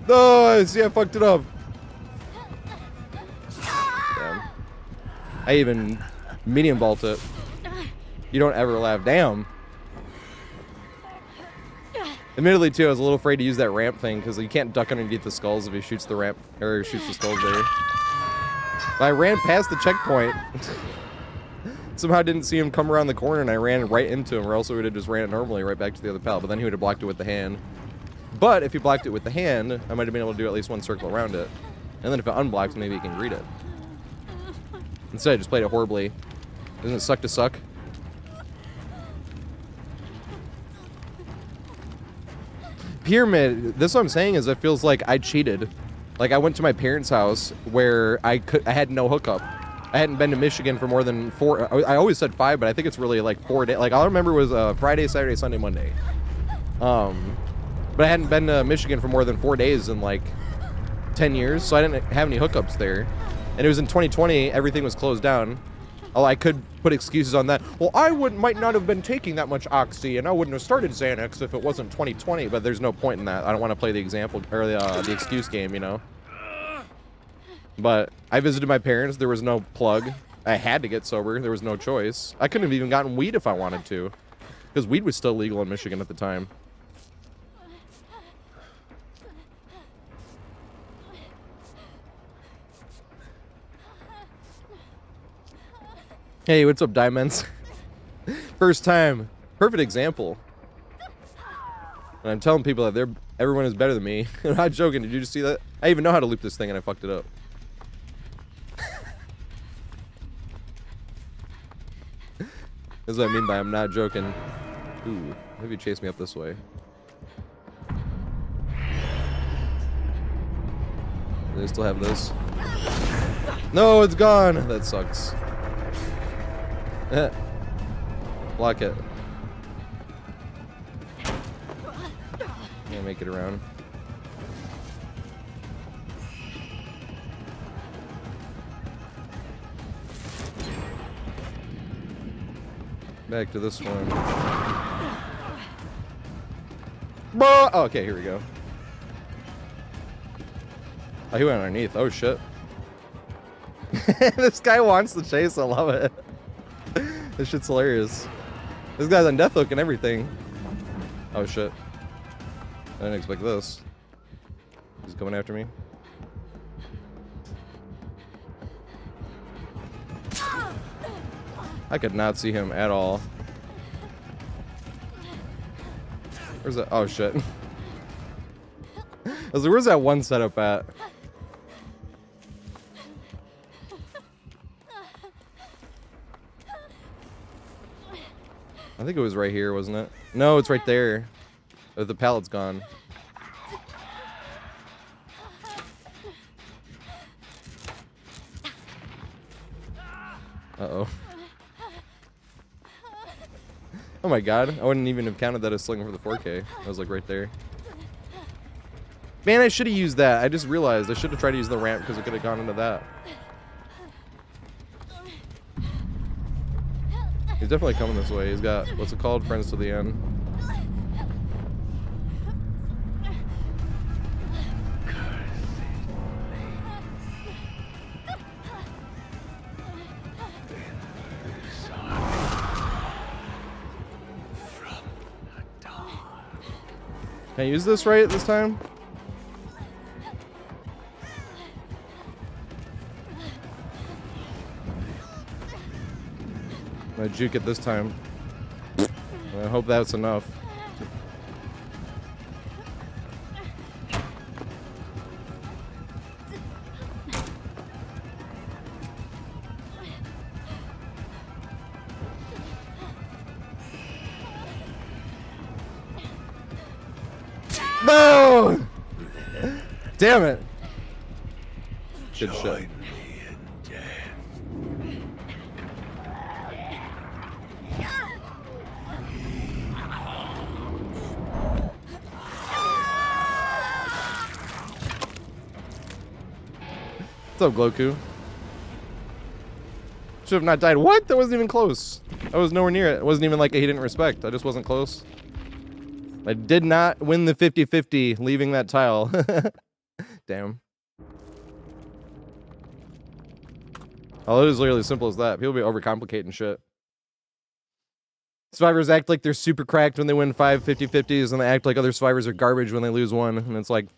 No, I see I fucked it up. Damn. I even medium vault it. You don't ever laugh. Damn. Admittedly, too, I was a little afraid to use that ramp thing because you can't duck underneath the skulls if he shoots the ramp or shoots the skulls there. But I ran past the checkpoint. Somehow didn't see him come around the corner and I ran right into him, or else we would have just ran it normally right back to the other pallet, but then he would have blocked it with the hand. But if he blocked it with the hand, I might have been able to do at least one circle around it. And then if it unblocks, maybe he can greet it. Instead, I just played it horribly. Doesn't it suck to suck? Pyramid, this what I'm saying is it feels like I cheated. Like I went to my parents' house where I had no hookup. I hadn't been to Michigan for more than 4, I always said 5, but I think it's really like 4 days. Like all I remember was Friday, Saturday, Sunday, Monday. But I hadn't been to Michigan for more than 4 days in like 10 years, so I didn't have any hookups there. And it was in 2020, everything was closed down. Oh, I could put excuses on that. Well, I might not have been taking that much Oxy, and I wouldn't have started Xanax if it wasn't 2020, but there's no point in that. I don't want to play the example, or the excuse game, you know? But I visited my parents, there was no plug. I had to get sober, there was no choice. I couldn't have even gotten weed if I wanted to, because weed was still legal in Michigan at the time. Hey, what's up, Diamonds? First time. Perfect example. And I'm telling people that everyone is better than me. I'm not joking. Did you just see that? I even know how to loop this thing and I fucked it up. That's what I mean by I'm not joking. Ooh, maybe chase me up this way. Do they still have this? No, it's gone! That sucks. Block it. Can't make it around. Back to this one. Oh, okay, here we go. Oh, he went underneath. Oh, shit. This guy wants the chase. I love it. This shit's hilarious. This guy's on death hook and everything. Oh shit. I didn't expect this. He's coming after me. I could not see him at all. Where's that? Oh shit. I was like, where's that one setup at? I think it was right here, wasn't it? No, it's right there. Oh, the pallet's gone. Uh-oh. Oh my god, I wouldn't even have counted that as slinging for the 4K. I was like right there. Man, I should have used that. I just realized I should have tried to use the ramp because it could have gone into that. He's definitely coming this way. He's got, what's it called? Friends to the end. Can I use this right this time? I'm gonna juke it this time. I hope that's enough. No! Damn it. Good shit. What's up, Gloku? Should have not died. What? That wasn't even close. I was nowhere near it. It wasn't even like he didn't respect. I just wasn't close. I did not win the 50-50 leaving that tile. Damn. Oh, it is literally as simple as that. People be overcomplicating shit. Survivors act like they're super cracked when they win 5 50-50s, and they act like other survivors are garbage when they lose one. And it's like...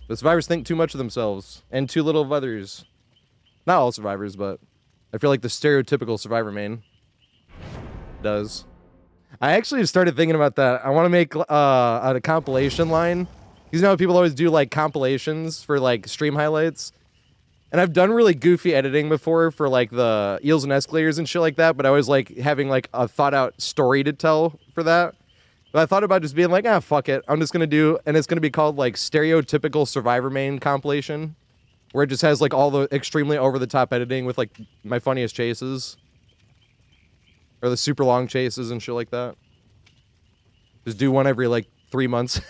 The survivors think too much of themselves, and too little of others. Not all survivors, but I feel like the stereotypical survivor main does. I actually started thinking about that. I want to make a compilation line. You know how people always do like compilations for like stream highlights? And I've done really goofy editing before for like the eels and escalators and shit like that, but I was like having like a thought out story to tell for that. But I thought about just being like, fuck it. I'm just going to do, and it's going to be called like stereotypical survivor main compilation, where it just has like all the extremely over the top editing with like my funniest chases. Or the super long chases and shit like that. Just do one every like 3 months.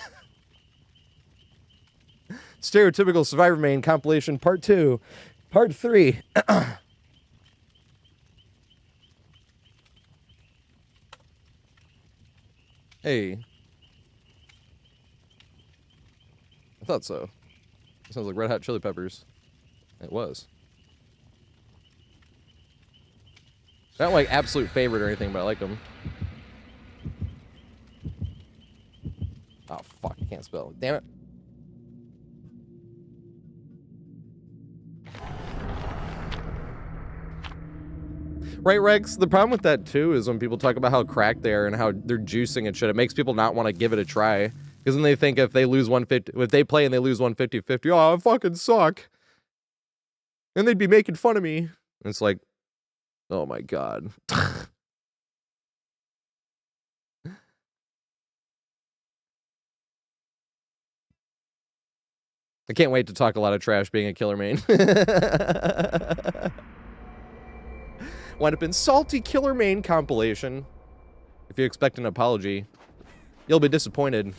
Stereotypical survivor main compilation part 2. Part 3. Hey. I thought so. It sounds like Red Hot Chili Peppers. It was. Not like absolute favorite or anything, but I like them. Oh, fuck. I can't spell. Damn it. Right, Rex? The problem with that, too, is when people talk about how cracked they are and how they're juicing and shit, it makes people not want to give it a try. Because then they think if they lose 150, if they play and they lose 150-50, oh, I fucking suck. And they'd be making fun of me. And it's like, oh my god. I can't wait to talk a lot of trash being a killer main. Wind up in salty killer main compilation. If you expect an apology, you'll be disappointed.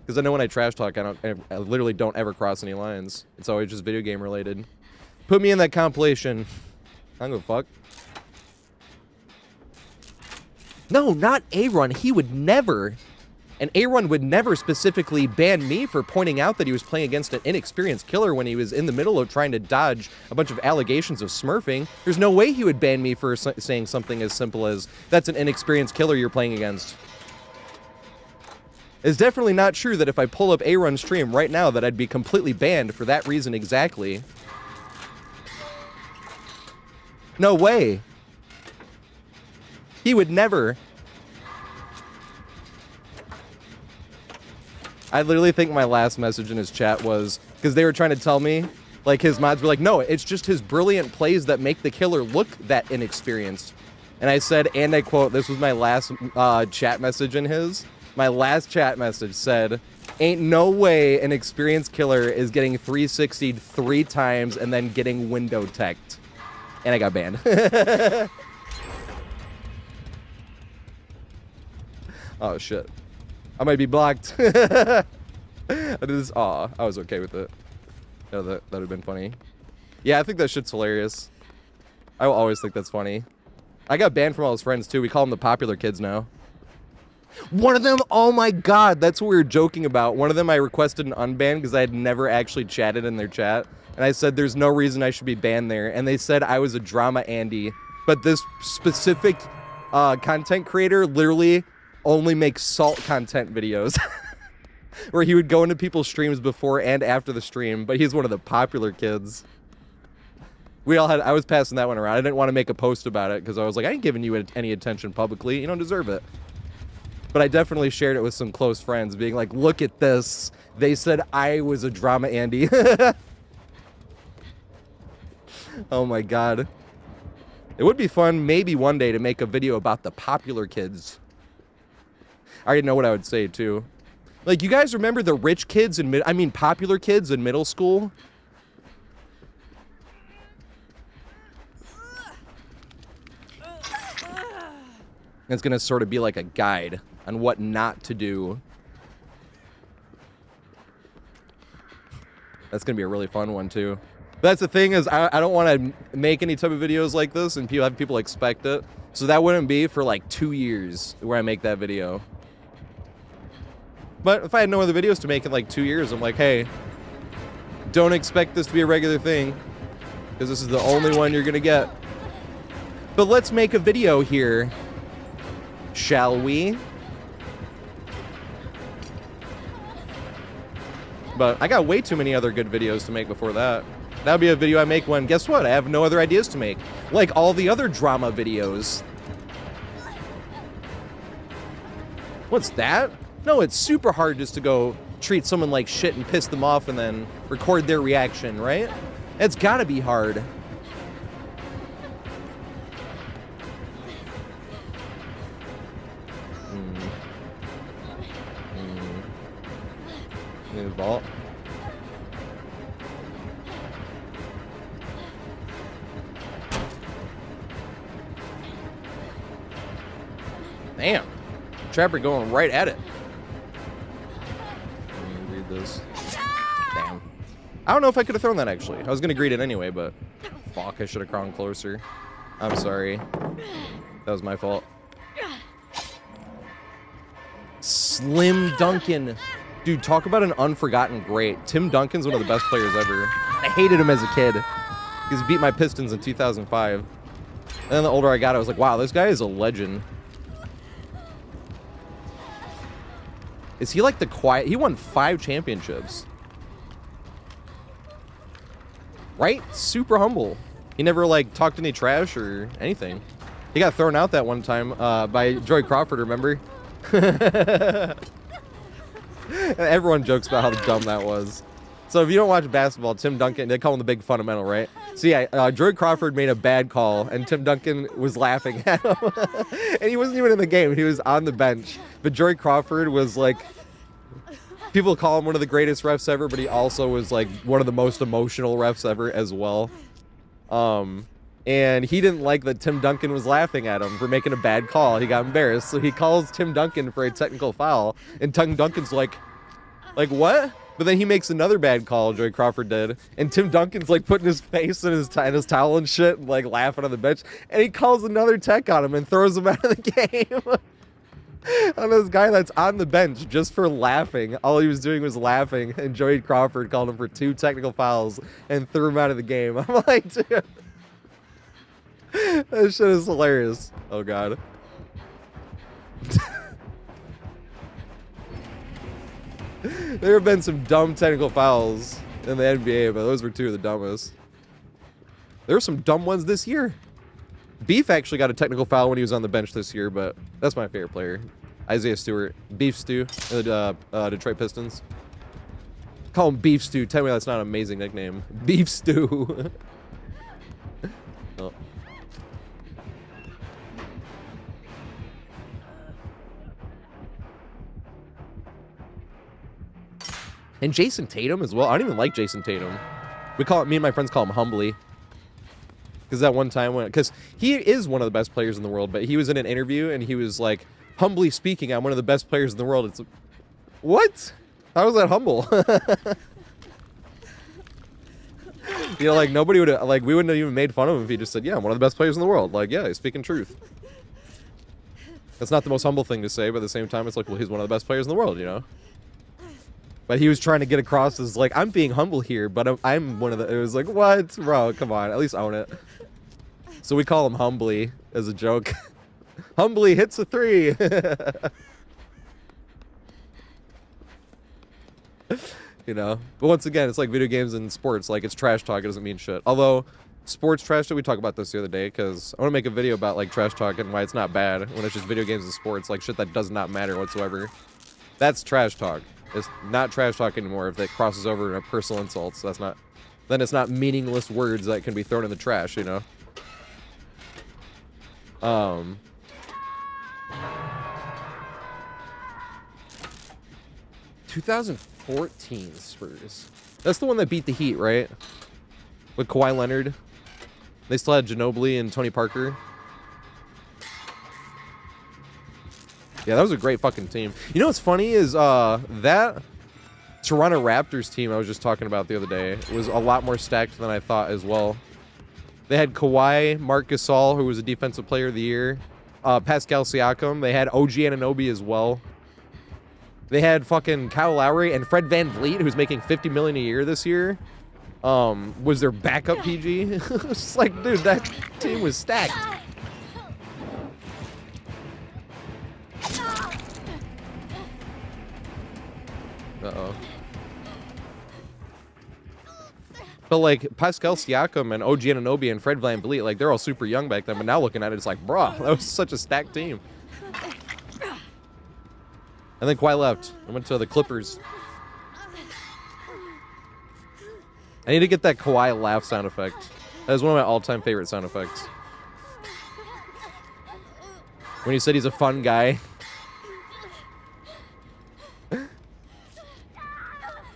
Because I know when I trash talk, I literally don't ever cross any lines. It's always just video game related. Put me in that compilation. I don't give a fuck. No, not A-Run. He would never. And A-Run would never specifically ban me for pointing out that he was playing against an inexperienced killer when he was in the middle of trying to dodge a bunch of allegations of smurfing. There's no way he would ban me for saying something as simple as, that's an inexperienced killer you're playing against. It's definitely not true that if I pull up A-Run's stream right now that I'd be completely banned for that reason exactly. No way. He would never. I literally think my last message in his chat was, because they were trying to tell me, like his mods were like, no, it's just his brilliant plays that make the killer look that inexperienced. And I said, and I quote, this was my last chat message in his. My last chat message said, ain't no way an experienced killer is getting 360'd 3 times and then getting window teched. And I got banned. Oh shit. I might be blocked. I was okay with it. No, that would have been funny. Yeah, I think that shit's hilarious. I will always think that's funny. I got banned from all his friends too. We call them the popular kids now. One of them, oh my god, that's what we were joking about. One of them I requested an unban because I had never actually chatted in their chat. And I said there's no reason I should be banned there. And they said I was a drama Andy. But this specific content creator literally only makes salt content videos. Where he would go into people's streams before and after the stream. But he's one of the popular kids. I was passing that one around. I didn't want to make a post about it because I was like, I ain't giving you any attention publicly. You don't deserve it. But I definitely shared it with some close friends, being like, look at this. They said I was a drama Andy. Oh my god. It would be fun maybe one day to make a video about the popular kids. I already know what I would say too. Like, you guys remember the rich kids in popular kids in middle school? It's gonna sort of be like a guide on what not to do. That's gonna be a really fun one too. But that's the thing is, I don't want to make any type of videos like this and have people expect it. So that wouldn't be for like 2 years where I make that video. But if I had no other videos to make in like 2 years, I'm like, hey, don't expect this to be a regular thing, because this is the only one you're gonna get. But let's make a video here, shall we? But I got way too many other good videos to make before that. That'll be a video I make when, guess what? I have no other ideas to make. Like all the other drama videos. What's that? No, it's super hard just to go treat someone like shit and piss them off and then record their reaction, right? It's gotta be hard. New vault. Damn. Trapper going right at it. Let me read this. Damn. I don't know if I could have thrown that, actually. I was going to greet it anyway, but... Fuck, I should have crawled closer. I'm sorry. That was my fault. Slim Duncan. Dude, talk about an unforgotten great. Tim Duncan's one of the best players ever. I hated him as a kid. He's beat my Pistons in 2005. And then the older I got, I was like, wow, this guy is a legend. Is he like the quiet? He won 5 championships. Right? Super humble. He never like talked any trash or anything. He got thrown out that one time by Joey Crawford, remember? Everyone jokes about how dumb that was. So if you don't watch basketball, Tim Duncan, they call him the big fundamental, right? So yeah, Joey Crawford made a bad call, and Tim Duncan was laughing at him. And he wasn't even in the game. He was on the bench. But Joey Crawford was like, people call him one of the greatest refs ever, but he also was like one of the most emotional refs ever as well. And he didn't like that Tim Duncan was laughing at him for making a bad call. He got embarrassed. So he calls Tim Duncan for a technical foul. And Tim Duncan's like what? But then he makes another bad call, Joey Crawford did. And Tim Duncan's like putting his face in his towel and shit and like laughing on the bench. And he calls another tech on him and throws him out of the game. On this guy that's on the bench just for laughing. All he was doing was laughing. And Joey Crawford called him for 2 technical fouls and threw him out of the game. I'm like, dude. That shit is hilarious. Oh, God. There have been some dumb technical fouls in the NBA, but those were 2 of the dumbest. There were some dumb ones this year. Beef actually got a technical foul when he was on the bench this year, but that's my favorite player. Isaiah Stewart. Beef Stew, the Detroit Pistons. Call him Beef Stew. Tell me that's not an amazing nickname. Beef Stew. Oh. And Jason Tatum as well. I don't even like Jason Tatum. Me and my friends call him Humbly. Because that one time because he is one of the best players in the world, but he was in an interview and he was like, humbly speaking, I'm one of the best players in the world. It's what? How was that humble? You know, like nobody would like, we wouldn't have even made fun of him if he just said, yeah, I'm one of the best players in the world. Like, yeah, he's speaking truth. That's not the most humble thing to say, but at the same time, it's like, well, he's one of the best players in the world, you know? But he was trying to get across as like, I'm being humble here, but I'm one of the, it was like, what? Bro, come on, at least own it. So we call him Humbly as a joke. Humbly hits a 3. You know? But once again, it's like video games and sports, like it's trash talk, it doesn't mean shit. Although, sports trash talk, we talked about this the other day, because I want to make a video about like trash talk and why it's not bad when it's just video games and sports, like shit that does not matter whatsoever. That's trash talk. It's not trash talk anymore if it crosses over into personal insults. That's not, then it's not meaningless words that can be thrown in the trash, you know? 2014 Spurs. That's the one that beat the Heat, right? With Kawhi Leonard. They still had Ginobili and Tony Parker. Yeah, that was a great fucking team. You know what's funny is that Toronto Raptors team I was just talking about the other day was a lot more stacked than I thought as well. They had Kawhi, Marc Gasol, who was a defensive player of the year, Pascal Siakam. They had OG Anunoby as well. They had fucking Kyle Lowry and Fred VanVleet, who's making $50 million a year this year. Was their backup PG? It's just like, dude, that team was stacked. Uh-oh. But like Pascal Siakam and OG Anunoby and Fred VanVleet, like they're all super young back then. But now looking at it, it's like, bruh, that was such a stacked team. And then Kawhi left. I went to the Clippers. I need to get that Kawhi laugh sound effect. That is one of my all-time favorite sound effects. When he said he's a fun guy.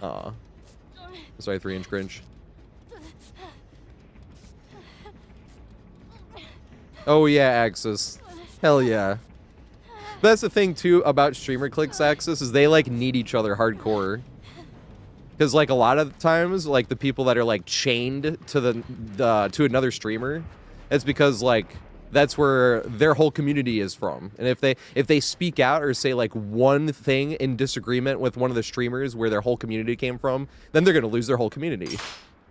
Aw. Sorry, 3-inch Grinch. Oh yeah, Axis. Hell yeah. But that's the thing too about streamer clicks, Axis, is they like need each other hardcore. Because like a lot of times, like the people that are like chained to to another streamer, it's because like that's where their whole community is from. And if they speak out or say like one thing in disagreement with one of the streamers where their whole community came from, then they're gonna lose their whole community.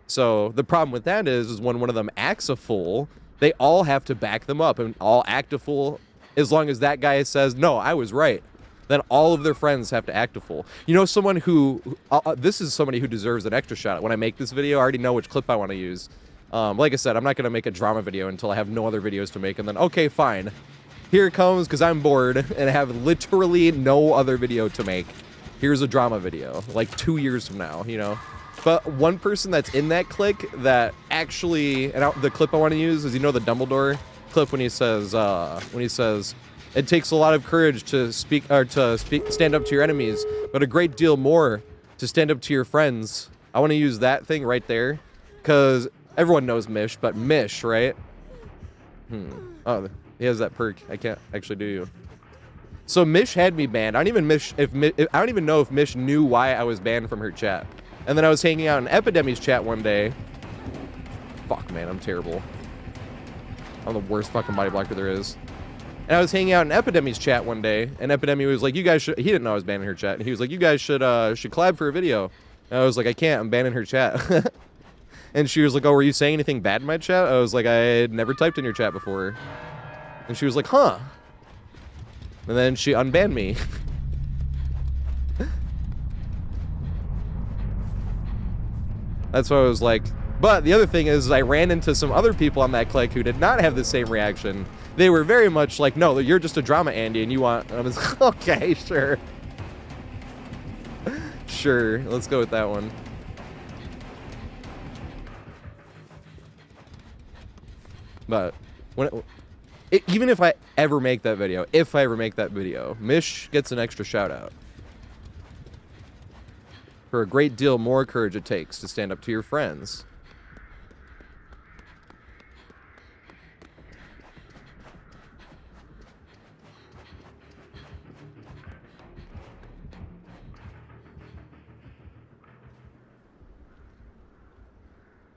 So the problem with that is when one of them acts a fool, they all have to back them up and all act a fool. As long as that guy says, no, I was right, then all of their friends have to act a fool. You know, someone who, this is somebody who deserves an extra shout out. When I make this video, I already know which clip I want to use. Like I said, I'm not going to make a drama video until I have no other videos to make. And then, okay, fine. Here it comes, because I'm bored and I have literally no other video to make. Here's a drama video, like 2 years from now, you know? But one person that's in that clique that actually, and the clip I want to use is, you know, the Dumbledore clip when he says, it takes a lot of courage to stand up to your enemies, but a great deal more to stand up to your friends. I want to use that thing right there, because everyone knows Mish, but Mish, right? Oh, he has that perk. I can't actually do you. So Mish had me banned. I don't even know if Mish knew why I was banned from her chat. And then I was hanging out in Epidemy's chat one day. Fuck, man, I'm terrible. I'm the worst fucking body blocker there is. And I was hanging out in Epidemy's chat one day, and Epidemy was like, you guys should, he didn't know I was banning her chat, and he was like, you guys should collab for a video. And I was like, I can't, I'm banning her chat. And she was like, oh, were you saying anything bad in my chat? I was like, I had never typed in your chat before. And she was like, huh. And then she unbanned me. That's what I was like. But the other thing is I ran into some other people on that clique who did not have the same reaction. They were very much like, no, you're just a drama Andy and you want... And I was like, okay, sure. Sure, let's go with that one. But even if I ever make that video, Mish gets an extra shout out. For a great deal more courage it takes to stand up to your friends.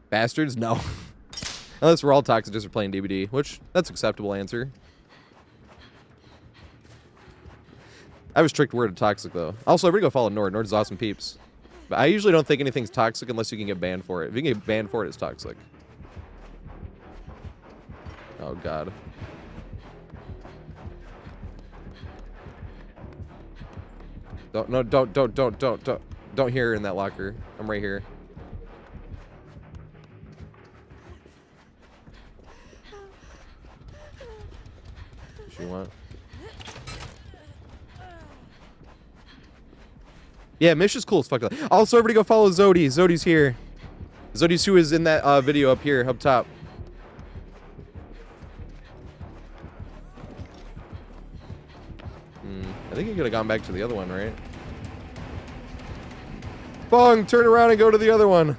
Bastards? No. Unless we're all toxic just for playing DBD, which, that's an acceptable answer. I have a strict word of toxic, though. Also, everybody go follow Nord. Nord's awesome peeps. But I usually don't think anything's toxic unless you can get banned for it. If you can get banned for it, it's toxic. Oh, God. Don't hear her in that locker. I'm right here. What you want? Yeah, Mish is cool as fuck. Also, everybody go follow Zodi. Zodi's here. Zodi's who is in that video up here, up top. I think he could have gone back to the other one, right? Bong, turn around and go to the other one.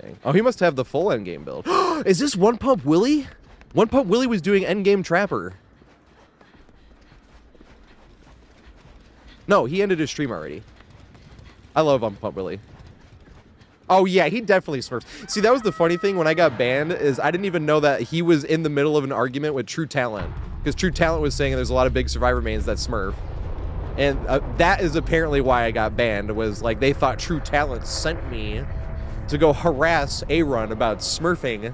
Dang. Oh, he must have the full endgame build. Is this One Pump Willie? One Pump Willie was doing endgame Trapper. No, he ended his stream already. I love One Pump Willie. Oh, yeah, he definitely smurfs. See, that was the funny thing when I got banned, is I didn't even know that he was in the middle of an argument with True Talent. Because True Talent was saying there's a lot of big Survivor mains that smurf. And that is apparently why I got banned, was like they thought True Talent sent me to go harass A-Run about smurfing.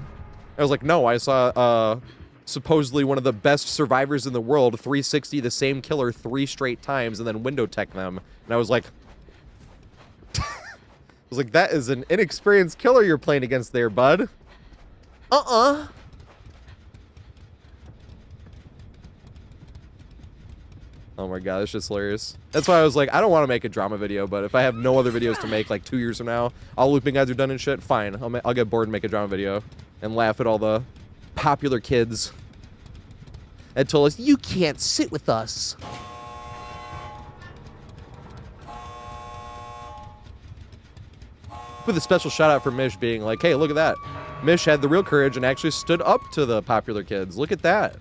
I was like, no, I saw supposedly one of the best survivors in the world 360 the same killer 3 straight times and then window tech them. And I was like... was like, that is an inexperienced killer you're playing against there, bud. Uh-uh. Oh my god, that's just hilarious. That's why I was like, I don't want to make a drama video, but if I have no other videos to make like 2 years from now, all looping guys are done and shit, fine. I'll get bored and make a drama video and laugh at all the popular kids that told us, you can't sit with us. With a special shout out for Mish being like, hey, look at that. Mish had the real courage and actually stood up to the popular kids. Look at that.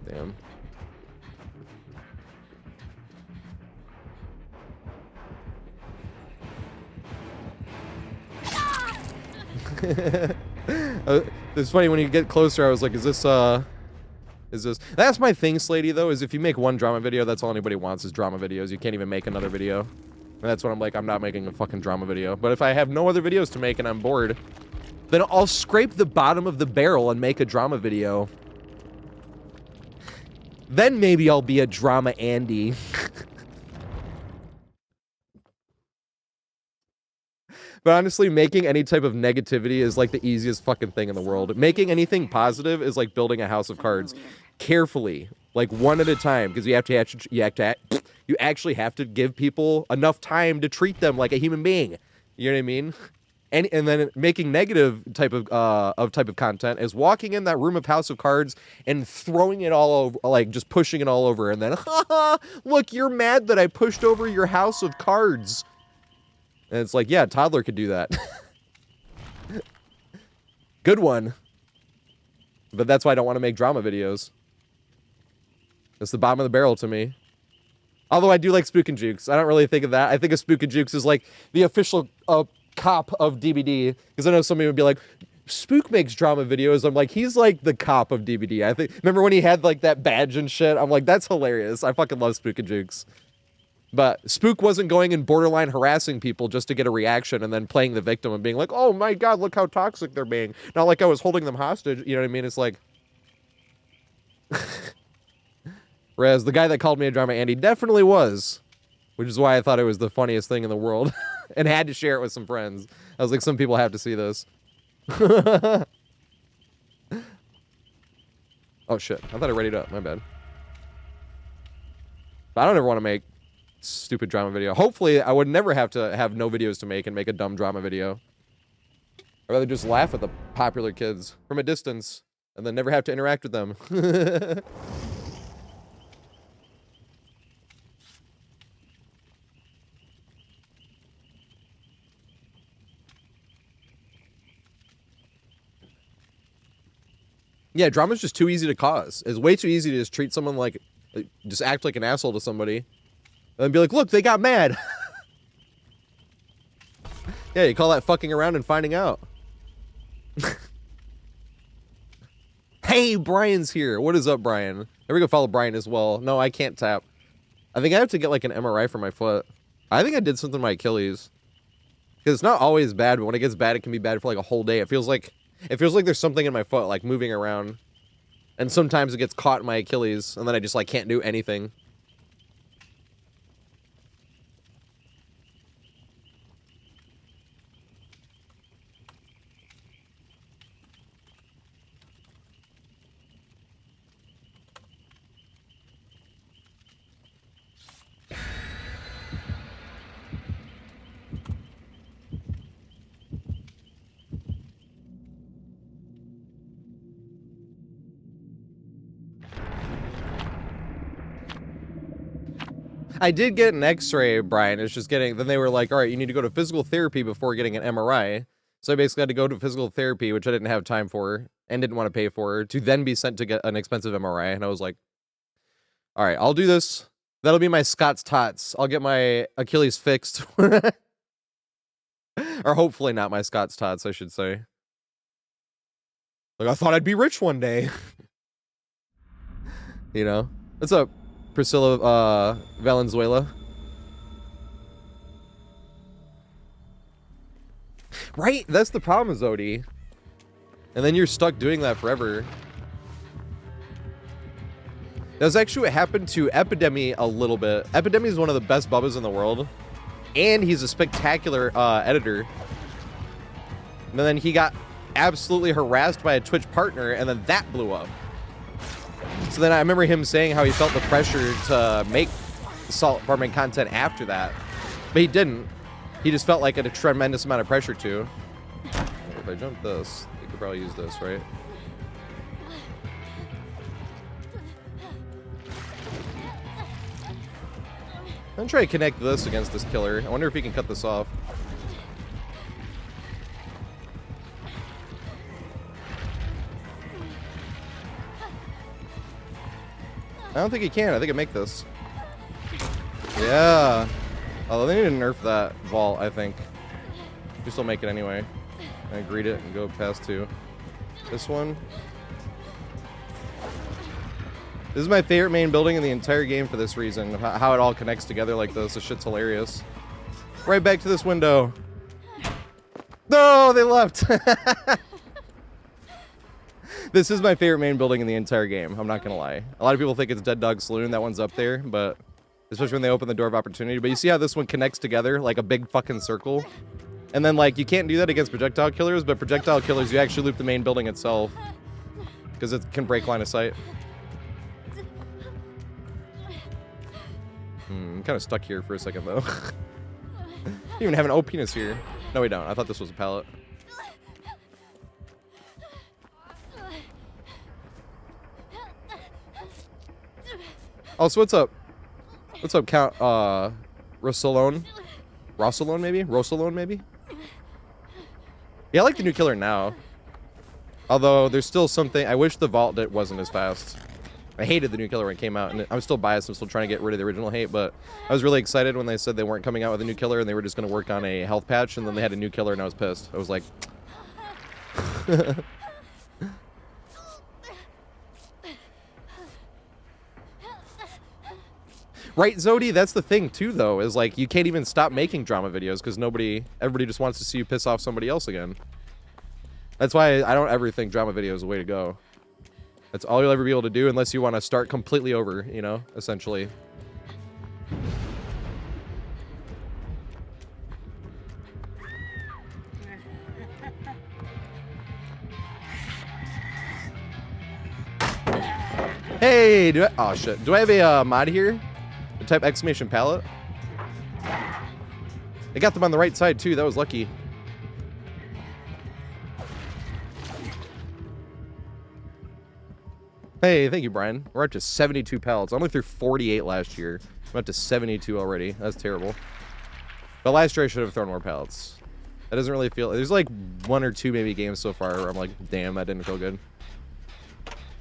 Damn. It's funny when you get closer, I was like, is this that's my thing, Slady, though, is if you make one drama video, that's all anybody wants is drama videos. You can't even make another video. And that's what I'm like, I'm not making a fucking drama video. But if I have no other videos to make and I'm bored, then I'll scrape the bottom of the barrel and make a drama video. Then maybe I'll be a drama Andy. But honestly, making any type of negativity is like the easiest fucking thing in the world. Making anything positive is like building a house of cards. Carefully, like one at a time, because you actually have to give people enough time to treat them like a human being. You know what I mean? And then making negative type of content is walking in that room of House of Cards and throwing it all over, like just pushing it all over, and then, haha, look, you're mad that I pushed over your House of Cards. And it's like, yeah, toddler could do that. Good one. But that's why I don't want to make drama videos. It's the bottom of the barrel to me. Although I do like Spook and Jukes. I don't really think of that. I think of Spook and Jukes as like the official cop of DBD. Because I know somebody would be like, Spook makes drama videos. I'm like, he's like the cop of DBD. I think, remember when he had like that badge and shit? I'm like, that's hilarious. I fucking love Spook and Jukes. But Spook wasn't going and borderline harassing people just to get a reaction and then playing the victim and being like, oh my god, look how toxic they're being. Not like I was holding them hostage, you know what I mean? It's like... Whereas the guy that called me a drama Andy definitely was. Which is why I thought it was the funniest thing in the world. And had to share it with some friends. I was like, some people have to see this. Oh shit, I thought I readied up, my bad. But I don't ever want to make stupid drama video. Hopefully, I would never have to have no videos to make and make a dumb drama video. I'd rather just laugh at the popular kids from a distance and then never have to interact with them. Yeah, drama's just too easy to cause. It's way too easy to just treat someone like, just act like an asshole to somebody. And be like, look, they got mad. Yeah, you call that fucking around and finding out. Hey, Brian's here. What is up, Brian? There we go, follow Brian as well. No, I can't tap. I think I have to get like an MRI for my foot. I think I did something to my Achilles. Because it's not always bad, but when it gets bad, it can be bad for like a whole day. It feels like there's something in my foot, like moving around. And sometimes it gets caught in my Achilles, and then I just like can't do anything. I did get an x-ray, Brian. It's just getting, then they were like, all right, you need to go to physical therapy before getting an MRI. So I basically had to go to physical therapy, which I didn't have time for and didn't want to pay for, to then be sent to get an expensive MRI. And I was like, all right, I'll do this. That'll be my Scott's Tots. I'll get my Achilles fixed. Or hopefully not my Scott's Tots, I should say. Like, I thought I'd be rich one day. You know? What's up, Priscilla Valenzuela? Right? That's the problem, Zodi. And then you're stuck doing that forever. That's actually what happened to Epidemi a little bit. Epidemi is one of the best bubbas in the world, and he's a spectacular editor. And then he got absolutely harassed by a Twitch partner, and then that blew up. So then I remember him saying how he felt the pressure to make Salt Farming content after that, but he didn't. He just felt like a tremendous amount of pressure to. If I jump this, you could probably use this, right? I'm gonna try to connect this against this killer. I wonder if he can cut this off. I don't think he can. I think I make this. Yeah. Although they need to nerf that vault, I think. You still make it anyway. I greet it and go past two. This one. This is my favorite main building in the entire game for this reason. How it all connects together like this. This shit's hilarious. Right back to this window. No, they left. This is my favorite main building in the entire game. I'm not gonna lie. A lot of people think it's Dead Dog Saloon. That one's up there, but especially when they open the door of opportunity. But you see how this one connects together like a big fucking circle? And then like you can't do that against projectile killers, but projectile killers you actually loop the main building itself because it can break line of sight. I'm kind of stuck here for a second though. You even have an O penis here. No, we don't. I thought this was a pallet. Also, what's up? What's up, Count Rossalone? Rossalone maybe? Rossalone maybe? Yeah, I like the new killer now. Although there's still something. I wish the vault wasn't as fast. I hated the new killer when it came out, and I'm still biased. I'm still trying to get rid of the original hate, but I was really excited when they said they weren't coming out with a new killer and they were just going to work on a health patch, and then they had a new killer, and I was pissed. I was like, right, Zodi? That's the thing too, though, is like you can't even stop making drama videos because everybody just wants to see you piss off somebody else again. That's why I don't ever think drama video is the way to go. That's all you'll ever be able to do unless you want to start completely over, you know, essentially. Hey, oh shit. Do I have a mod here? The type exclamation pallet? I got them on the right side too. That was lucky. Hey, thank you, Brian. We're up to 72 pallets. I only threw 48 last year. I'm up to 72 already. That's terrible. But last year I should have thrown more pallets. That doesn't really feel... There's like one or two maybe games so far where I'm like, damn, that didn't feel good.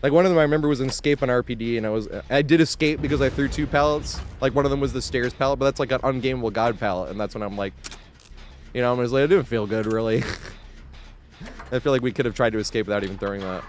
Like one of them I remember was in Escape on RPD, and I did escape because I threw 2 pallets. Like one of them was the stairs pallet, but that's like an ungameable god pallet, and that's when I'm like, you know, I'm just like, it didn't feel good really. I feel like we could have tried to escape without even throwing that.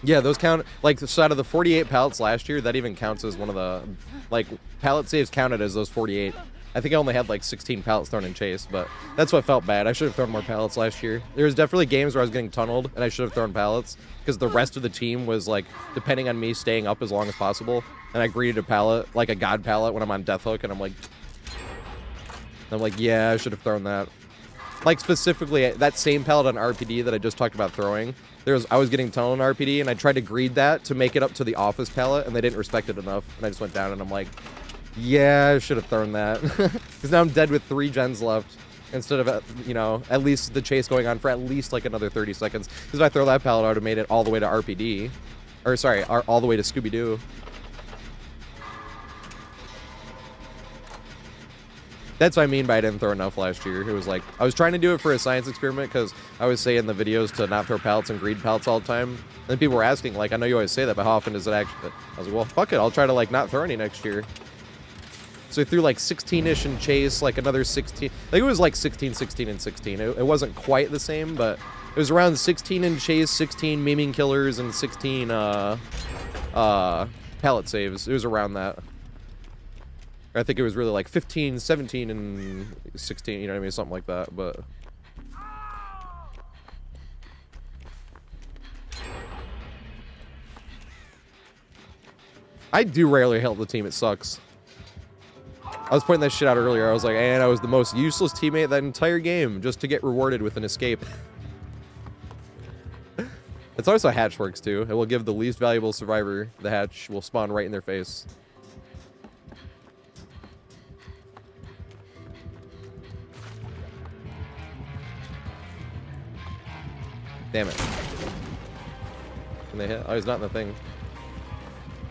Yeah, those count, like, so out of the 48 pallets last year, that even counts as one of the, like, pallet saves counted as those 48. I think I only had, like, 16 pallets thrown in chase, but that's what felt bad. I should have thrown more pallets last year. There was definitely games where I was getting tunneled, and I should have thrown pallets, because the rest of the team was, like, depending on me staying up as long as possible, and I greeted a pallet, like a god pallet, when I'm on death hook, and I'm like, yeah, I should have thrown that. Like, specifically, that same pallet on RPD that I just talked about throwing, I was getting tunneled on RPD, and I tried to greed that to make it up to the office pallet, and they didn't respect it enough, and I just went down, and I'm like, yeah, I should have thrown that. Because now I'm dead with 3 gens left, instead of, you know, at least the chase going on for at least, like, another 30 seconds. Because if I throw that pallet, I would have made it all the way to RPD. Or, sorry, all the way to Scooby-Doo. That's what I mean by I didn't throw enough last year. It was like, I was trying to do it for a science experiment because I always say in the videos to not throw pallets and greed pallets all the time. And people were asking, like, I know you always say that, but how often does it actually... I was like, well, fuck it. I'll try to, like, not throw any next year. So I threw, like, 16-ish in chase, like, another 16... Like, it was, like, 16, 16, and 16. It wasn't quite the same, but it was around 16 in chase, 16 memeing killers, and 16, pallet saves. It was around that. I think it was really like 15, 17, and 16, you know what I mean? Something like that, but... I do rarely help the team. It sucks. I was pointing that shit out earlier. I was like, and I was the most useless teammate that entire game just to get rewarded with an escape. It's always how hatch works too. It will give the least valuable survivor the hatch will spawn right in their face. Damn it. Can they hit? Oh, he's not in the thing.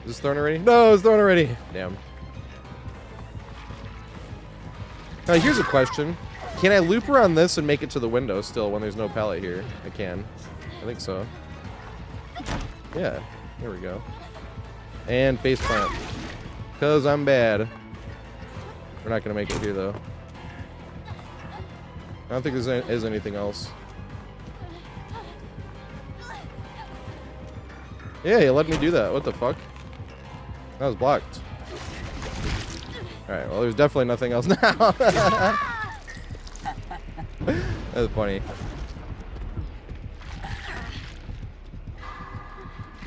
Is this thrown already? No, it's thrown already. Damn. Now, here's a question. Can I loop around this and make it to the window still when there's no pallet here? I can. I think so. Yeah. Here we go. And face plant. Because I'm bad. We're not going to make it here, though. I don't think there's anything else. Yeah, you let me do that. What the fuck? That was blocked. Alright, well, there's definitely nothing else now. That's funny.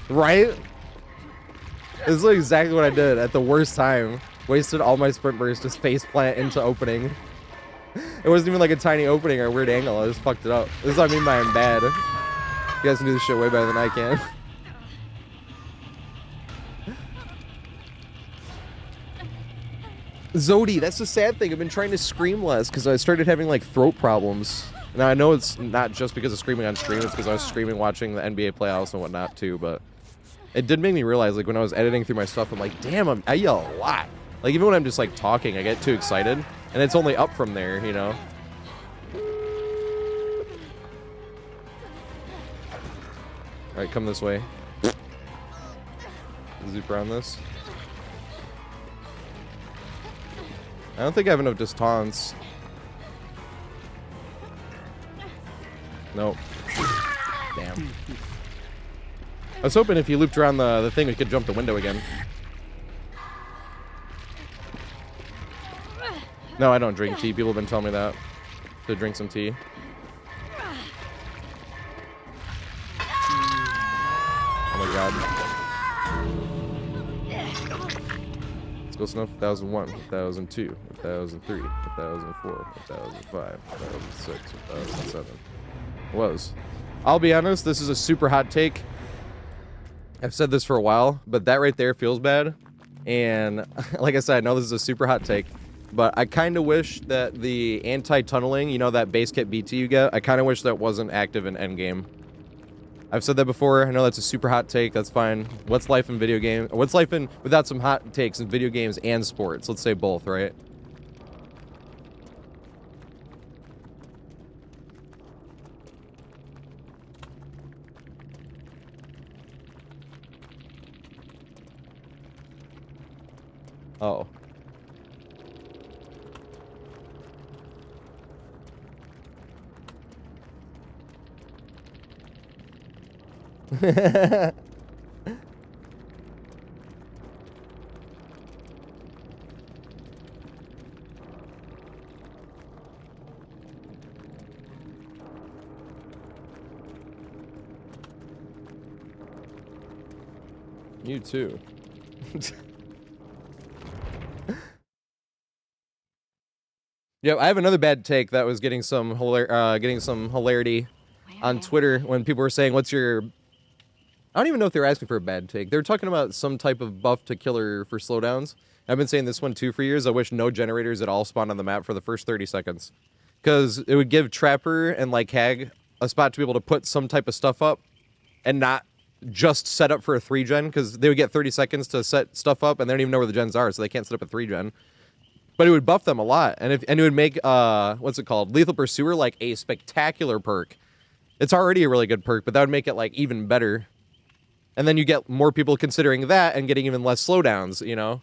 Right? This is exactly what I did at the worst time. Wasted all my sprint burst, just face plant into opening. It wasn't even like a tiny opening or a weird angle. I just fucked it up. This is what I mean by I'm bad. You guys can do this shit way better than I can. Zodi, that's the sad thing. I've been trying to scream less because I started having like throat problems. Now I know it's not just because of screaming on stream, it's because I was screaming watching the NBA playoffs and whatnot too, but it did make me realize, like when I was editing through my stuff, I'm like, damn, I yell a lot. Like even when I'm just like talking, I get too excited and it's only up from there, you know? Alright, come this way. Zoop around this. I don't think I have enough distance. Nope. Damn. I was hoping if you looped around the thing, we could jump the window again. No, I don't drink tea. People have been telling me that. To drink some tea. Oh my god. Let's go snuff 1001, 1002, 1003, 1004, 1005, 1006, 1007. It was. I'll be honest, this is a super hot take. I've said this for a while, but that right there feels bad. And like I said, I know this is a super hot take, but I kind of wish that the anti-tunneling, you know, that base kit BT you get, I kind of wish that wasn't active in endgame. I've said that before. I know that's a super hot take. That's fine. What's life in video game? What's life in without some hot takes in video games and sports? Let's say both, right? Oh. You too. Yep, I have another bad take that was getting some hilarity on Twitter when people were saying, "What's your?" I don't even know if they're asking for a bad take. They're talking about some type of buff to killer for slowdowns. I've been saying this one too for years. I wish no generators at all spawned on the map for the first 30 seconds, because it would give Trapper and like Hag a spot to be able to put some type of stuff up, and not just set up for a 3-gen, because they would get 30 seconds to set stuff up and they don't even know where the gens are, so they can't set up a 3-gen. But it would buff them a lot, and it would make what's it called, Lethal Pursuer, like a spectacular perk. It's already a really good perk, but that would make it like even better. And then you get more people considering that and getting even less slowdowns, you know,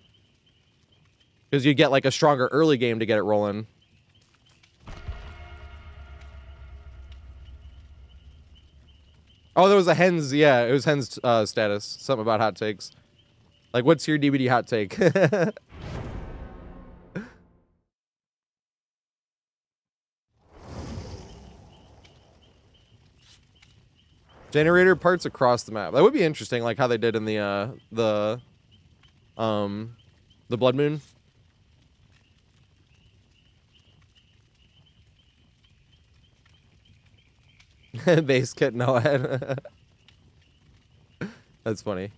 because you get like a stronger early game to get it rolling. Oh, there was a Hens, yeah, it was Hens status. Something about hot takes. Like, what's your DBD hot take? Generator parts across the map. That would be interesting, like how they did in the The Blood Moon. Base kit Noed. That's funny.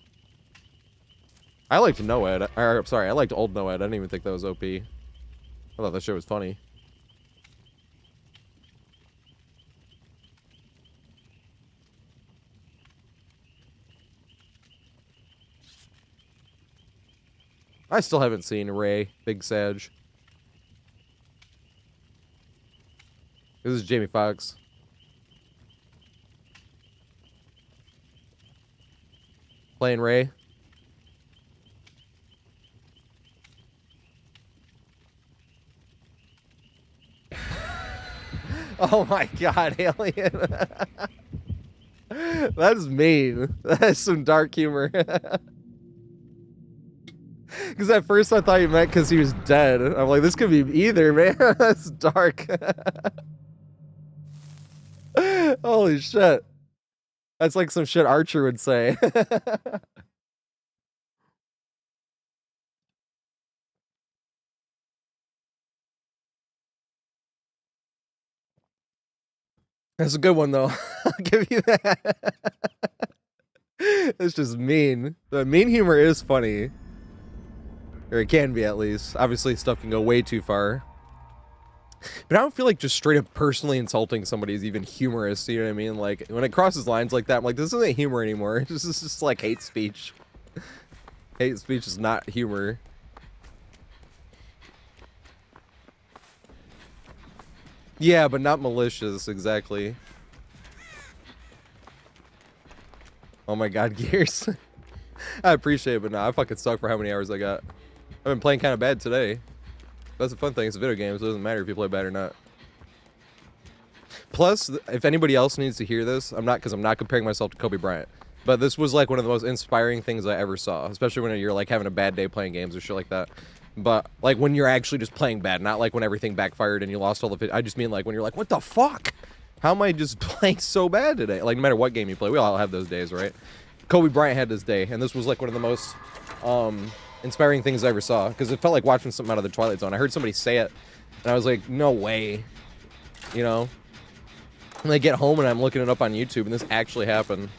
I liked Noed. Or, sorry, I liked old Noed. I didn't even think that was OP. I thought that shit was funny. I still haven't seen Ray, Big Sag. This is Jamie Foxx. Playing Ray. Oh my god, Alien. That's mean. That's some dark humor. Because at first I thought you meant because he was dead. I'm like, this could be either, man. That's dark. Holy shit. That's like some shit Archer would say. That's a good one, though. I'll give you that. It's just mean. The mean humor is funny. Or it can be, at least. Obviously, stuff can go way too far. But I don't feel like just straight up personally insulting somebody is even humorous, you know what I mean? Like, when it crosses lines like that, I'm like, this isn't humor anymore. This is just like hate speech. Hate speech is not humor. Yeah, but not malicious, exactly. Oh my god, Gears. I appreciate it, but nah, I fucking suck for how many hours I got. I've been playing kind of bad today. That's the fun thing, it's a video game, so it doesn't matter if you play bad or not. Plus, if anybody else needs to hear this, because I'm not comparing myself to Kobe Bryant, but this was like one of the most inspiring things I ever saw, especially when you're like having a bad day playing games or shit like that. But like when you're actually just playing bad, not like when everything backfired and you lost all the I just mean like when you're like, what the fuck? How am I just playing so bad today? Like no matter what game you play, we all have those days, right? Kobe Bryant had this day, and this was like one of the most inspiring things I ever saw, because it felt like watching something out of the Twilight Zone. I heard somebody say it, and I was like, no way, you know? And I get home and I'm looking it up on YouTube, and this actually happened.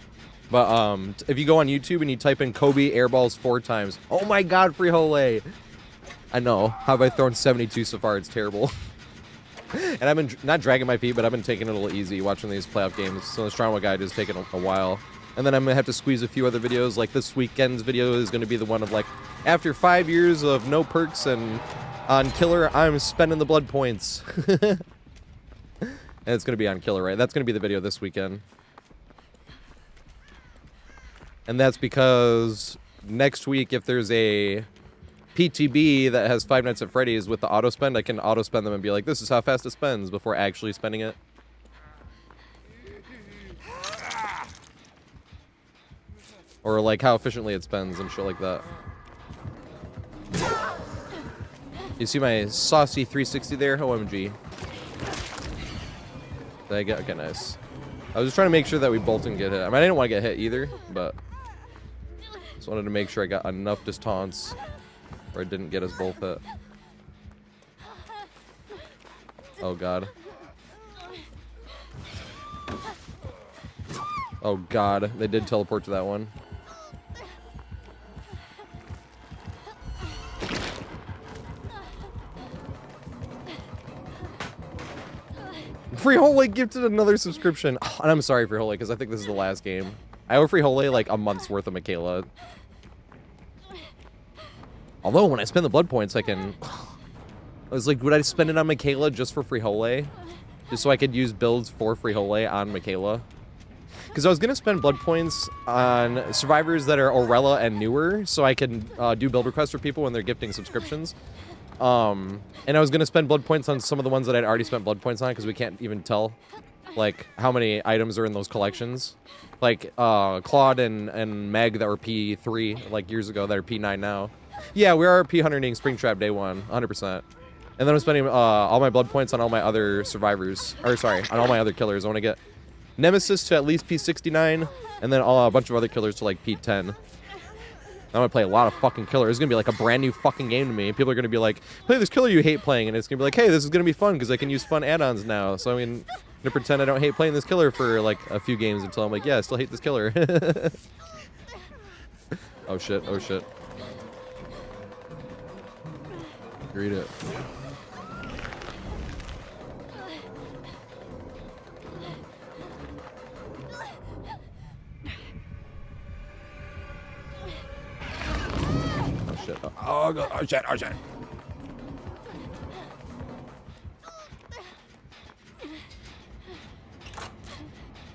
But if you go on YouTube and you type in Kobe airballs 4 times, oh my god, Free-Hole. I know. How have I thrown 72 so far? It's terrible. And I've been not dragging my feet, but I've been taking it a little easy watching these playoff games. So the Strongwood guide is taking a while. And then I'm going to have to squeeze a few other videos. Like this weekend's video is going to be the one of like, after 5 years of no perks and on Killer, I'm spending the blood points. And it's going to be on Killer, right? That's going to be the video this weekend. And that's because next week, if there's a PTB that has Five Nights at Freddy's with the auto spend, I can auto spend them and be like, this is how fast it spends before actually spending it. Or like how efficiently it spends and shit like that. You see my saucy 360 there? OMG. Did I get? Okay, nice. I was just trying to make sure that we both didn't get hit. I mean, I didn't want to get hit either, but just wanted to make sure I got enough distance where it didn't get us both hit. Oh god. Oh god, they did teleport to that one. Free-Hole gifted another subscription. Oh, and I'm sorry, Free-Hole, because I think this is the last game. I owe Free-Hole like a month's worth of Michaela. Although, when I spend the blood points, I can... I was like, would I spend it on Michaela just for Free-Hole? Just so I could use builds for Free-Hole on Michaela? Because I was going to spend blood points on survivors that are Orella and newer, so I can do build requests for people when they're gifting subscriptions. And I was going to spend blood points on some of the ones that I'd already spent blood points on, because we can't even tell, like, how many items are in those collections. Like, Claude and Meg that were P3, like, years ago, that are P9 now. Yeah, we are P100ing Springtrap day 1, 100%. And then I'm spending all my blood points on all my other survivors. Or, sorry, on all my other killers. I want to get Nemesis to at least P69, and then a bunch of other killers to, like, P10. I'm gonna play a lot of fucking killer. It's gonna be like a brand new fucking game to me. People are gonna be like, play this killer you hate playing, and it's gonna be like, hey, this is gonna be fun because I can use fun add-ons now. So I mean, I'm gonna pretend I don't hate playing this killer for like a few games until I'm like, yeah, I still hate this killer. Oh shit, oh shit. Read it. Oh shit. Oh, God. Oh shit, oh shit.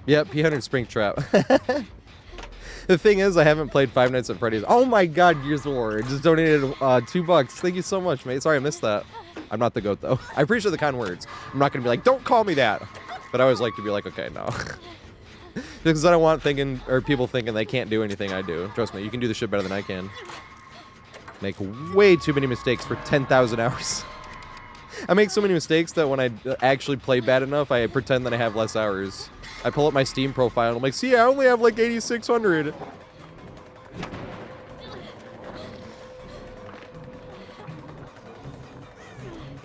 Yep, P100 Springtrap. The thing is, I haven't played Five Nights at Freddy's. Oh my god, Gears of War. Just donated $2. Thank you so much, mate. Sorry I missed that. I'm not the GOAT, though. I appreciate the kind words. I'm not going to be like, don't call me that. But I always like to be like, okay, no. Because I don't want people thinking they can't do anything I do. Trust me, you can do the shit better than I can. Make way too many mistakes for 10,000 hours. I make so many mistakes that when I actually play bad enough, I pretend that I have less hours. I pull up my Steam profile and I'm like, see, I only have like 8,600.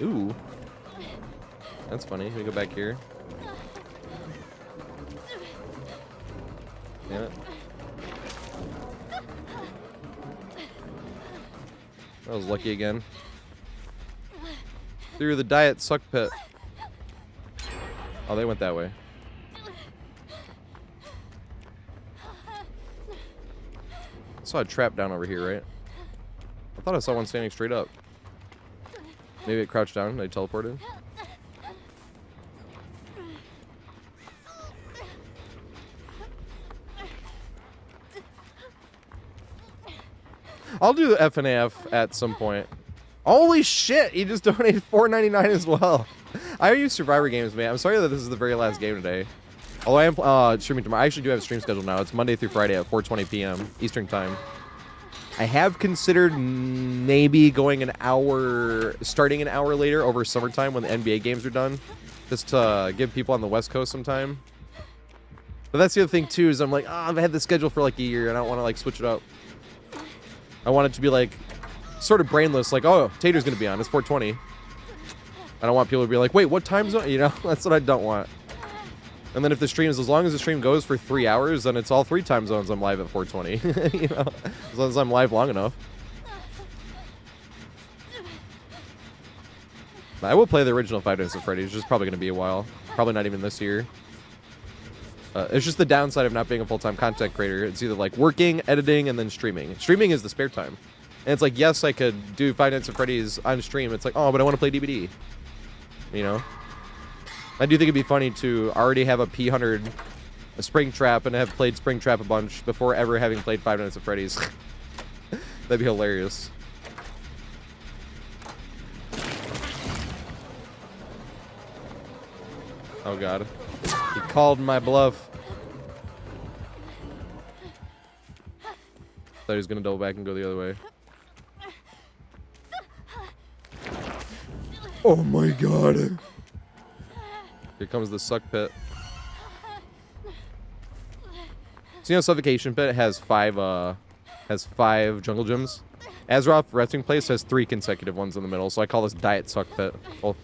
Ooh. That's funny. We go back here. Damn it. I was lucky again. Through the diet suck pit. Oh, they went that way. I saw a trap down over here, right? I thought I saw one standing straight up. Maybe it crouched down and they teleported. I'll do the FNAF at some point. Holy shit! He just donated $4.99 as well. I use Survivor games, man. I'm sorry that this is the very last game today. Although I am streaming tomorrow. I actually do have a stream schedule now. It's Monday through Friday at 4:20 p.m. Eastern Time. I have considered maybe going starting an hour later over summertime when the NBA games are done. Just to give people on the West Coast some time. But that's the other thing, too, is I'm like, I've had this schedule for like a year and I don't want to like switch it up. I want it to be like sort of brainless, like, oh, Tater's going to be on. It's 4:20. I don't want people to be like, wait, what time zone? You know, that's what I don't want. And then if the stream is, as long as the stream goes for 3 hours, then it's all 3 time zones I'm live at 4:20. You know, as long as I'm live long enough. I will play the original Five Nights at Freddy's, which is probably going to be a while. Probably not even this year. It's just the downside of not being a full-time content creator. It's either like working, editing, and then streaming. Streaming is the spare time. And it's like, yes, I could do Five Nights at Freddy's on stream. It's like, oh, but I want to play DBD. You know? I do think it'd be funny to already have a P100, a Springtrap, and have played Springtrap a bunch before ever having played Five Nights at Freddy's. That'd be hilarious. Oh god. He called my bluff. Thought he was gonna double back and go the other way. Oh my god. Here comes the suck pit. So you know Suffocation Pit has five jungle gyms. Azeroth Resting Place has 3 consecutive ones in the middle, so I call this Diet Suck Pit. Well,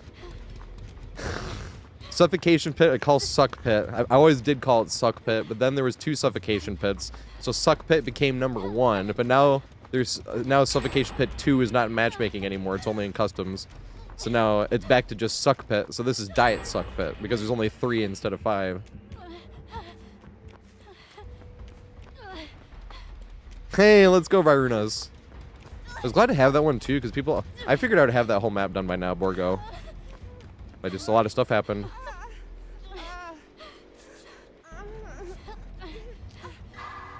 Suffocation Pit, I call Suck Pit. I always did call it Suck Pit, but then there was 2 Suffocation Pits. So Suck Pit became number 1, but now there's now Suffocation Pit 2 is not in matchmaking anymore. It's only in customs. So now it's back to just Suck Pit. So this is Diet Suck Pit because there's only 3 instead of 5. Hey, let's go, Virunas. I was glad to have that one too because I figured I would have that whole map done by now, Borgo. But just a lot of stuff happened.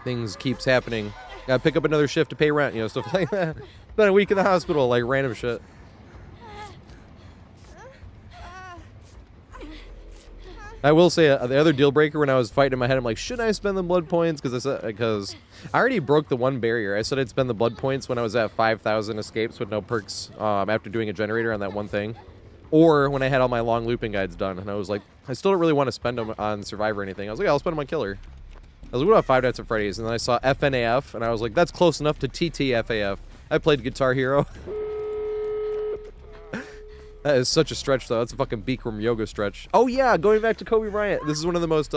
Things keeps happening. Gotta pick up another shift to pay rent, you know, stuff like that. Been a week in the hospital, like random shit. I will say the other deal breaker when I was fighting in my head, I'm like, should I spend the blood points? Because I already broke the one barrier. I said I'd spend the blood points when I was at 5,000 escapes with no perks after doing a generator on that one thing. Or when I had all my long looping guides done. And I was like, I still don't really want to spend them on Survivor or anything. I was like, yeah, I'll spend them on Killer. I was looking about Five Nights at Freddy's, and then I saw FNAF, and I was like, that's close enough to TTFAF. I played Guitar Hero. That is such a stretch, though. That's a fucking Bikram yoga stretch. Oh yeah, going back to Kobe Bryant. This is one of the most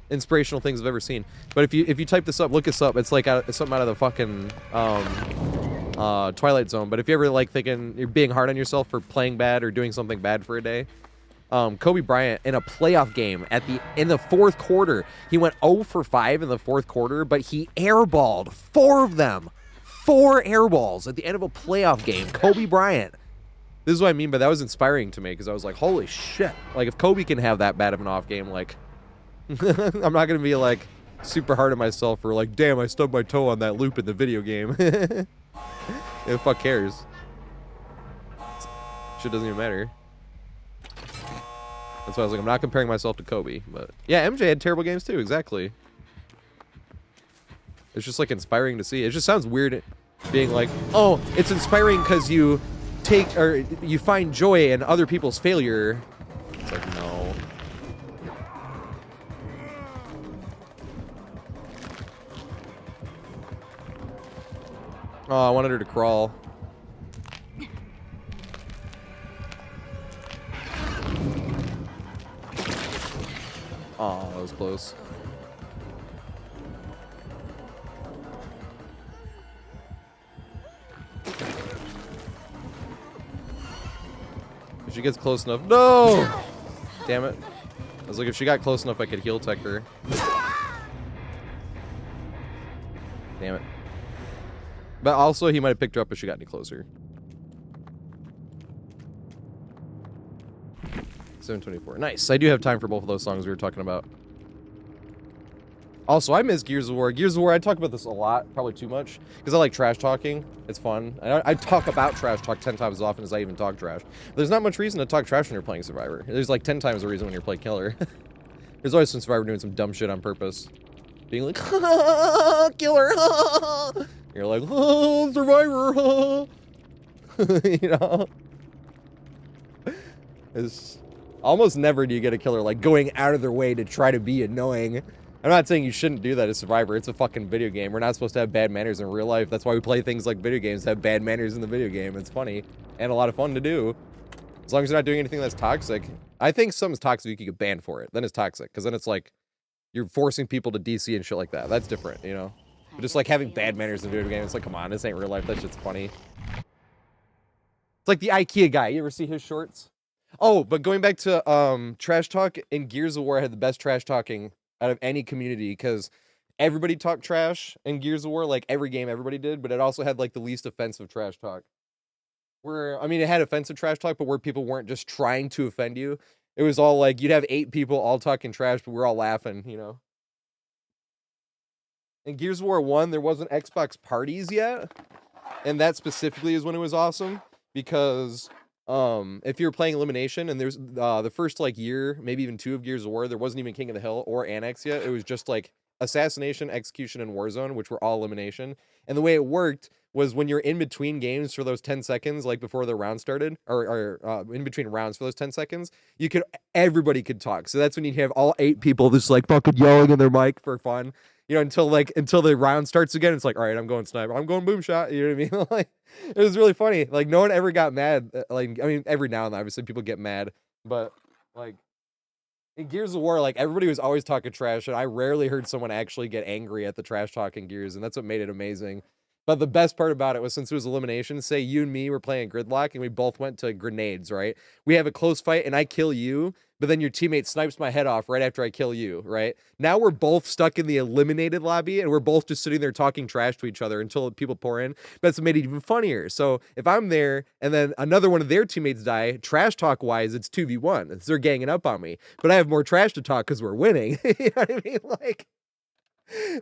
inspirational things I've ever seen. But if you type this up, look this up. It's like it's something out of the fucking Twilight Zone. But if you ever like thinking you're being hard on yourself for playing bad or doing something bad for a day, Kobe Bryant in a playoff game in the fourth quarter, he went 0 for 5 in the fourth quarter, but he airballed 4 of them. 4 airballs at the end of a playoff game. Kobe Bryant. This is what I mean by that was inspiring to me, because I was like, holy shit. Like, if Kobe can have that bad of an off game, like, I'm not going to be, like, super hard on myself for, like, damn, I stubbed my toe on that loop in the video game. Yeah, fuck cares? Shit doesn't even matter. That's why I was like, I'm not comparing myself to Kobe. But, yeah, MJ had terrible games, too. Exactly. It's just, like, inspiring to see. It just sounds weird being like, oh, it's inspiring because you you find joy in other people's failure. It's like, no. Oh, I wanted her to crawl. Oh, that was close. If she gets close enough. No! Damn it. I was like, if she got close enough, I could heal tech her. Damn it. But also, he might have picked her up if she got any closer. 724. Nice. I do have time for both of those songs we were talking about. Also, I miss Gears of War. Gears of War, I talk about this a lot, probably too much, because I like trash talking. It's fun. I talk about trash talk 10 times as often as I even talk trash. There's not much reason to talk trash when you're playing Survivor. There's like 10 times the reason when you're playing Killer. There's always some Survivor doing some dumb shit on purpose. Being like, Killer, you're like, oh, Survivor, you know? It's almost never do you get a killer like going out of their way to try to be annoying. I'm not saying you shouldn't do that as Survivor. It's a fucking video game. We're not supposed to have bad manners in real life. That's why we play things like video games to have bad manners in the video game. It's funny and a lot of fun to do. As long as you're not doing anything that's toxic. I think something's toxic, you can get banned for it. Then it's toxic, because then it's like you're forcing people to DC and shit like that. That's different, you know? But just like having bad manners in a video game, it's like, come on, this ain't real life. That shit's funny. It's like the IKEA guy. You ever see his shorts? Oh, but going back to trash talk, in Gears of War had the best trash talking out of any community, because everybody talked trash in Gears of War, like every game everybody did, but it also had like the least offensive trash talk. Where, I mean, it had offensive trash talk, but where people weren't just trying to offend you. It was all like, you'd have 8 people all talking trash, but we're all laughing, you know? In Gears of War 1, there wasn't Xbox parties yet, and that specifically is when it was awesome, because if you're playing Elimination, and there's the first like year, maybe even 2 of Gears of War, there wasn't even King of the Hill or Annex yet. It was just like Assassination, Execution, and Warzone, which were all elimination. And the way it worked was when you're in between games for those 10 seconds, like before the round started, or in between rounds for those 10 seconds, everybody could talk. So that's when you have all 8 people just like fucking yelling in their mic for fun. You know, until the round starts again, it's like, all right, I'm going sniper, I'm going boom shot. You know what I mean? Like, it was really funny. Like, no one ever got mad. Like, I mean, every now and then, obviously, people get mad, but like in Gears of War, like everybody was always talking trash, and I rarely heard someone actually get angry at the trash talking Gears, and that's what made it amazing. But the best part about it was, since it was elimination, say you and me were playing Gridlock, and we both went to grenades, right? We have a close fight, and I kill you, but then your teammate snipes my head off right after I kill you, right? Now we're both stuck in the eliminated lobby, and we're both just sitting there talking trash to each other until people pour in. That's what made it even funnier. So if I'm there, and then another one of their teammates die, trash talk-wise, it's 2v1. It's they're ganging up on me. But I have more trash to talk because we're winning. You know what I mean?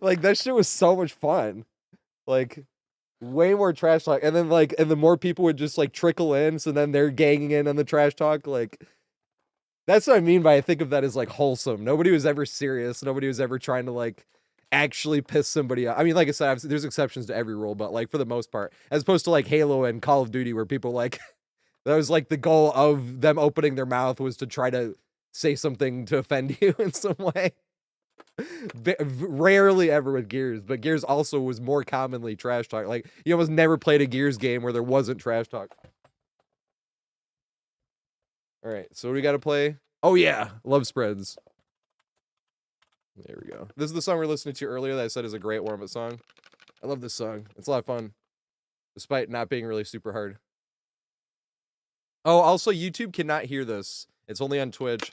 Like, that shit was so much fun. Like, way more trash talk. And then, like, and the more people would just, like, trickle in, so then they're ganging in on the trash talk, like... That's what I mean by I think of that as like wholesome. Nobody was ever serious. Nobody was ever trying to like actually piss somebody off. I mean, like I said, there's exceptions to every rule, but like for the most part, as opposed to like Halo and Call of Duty, where people like that was like the goal of them opening their mouth was to try to say something to offend you in some way. Rarely ever with Gears, but Gears also was more commonly trash talk. Like, you almost never played a Gears game where there wasn't trash talk. All right, so we got to play. Oh yeah, Love Spreads. There we go. This is the song we were listening to earlier that I said is a great warm-up song. I love this song. It's a lot of fun, despite not being really super hard. Oh, also, YouTube cannot hear this. It's only on Twitch.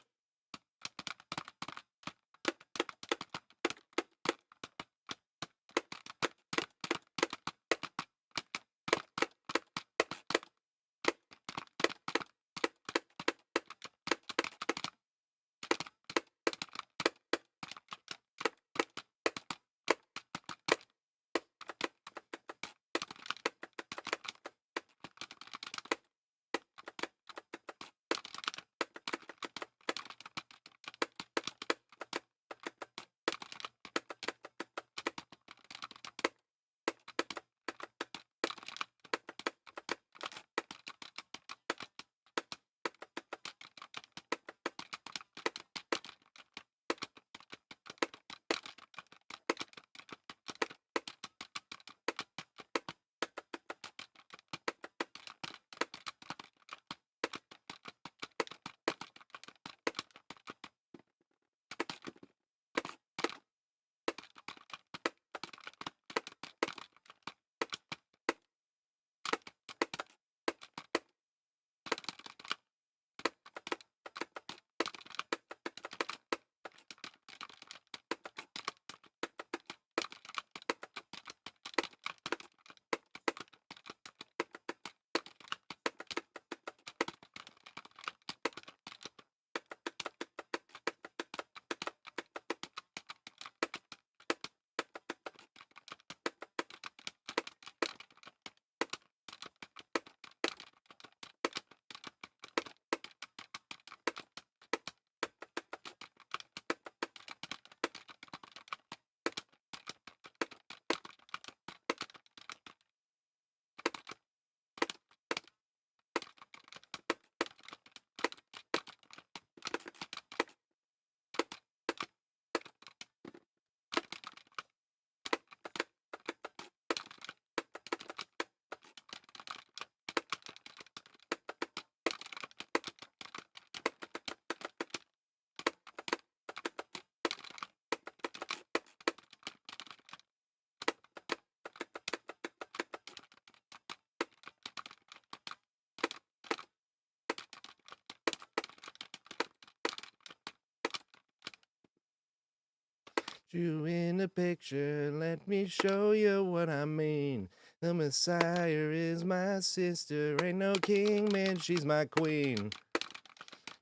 You in the picture, let me show you what I mean. The Messiah is my sister, ain't no king, man, she's my queen.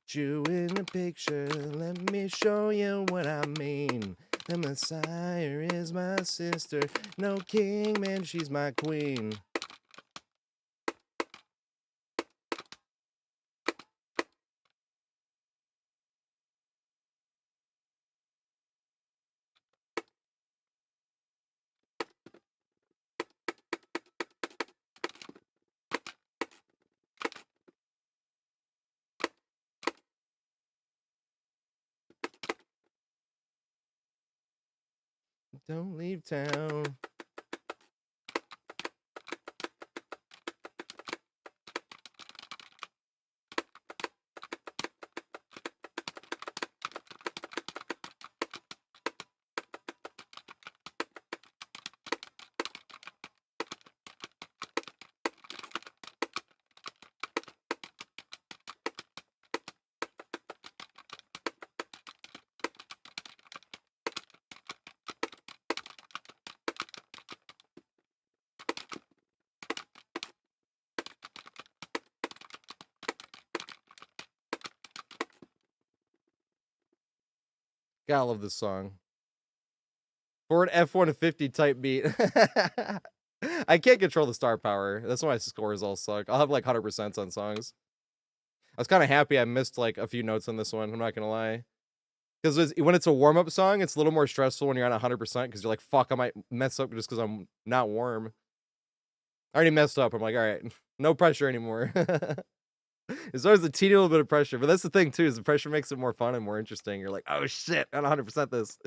You in the picture, let me show you what I mean. The Messiah is my sister, no king, man, she's my queen. Don't leave town. Gotta love this song. For an F-150 type beat. I can't control the star power. That's why my scores all suck. I'll have like 100% on songs. I was kind of happy I missed like a few notes on this one. I'm not gonna lie. Because when it's a warm-up song, it's a little more stressful when you're on 100% because you're like, fuck, I might mess up just because I'm not warm. I already messed up. I'm like, all right, no pressure anymore. There's always a teeny little bit of pressure, but that's the thing too, is the pressure makes it more fun and more interesting. You're like, oh shit, I don't 100% this.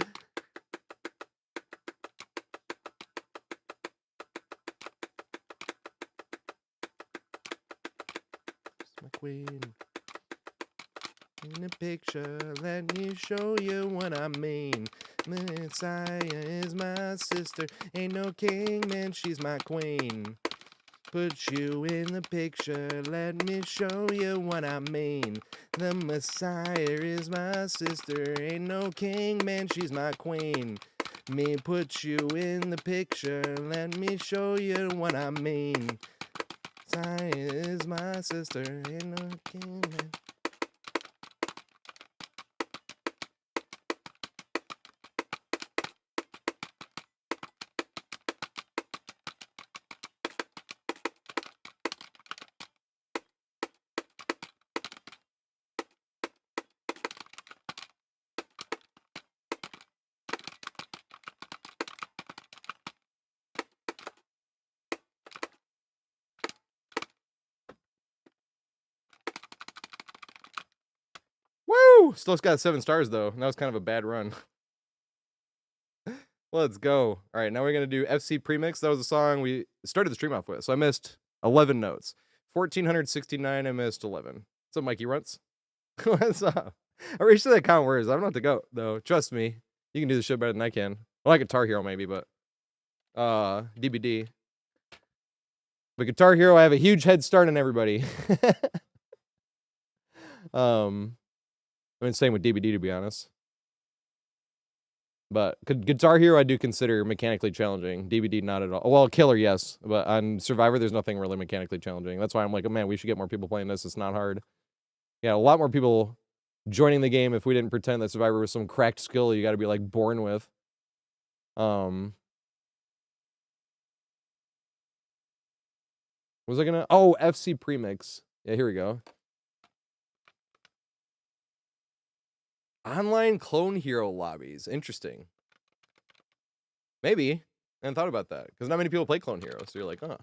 queen. In the picture, let me show you what I mean. Messiah is my sister. Ain't no king, man, she's my queen. Put you in the picture, let me show you what I mean. The Messiah is my sister. Ain't no king, man, she's my queen. Me put you in the picture, let me show you what I mean. Messiah is my sister. Ain't no king, man. Woo! Still's got 7 stars, though. That was kind of a bad run. Let's go. All right, now we're going to do FC Premix. That was a song we started the stream off with. So I missed 11 notes. 1,469, I missed 11. What's up, Mikey Runts? What's up? I reached that count words. I don't have to go, though. Trust me. You can do this shit better than I can. Well, like Guitar Hero, maybe, but... DBD. But Guitar Hero, I have a huge head start on everybody. I mean, same with DBD, to be honest. But Guitar Hero, I do consider mechanically challenging. DBD, not at all. Well, Killer, yes. But on Survivor, there's nothing really mechanically challenging. That's why I'm like, oh, man, we should get more people playing this. It's not hard. Yeah, a lot more people joining the game if we didn't pretend that Survivor was some cracked skill you got to be, like, born with. Was I gonna... Oh, FC Premix. Yeah, here we go. Online clone hero lobbies. Interesting. Maybe. I hadn't thought about that. Because not many people play clone hero. So you're like, huh.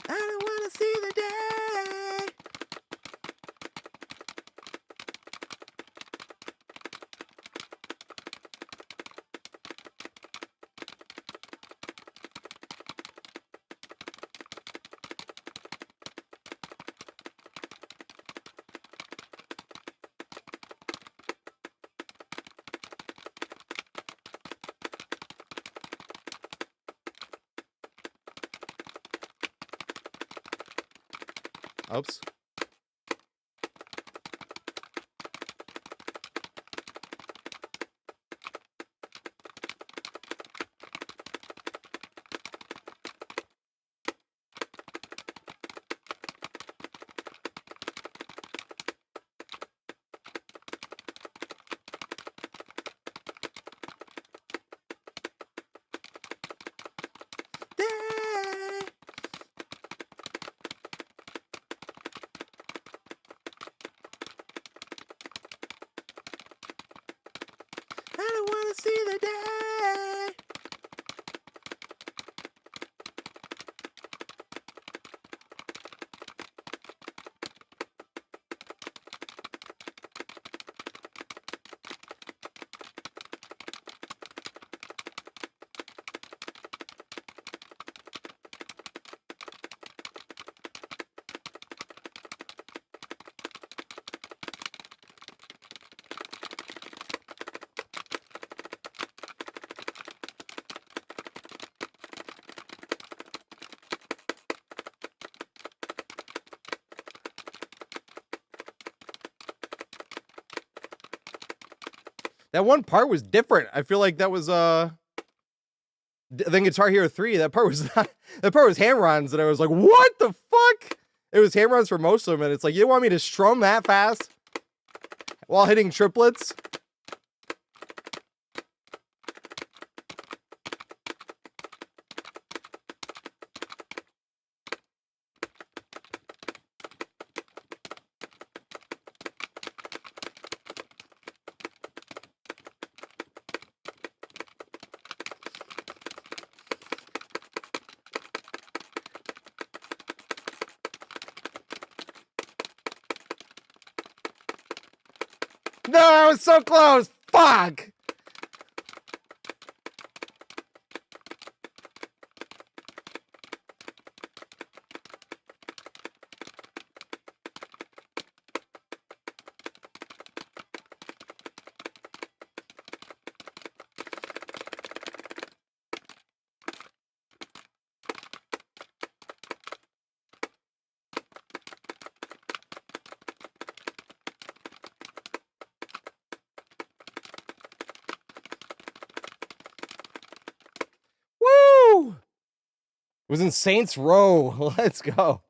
I don't want to see the day. Oops. I don't want to see the day. That one part was different. I feel like that was then Guitar Hero 3. That part was not, that part was hammer-ons, and I was like, what the fuck? It was hammer-ons for most of them, and it's like, you want me to strum that fast while hitting triplets? No, I was so close. Fuck. Woo! It was in Saints Row. Let's go.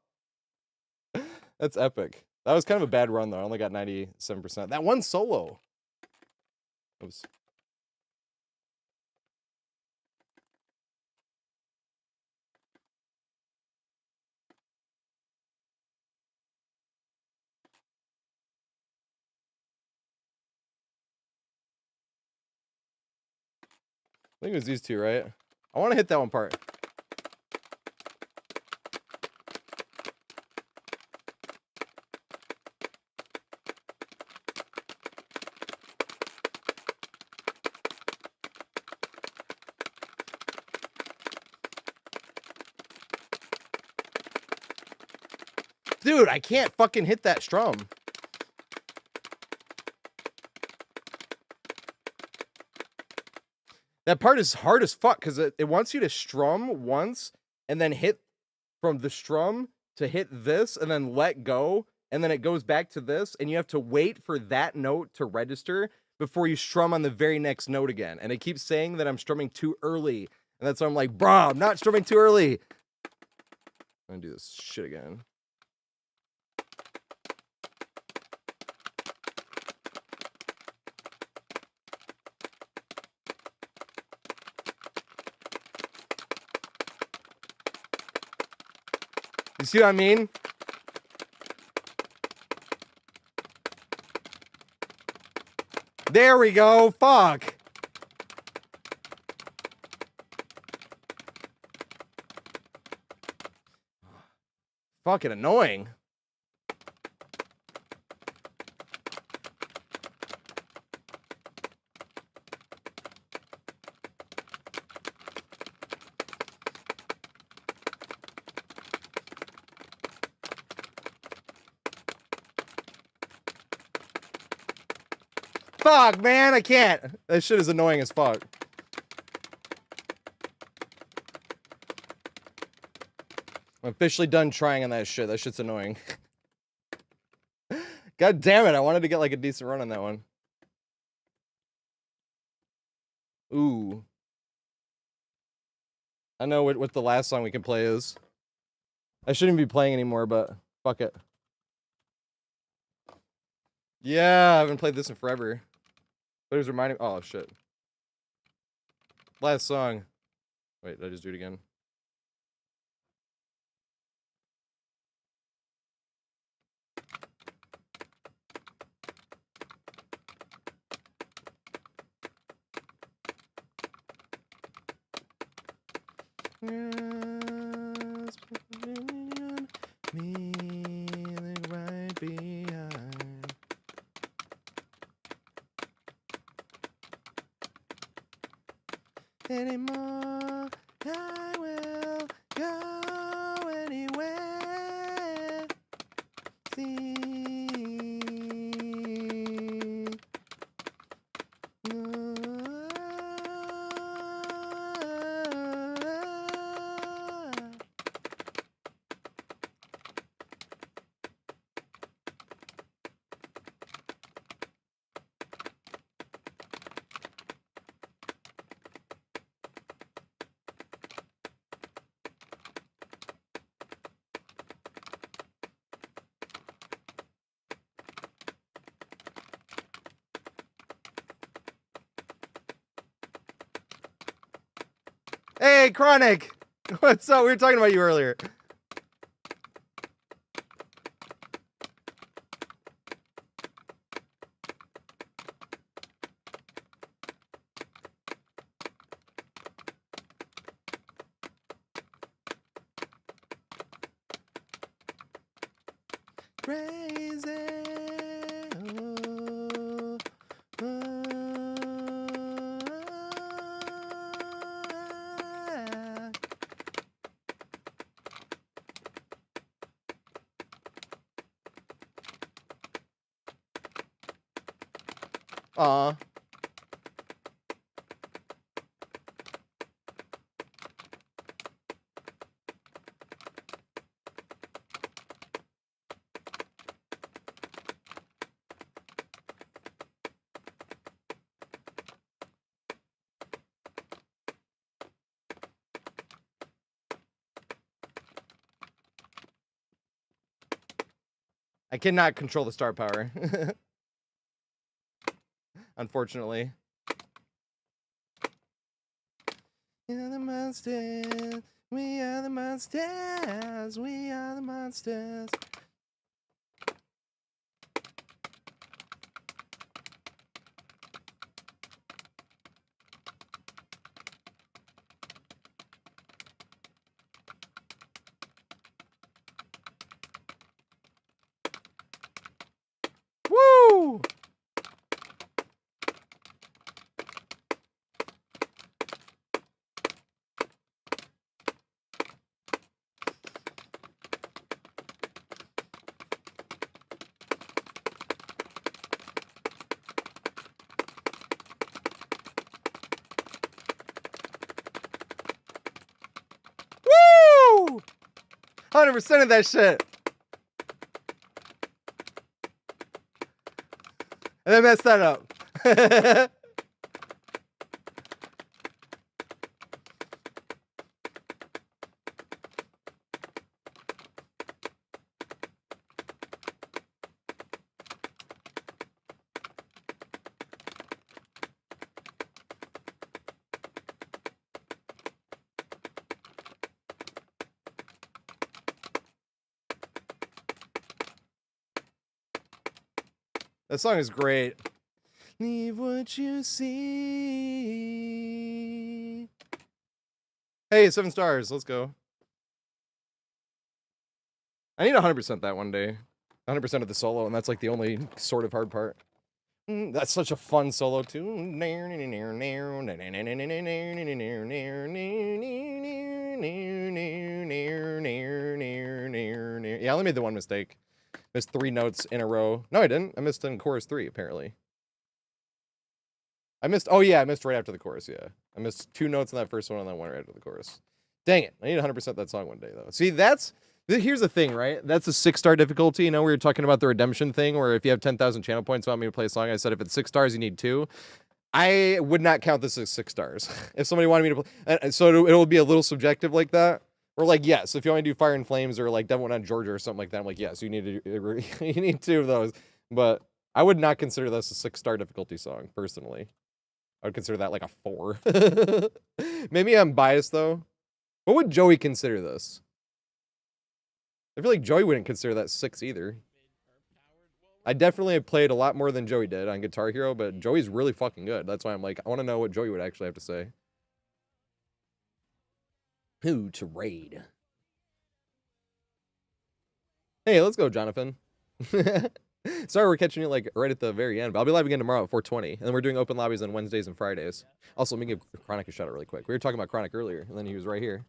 That's epic. That was kind of a bad run, though. I only got 97%. That one solo. Oops. I think it was these two, right? I want to hit that one part. Dude, I can't fucking hit that strum. That part is hard as fuck because it wants you to strum once and then hit from the strum to hit this and then let go. And then it goes back to this and you have to wait for that note to register before you strum on the very next note again. And it keeps saying that I'm strumming too early. And that's why I'm like, bro, I'm not strumming too early. I'm gonna do this shit again. You see what I mean? There we go. Fuck. Fucking annoying. Fuck, man, I can't. That shit is annoying as fuck. I'm officially done trying on that shit. That shit's annoying. God damn it, I wanted to get like a decent run on that one. Ooh. I know what the last song we can play is. I shouldn't be playing anymore, but fuck it. Yeah, I haven't played this in forever. But it was reminding. Oh shit. Last song. Wait, did I just do it again? Right behind. Anymore, I will go anywhere. See. Hey, Chronic! What's up? We were talking about you earlier. Crazy. Aw. I cannot control the star power. Unfortunately. We are the monsters. We are the monsters. We are the monsters. Woo! Woo! 100% of that shit. And I messed that up. That song is great. Leave what you see. Hey, 7 stars. Let's go. I need 100% that one day. 100% of the solo, and that's like the only sort of hard part. That's such a fun solo too. Yeah, I only made the one mistake. Missed 3 notes in a row. No, I didn't. I missed in chorus 3, apparently. I missed, oh yeah, I missed right after the chorus, yeah. I missed 2 notes in that first one and then one right after the chorus. Dang it. I need 100% that song one day, though. See, here's the thing, right? That's a 6-star difficulty. You know, we were talking about the redemption thing, where if you have 10,000 channel points, want me to play a song, I said if it's 6 stars, you need 2. I would not count this as 6 stars. If somebody wanted me to play, so it'll be a little subjective like that. Or like, yes, if you want to do Fire and Flames or like Devil Went on Georgia or something like that, I'm like, yes, you need you need 2 of those. But I would not consider this a 6-star difficulty song, personally. I would consider that like a 4. Maybe I'm biased though. What would Joey consider this? I feel like Joey wouldn't consider that 6 either. I definitely have played a lot more than Joey did on Guitar Hero, but Joey's really fucking good. That's why I'm like, I want to know what Joey would actually have to say. Who to raid? Hey, let's go, Jonathan. Sorry we're catching you like right at the very end, but I'll be live again tomorrow at 4:20, and then we're doing open lobbies on Wednesdays and Fridays. Also, let me give Chronic a shout out really quick. We were talking about Chronic earlier, and then he was right here.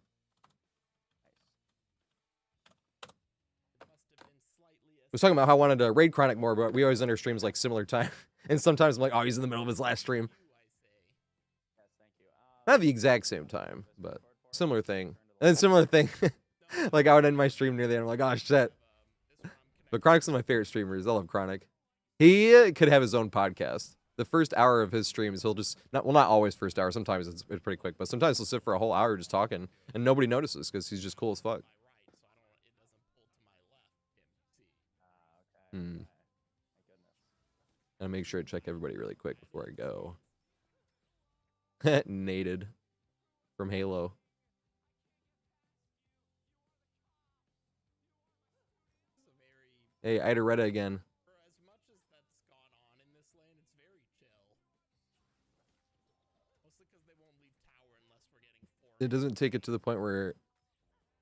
I was talking about how I wanted to raid Chronic more, but we always enter streams like similar time. And sometimes I'm like, oh, he's in the middle of his last stream. Not the exact same time, but similar thing. And then similar thing, like I would end my stream near the end. I'm like, oh shit. But Chronic's one of my favorite streamers. I love Chronic. He could have his own podcast. The first hour of his streams, he'll just not always first hour. Sometimes it's pretty quick, but sometimes he'll sit for a whole hour just talking, and nobody notices because he's just cool as fuck. I'll make sure to check everybody really quick before I go. Nated from Halo. Hey, Idaretta again. For as much as that's gone on in this lane, it's very chill. Mostly because they won't leave tower unless we're getting 4. It doesn't take it to the point where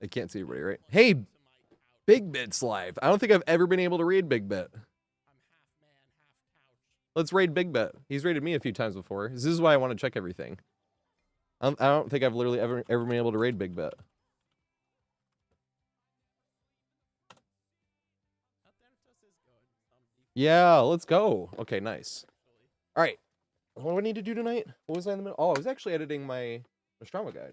I can't see everybody, right? Hey, Big Bit's live. I don't think I've ever been able to raid Big Bit. I'm half man, half couch. Let's raid Big Bit. He's raided me a few times before. This is why I want to check everything. I don't think I've literally ever been able to raid Big Bit. Yeah, let's go. Okay, nice. All right. What do I need to do tonight? What was I in the middle? Oh, I was actually editing my Nostromo guide.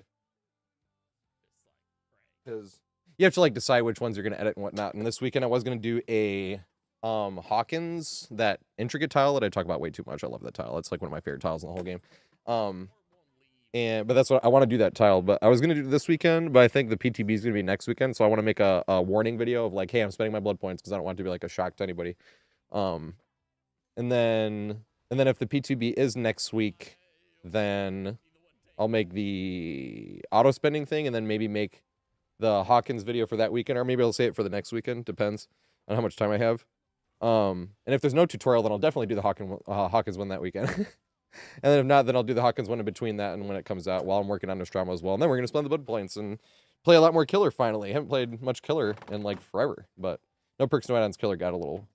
Because you have to like decide which ones you're going to edit and whatnot. And this weekend I was going to do a Hawkins, that intricate tile that I talk about way too much. I love that tile. It's like one of my favorite tiles in the whole game. But that's what I want to do, that tile. But I was going to do it this weekend, but I think the PTB is going to be next weekend. So I want to make a warning video of like, hey, I'm spending my blood points because I don't want it to be like a shock to anybody. And then if the P2B is next week, then I'll make the auto spending thing and then maybe make the Hawkins video for that weekend, or maybe I'll say it for the next weekend. Depends on how much time I have. And if there's no tutorial, then I'll definitely do the Hawkins one that weekend. And then if not, then I'll do the Hawkins one in between that and when it comes out while I'm working on Nostromo as well. And then we're going to spend the blood points and play a lot more Killer finally. I haven't played much Killer in like forever, but No Perks, No Add-ons Killer got a little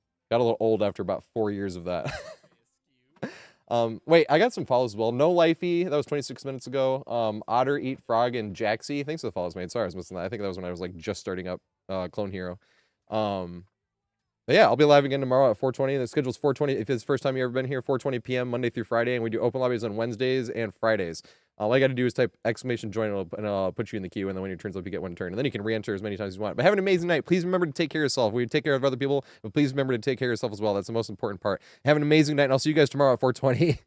old after about 4 years of that. Wait, I got some follows as well. No Lifey, that was 26 minutes ago. Otter, Eat Frog, and Jaxie. Thanks for the follows, mate. Sorry, I was missing that. I think that was when I was like just starting up Clone Hero. But yeah, I'll be live again tomorrow at 4:20. The schedule's 4:20. If it's the first time you've ever been here, 4:20 p.m. Monday through Friday, and we do open lobbies on Wednesdays and Fridays. All you got to do is type !join and I'll put you in the queue, and then when your turn's up, you get one turn, and then you can re-enter as many times as you want. But have an amazing night. Please remember to take care of yourself. We take care of other people, but please remember to take care of yourself as well. That's the most important part. Have an amazing night, and I'll see you guys tomorrow at 4:20.